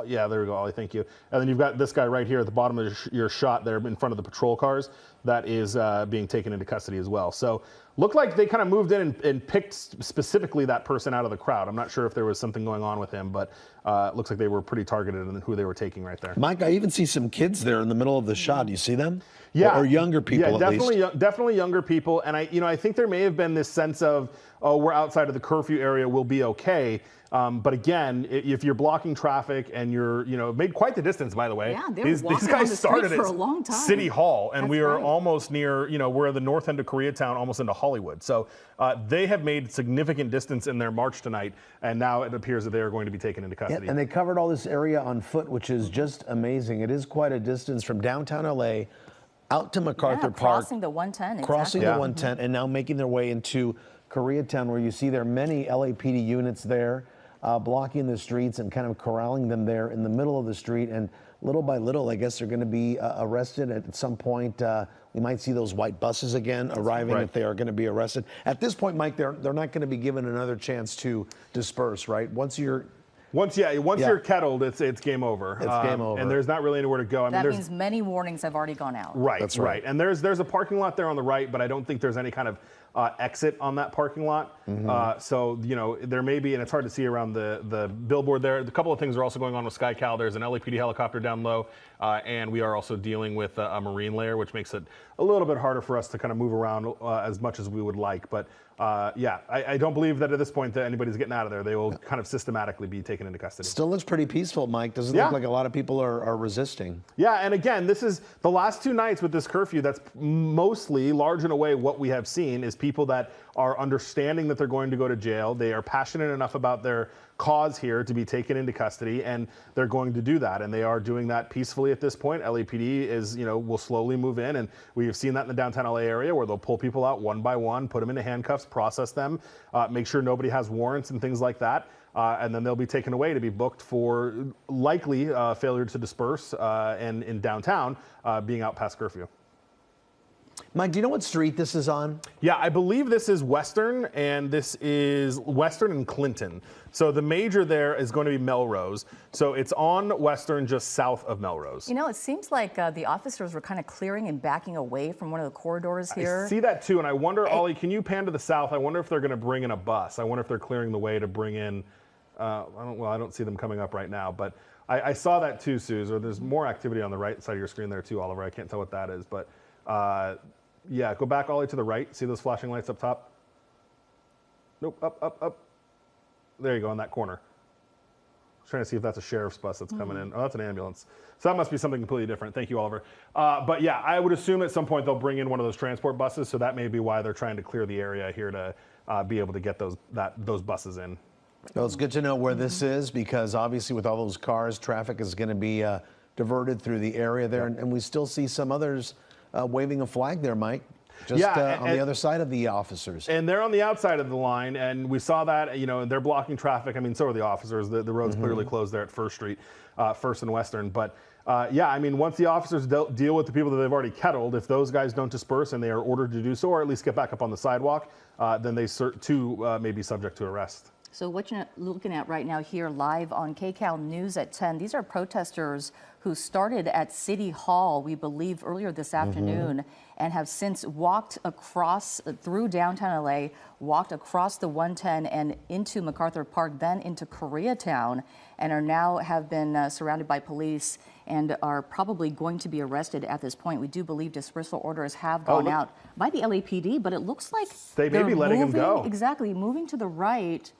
Yeah, there we go, Ollie, thank you. And then you've got this guy right here at the bottom of your shot there in front of the patrol cars that is being taken into custody as well. So looked like they kind of moved in and picked specifically that person out of the crowd. I'm not sure if there was something going on with him, but it looks like they were pretty targeted in who they were taking right there. Mike, I even see some kids there in the middle of the shot. Do you see them? Yeah, or younger people. Yeah, definitely, at least. Definitely younger people. And I think there may have been this sense of, oh, we're outside of the curfew area, we'll be okay. But again, if you're blocking traffic and you're, made quite the distance, by the way. Yeah, these guys started for at a long time. City Hall, and That's we are right. almost near, we're at the north end of Koreatown, almost into Hollywood. So they have made significant distance in their march tonight, and now it appears that they are going to be taken into custody. Yeah, and they covered all this area on foot, which is just amazing. It is quite a distance from downtown LA out to MacArthur Park. Crossing the 110. Crossing exactly. the 110 and now making their way into Koreatown, where you see there are many LAPD units there blocking the streets and kind of corralling them there in the middle of the street. And little by little, I guess they're going to be arrested at some point. We might see those white buses again arriving if they are going to be arrested. At this point, Mike, they're not going to be given another chance to disperse, right? Once you're kettled, it's game over. It's game over. And there's not really anywhere to go. That means many warnings have already gone out. Right, That's right. And there's a parking lot there on the right, but I don't think there's any kind of exit on that parking lot. So, there may be, and it's hard to see around the billboard there. A couple of things are also going on with KCAL. There's an LAPD helicopter down low, and we are also dealing with a marine layer, which makes it a little bit harder for us to kind of move around as much as we would like. But I don't believe that at this point that anybody's getting out of there. They will kind of systematically be taken into custody. Still looks pretty peaceful, Mike. Doesn't look like a lot of people are resisting. Yeah, and again, this is the last 2 nights with this curfew. That's mostly, large in a way, what we have seen is people that are understanding that they're going to go to jail. They are passionate enough about their cause here to be taken into custody, and they're going to do that, and they are doing that peacefully at this point. LAPD is, will slowly move in, and we have seen that in the downtown LA area where they'll pull people out one by one, put them into handcuffs, process them, make sure nobody has warrants and things like that. And then they'll be taken away to be booked for likely failure to disperse and in downtown being out past curfew. Mike, do you know what street this is on? Yeah, I believe this is Western, and this is Western and Clinton. So the major there is going to be Melrose. So it's on Western, just south of Melrose. It seems like the officers were kind of clearing and backing away from one of the corridors here. I see that too, and I wonder, Ollie, can you pan to the south? I wonder if they're going to bring in a bus. I wonder if they're clearing the way to bring in, I don't see them coming up right now, but I saw that too, Suze, or there's more activity on the right side of your screen there too, Oliver. I can't tell what that is, but yeah, go back all the way to the right. See those flashing lights up top? Nope, up. There you go, in that corner. I was trying to see if that's a sheriff's bus that's coming in. Oh, that's an ambulance. So that must be something completely different. Thank you, Oliver. But yeah, I would assume at some point they'll bring in one of those transport buses, so that may be why they're trying to clear the area here to be able to get those buses in. Well, it's good to know where this is, because obviously with all those cars, traffic is going to be diverted through the area there, and we still see some others waving a flag there, Mike, just on the other side of the officers. And they're on the outside of the line, and we saw that, they're blocking traffic. I mean, so are the officers. The road's clearly closed there at First Street, First and Western. But yeah, I mean, once the officers deal with the people that they've already kettled, if those guys don't disperse and they are ordered to do so, or at least get back up on the sidewalk, then they too may be subject to arrest. So what you're looking at right now here live on KCAL News at 10, these are protesters who started at City Hall, we believe, earlier this afternoon, and have since walked across through downtown LA, walked across the 110 and into MacArthur Park, then into Koreatown, and are now have been surrounded by police and are probably going to be arrested at this point. We do believe dispersal orders have gone out by the LAPD, but it looks like they may be letting them go. Exactly, moving to the right.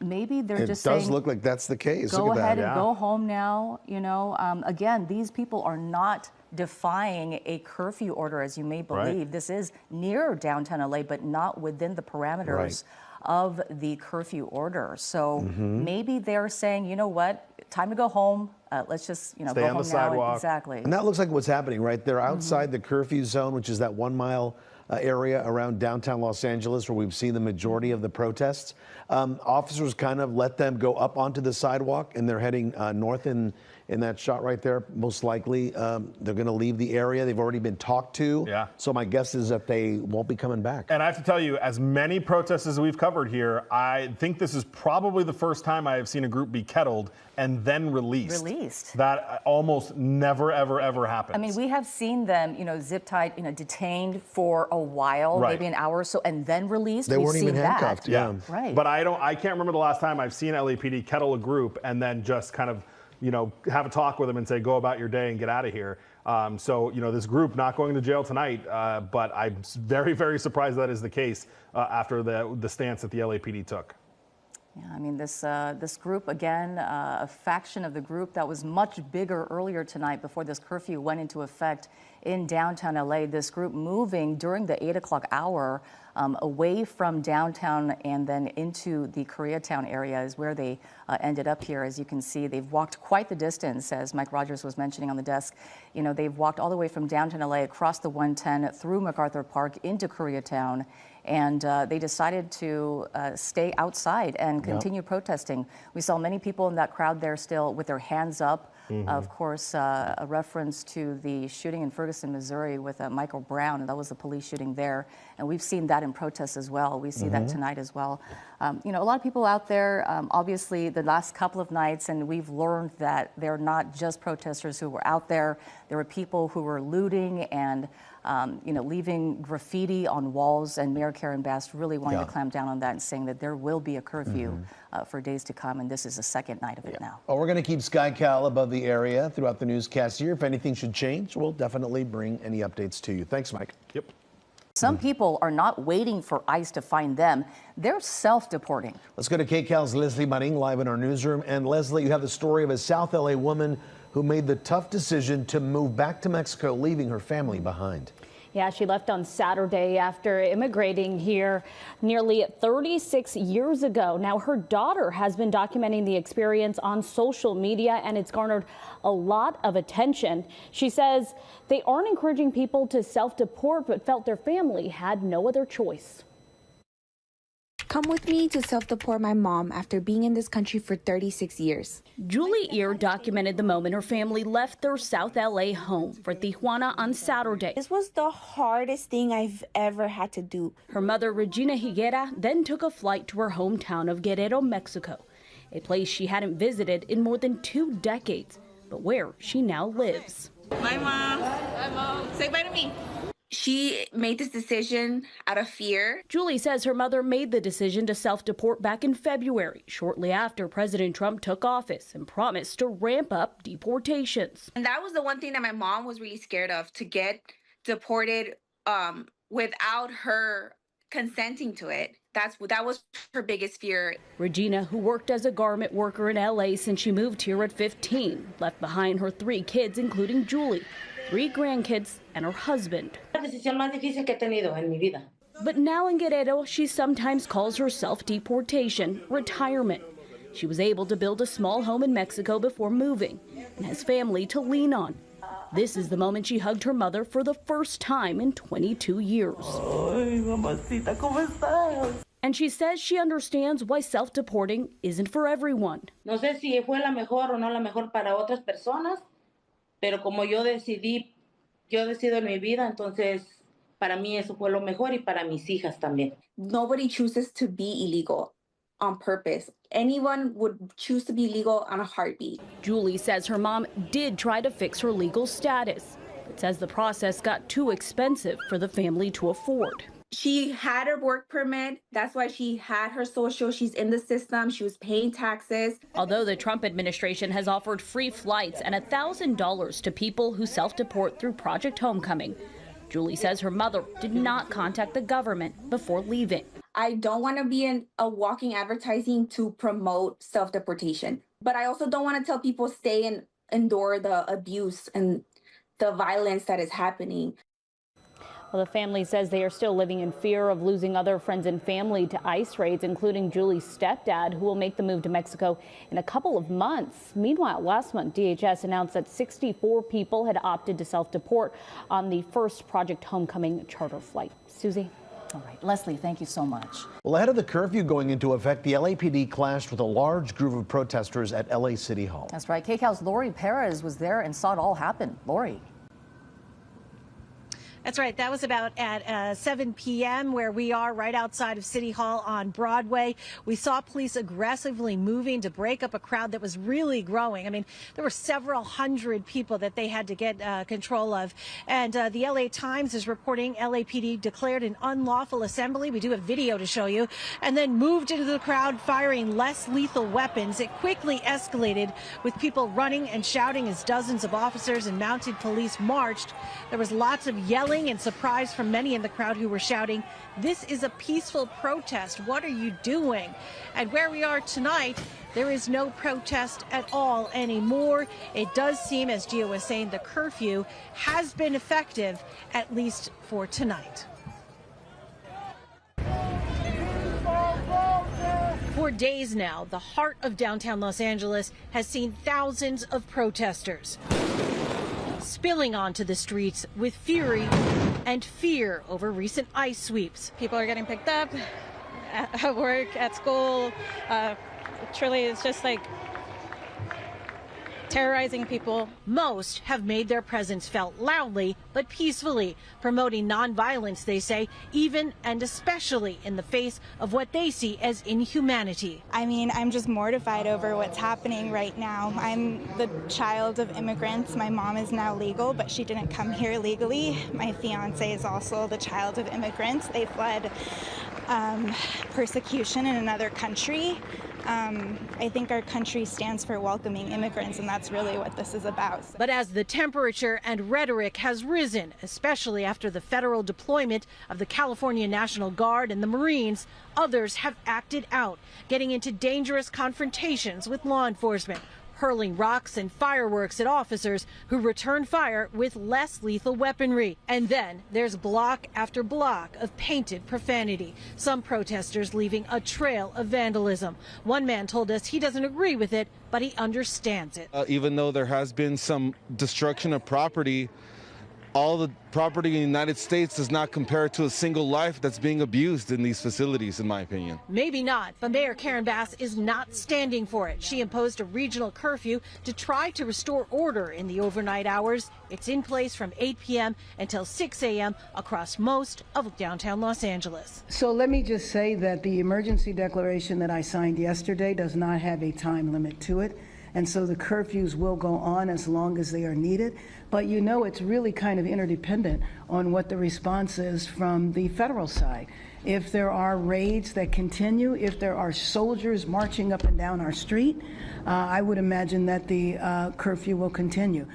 Maybe they're just saying, it does look like that's the case. Go Look at ahead that. and go home now. You know, again, these people are not defying a curfew order, as you may believe. Right. This is near downtown LA, but not within the parameters of the curfew order. So maybe they're saying, you know what, time to go home. Let's just, you know, Stay go on home the now. sidewalk. Exactly. And that looks like what's happening, right? They're outside the curfew zone, which is that 1 mile area around downtown Los Angeles where we've seen the majority of the protests. Officers kind of let them go up onto the sidewalk, and they're heading north in that shot right there. Most likely they're going to leave the area. They've already been talked to. Yeah. So my guess is that they won't be coming back. And I have to tell you, as many protests as we've covered here, I think this is probably the first time I have seen a group be kettled and then released. That almost never, ever, ever happens. I mean, we have seen them, you know, zip tied, you know, detained for a while, maybe an hour or so, and then released. They weren't even handcuffed. Yeah. Right. But I can't remember the last time I've seen LAPD kettle a group and then just kind of, you know, have a talk with them and say, go about your day and get out of here. So, you know, this group not going to jail tonight, but I'm very, very surprised that is the case after the stance that the LAPD took. Yeah, I mean, this group, again, a faction of the group that was much bigger earlier tonight before this curfew went into effect in downtown LA. This group moving during the 8 o'clock hour away from downtown and then into the Koreatown area is where they ended up here. As you can see, they've walked quite the distance, as Mike Rogers was mentioning on the desk. You know, they've walked all the way from downtown LA across the 110 through MacArthur Park into Koreatown. And they decided to stay outside and continue protesting. We saw many people in that crowd there still with their hands up. Of course, a reference to the shooting in Ferguson, Missouri with Michael Brown. That was the police shooting there. And we've seen that in protests as well. We see that tonight as well. You know, a lot of people out there, obviously, the last couple of nights, and we've learned that they're not just protesters who were out there. There were people who were looting and you know, leaving graffiti on walls, and Mayor Karen Bass really wanting to clamp down on that and saying that there will be a curfew for days to come, and this is the second night of it now. Well, we're going to keep SkyCal above the area throughout the newscast here. If anything should change, we'll definitely bring any updates to you. Thanks, Mike. Yep. Some people are not waiting for ICE to find them. They're self-deporting. Let's go to KCAL's Leslie Maring live in our newsroom. And Leslie, you have the story of a South LA woman who made the tough decision to move back to Mexico, leaving her family behind. Yeah, she left on Saturday after immigrating here nearly 36 years ago. Now, her daughter has been documenting the experience on social media, and it's garnered a lot of attention. She says they aren't encouraging people to self-deport, but felt their family had no other choice. Come with me to self-deport my mom after being in this country for 36 years. Julie Ear documented the moment her family left their South LA home for Tijuana on Saturday. This was the hardest thing I've ever had to do. Her mother, Regina Higuera, then took a flight to her hometown of Guerrero, Mexico, a place she hadn't visited in more than 2 decades, but where she now lives. Bye, Mom. Bye, Mom. Say bye to me. She made this decision out of fear. Julie says her mother made the decision to self-deport back in February, shortly after President Trump took office and promised to ramp up deportations. And that was the one thing that my mom was really scared of, to get deported without her consenting to it. That was her biggest fear. Regina, who worked as a garment worker in LA since she moved here at 15, left behind her 3 kids, including Julie, 3 grandkids, and her husband. But now in Guerrero, she sometimes calls her self-deportation retirement. She was able to build a small home in Mexico before moving and has family to lean on. This is the moment she hugged her mother for the first time in 22 years. Ay, mamacita, ¿cómo estás? And she says she understands why self-deporting isn't for everyone. No sé si fue la mejor o no la mejor para otras personas, pero como yo decido en mi vida, entonces para mí eso fue lo mejor y para mis hijas también. Nobody chooses to be illegal. on purpose. Anyone would choose to be legal on a heartbeat. Julie says her mom did try to fix her legal status, but says the process got too expensive for the family to afford. She had her work permit. That's why she had her social. She's in the system. She was paying taxes. Although the Trump administration has offered free flights and $1,000 to people who self-deport through Project Homecoming, Julie says her mother did not contact the government before leaving. I don't want to be a walking advertising to promote self-deportation, but I also don't want to tell people stay and endure the abuse and the violence that is happening. Well, the family says they are still living in fear of losing other friends and family to ICE raids, including Julie's stepdad, who will make the move to Mexico in a couple of months. Meanwhile, last month, DHS announced that 64 people had opted to self-deport on the first Project Homecoming charter flight. Susie? All right, Leslie, thank you so much. Well, ahead of the curfew going into effect, the LAPD clashed with a large group of protesters at LA City Hall. That's right. KCAL's Lori Perez was there and saw it all happen. Lori. That's right. That was about at 7 p.m. where we are right outside of City Hall on Broadway. We saw police aggressively moving to break up a crowd that was really growing. I mean, there were several hundred people that they had to get control of. And the LA Times is reporting LAPD declared an unlawful assembly. We do have video to show you. And then moved into the crowd, firing less lethal weapons. It quickly escalated with people running and shouting as dozens of officers and mounted police marched. There was lots of yelling and surprise from many in the crowd who were shouting, "This is a peaceful protest. What are you doing?" And where we are tonight, there is no protest at all anymore. It does seem, as Gio was saying, the curfew has been effective, at least for tonight. For days now, the heart of downtown Los Angeles has seen thousands of protesters spilling onto the streets with fury and fear over recent ICE sweeps. People are getting picked up at work, at school. Truly, it's just like terrorizing people. Most have made their presence felt loudly but peacefully, promoting nonviolence, they say, even and especially in the face of what they see as inhumanity. I mean, I'm just mortified over what's happening right now. I'm the child of immigrants. My mom is now legal, but she didn't come here legally. My fiance is also the child of immigrants. They fled persecution in another country. I think our country stands for welcoming immigrants, and that's really what this is about. But as the temperature and rhetoric has risen, especially after the federal deployment of the California National Guard and the Marines, others have acted out, getting into dangerous confrontations with law enforcement, hurling rocks and fireworks at officers who return fire with less lethal weaponry. And then there's block after block of painted profanity, some protesters leaving a trail of vandalism. One man told us he doesn't agree with it, but he understands it. Even though there has been some destruction of property, all the property in the United States does not compare to a single life that's being abused in these facilities, in my opinion. Maybe not, but Mayor Karen Bass is not standing for it. She imposed a regional curfew to try to restore order in the overnight hours. It's in place from 8 p.m. until 6 a.m. across most of downtown Los Angeles. So let me just say that the emergency declaration that I signed yesterday does not have a time limit to it. And so the curfews will go on as long as they are needed. But you know, it's really kind of interdependent on what the response is from the federal side. If there are raids that continue, if there are soldiers marching up and down our street, I would imagine that the curfew will continue.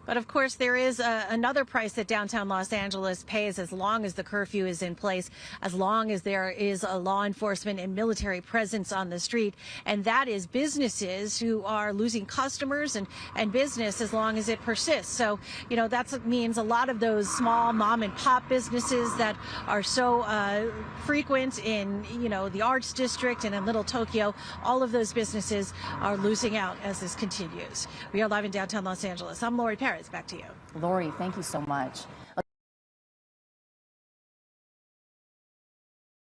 But of course, there is another price that downtown Los Angeles pays as long as the curfew is in place, as long as there is a law enforcement and military presence on the street. And that is businesses who are losing customers and business as long as it persists. So, you know, that means a lot of those small mom and pop businesses that are so frequent in, you know, the arts district and in Little Tokyo. All of those businesses are losing out as this continues. We are live in downtown Los Angeles. I'm Lori Perez. Back to you. Lori, thank you so much.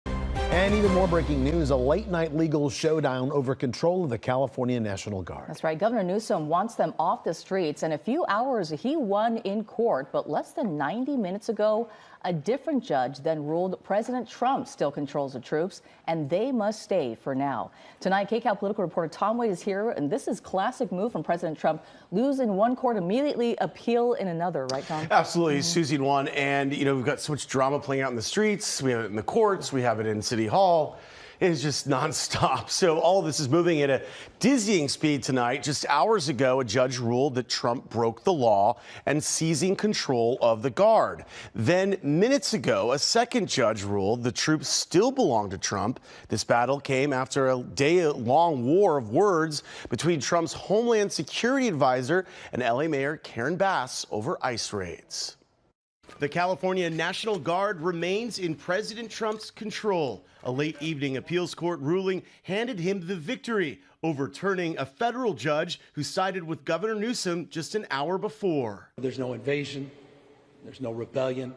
And even more breaking news, a late-night legal showdown over control of the California National Guard. That's right. Governor Newsom wants them off the streets. In a few hours, he won in court. But less than 90 minutes ago, A different judge then ruled President Trump still controls the troops, and they must stay for now. Tonight, KCAL political reporter Tom Wade is here, and this is classic move from President Trump. Lose in one court, immediately appeal in another, right, Tom? Absolutely, Susie, in one. And, you know, we've got so much drama playing out in the streets. We have it in the courts. We have it in City Hall. It is just nonstop. So all of this is moving at a dizzying speed tonight. Just hours ago, a judge ruled that Trump broke the law and seizing control of the Guard. Then minutes ago, a second judge ruled the troops still belong to Trump. This battle came after a day-long war of words between Trump's Homeland Security advisor and LA Mayor Karen Bass over ICE raids. The California National Guard remains in President Trump's control. A late evening appeals court ruling handed him the victory, overturning a federal judge who sided with Governor Newsom just an hour before. There's no invasion. There's no rebellion.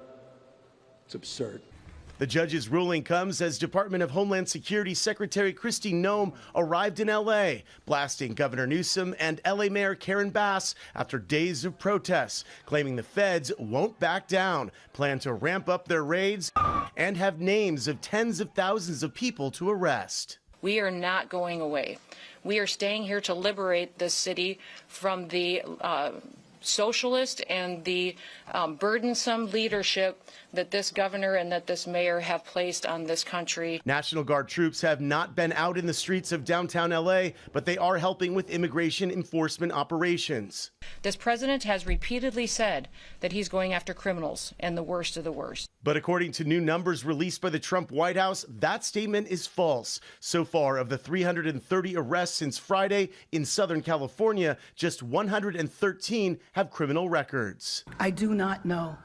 It's absurd. The judge's ruling comes as Department of Homeland Security Secretary Kristi Noem arrived in L.A., blasting Governor Newsom and L.A. Mayor Karen Bass after days of protests, claiming the feds won't back down, plan to ramp up their raids, and have names of tens of thousands of people to arrest. We are not going away. We are staying here to liberate this city from the socialist and the burdensome leadership that this governor and that this mayor have placed on this country. National Guard troops have not been out in the streets of downtown LA, but they are helping with immigration enforcement operations. This president has repeatedly said that he's going after criminals and the worst of the worst. But according to new numbers released by the Trump White House, that statement is false. So far, of the 330 arrests since Friday in Southern California, just 113 have criminal records. I do not know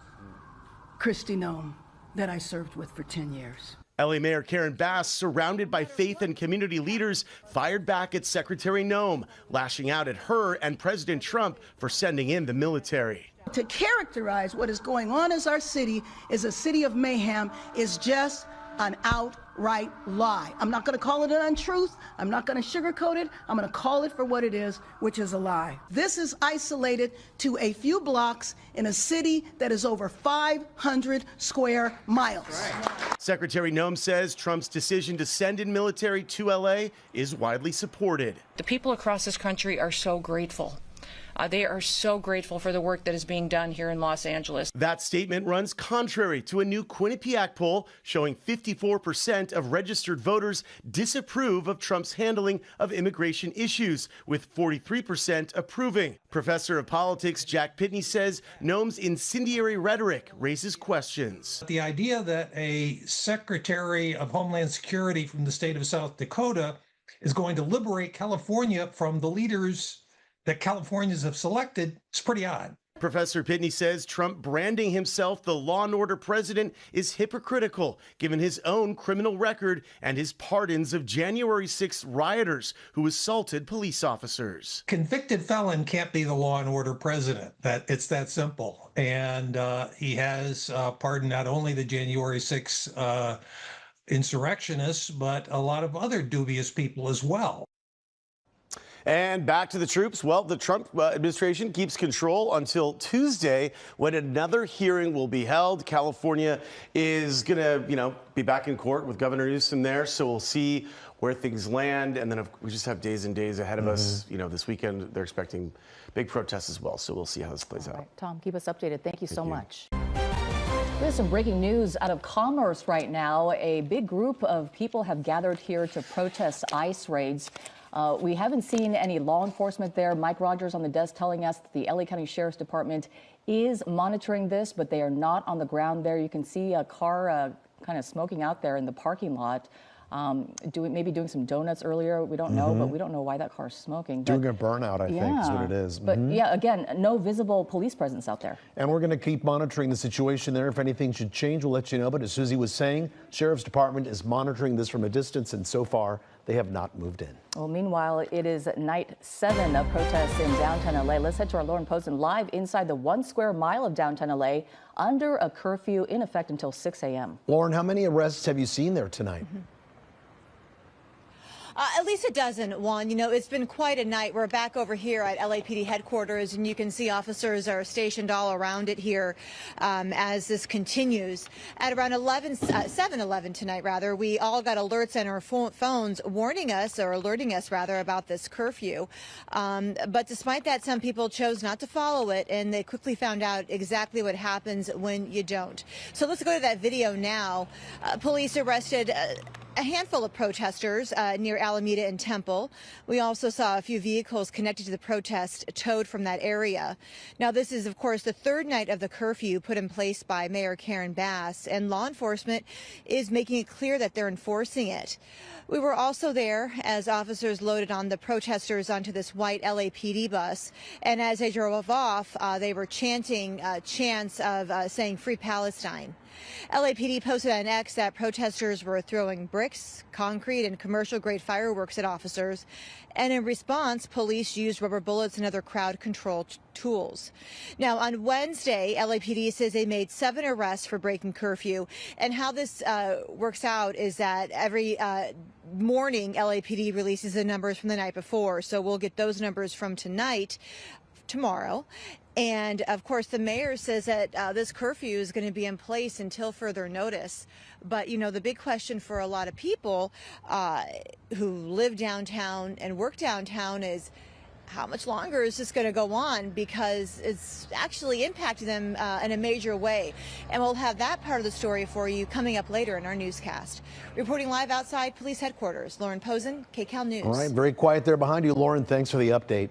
Kristi Noem that I served with for 10 years. LA Mayor Karen Bass, surrounded by faith and community leaders, fired back at Secretary Noem, lashing out at her and President Trump for sending in the military. To characterize what is going on as our city is a city of mayhem is just an outright lie. I'm not going to call it an untruth. I'm not going to sugarcoat it. I'm going to call it for what it is, which is a lie. This is isolated to a few blocks in a city that is over 500 square miles. Secretary Noem says Trump's decision to send in military to LA is widely supported. The people across this country are so grateful. They are so grateful for the work that is being done here in Los Angeles. That statement runs contrary to a new Quinnipiac poll showing 54% of registered voters disapprove of Trump's handling of immigration issues, with 43% approving. Professor of politics Jack Pitney says Noem's incendiary rhetoric raises questions. The idea that a Secretary of Homeland Security from the state of South Dakota is going to liberate California from the leaders that Californians have selected is pretty odd. Professor Pitney says Trump branding himself the law and order president is hypocritical, given his own criminal record and his pardons of January 6th rioters who assaulted police officers. Convicted felon can't be the law and order president. It's that simple. And he has pardoned not only the January 6th insurrectionists, but a lot of other dubious people as well. And back to the troops. Well, the Trump administration keeps control until Tuesday, when another hearing will be held. California is going to, be back in court with Governor Newsom there. So we'll see where things land. And then we just have days and days ahead of us. This weekend, they're expecting big protests as well. So we'll see how this plays out. Tom, keep us updated. Thank you so much. There's some breaking news out of Commerce right now. A big group of people have gathered here to protest ICE raids. We haven't seen any law enforcement there. Mike Rogers on the desk telling us that the LA County Sheriff's Department is monitoring this, but they are not on the ground there. You can see a car kind of smoking out there in the parking lot. Maybe doing some donuts earlier. We don't know, but we don't know why that car is smoking. Doing a burnout, I think, is what it is. But yeah, again, no visible police presence out there. And we're going to keep monitoring the situation there. If anything should change, we'll let you know. But as Susie was saying, Sheriff's Department is monitoring this from a distance, and so far, they have not moved in. Well, meanwhile, it is night 7 of protests in downtown LA. Let's head to our Lauren Posen live inside the 1 square mile of downtown LA under a curfew in effect until 6 a.m. Lauren, how many arrests have you seen there tonight? At least it doesn't, Juan. You know, it's been quite a night. We're back over here at LAPD headquarters, and you can see officers are stationed all around it here as this continues. At around 7:11 tonight, rather, we all got alerts on our phones warning us, or alerting us, rather, about this curfew. But despite that, some people chose not to follow it, and they quickly found out exactly what happens when you don't. So let's go to that video now. Police arrested a handful of protesters near Alameda and Temple. We also saw a few vehicles connected to the protest towed from that area. Now, this is, of course, the third night of the curfew put in place by Mayor Karen Bass, and law enforcement is making it clear that they're enforcing it. We were also there as officers loaded on the protesters onto this white LAPD bus, and as they drove off, they were chanting chants of saying "Free Palestine." LAPD posted on X that protesters were throwing bricks, concrete, and commercial-grade fireworks at officers, and in response, police used rubber bullets and other crowd control tools. Now, on Wednesday, LAPD says they made 7 arrests for breaking curfew, and how this works out is that every morning, LAPD releases the numbers from the night before, so we'll get those numbers from tomorrow. And, of course, the mayor says that this curfew is going to be in place until further notice. But, you know, the big question for a lot of people who live downtown and work downtown is, how much longer is this going to go on? Because it's actually impacted them in a major way. And we'll have that part of the story for you coming up later in our newscast. Reporting live outside police headquarters, Lauren Posen, KCAL News. All right, very quiet there behind you, Lauren. Thanks for the update.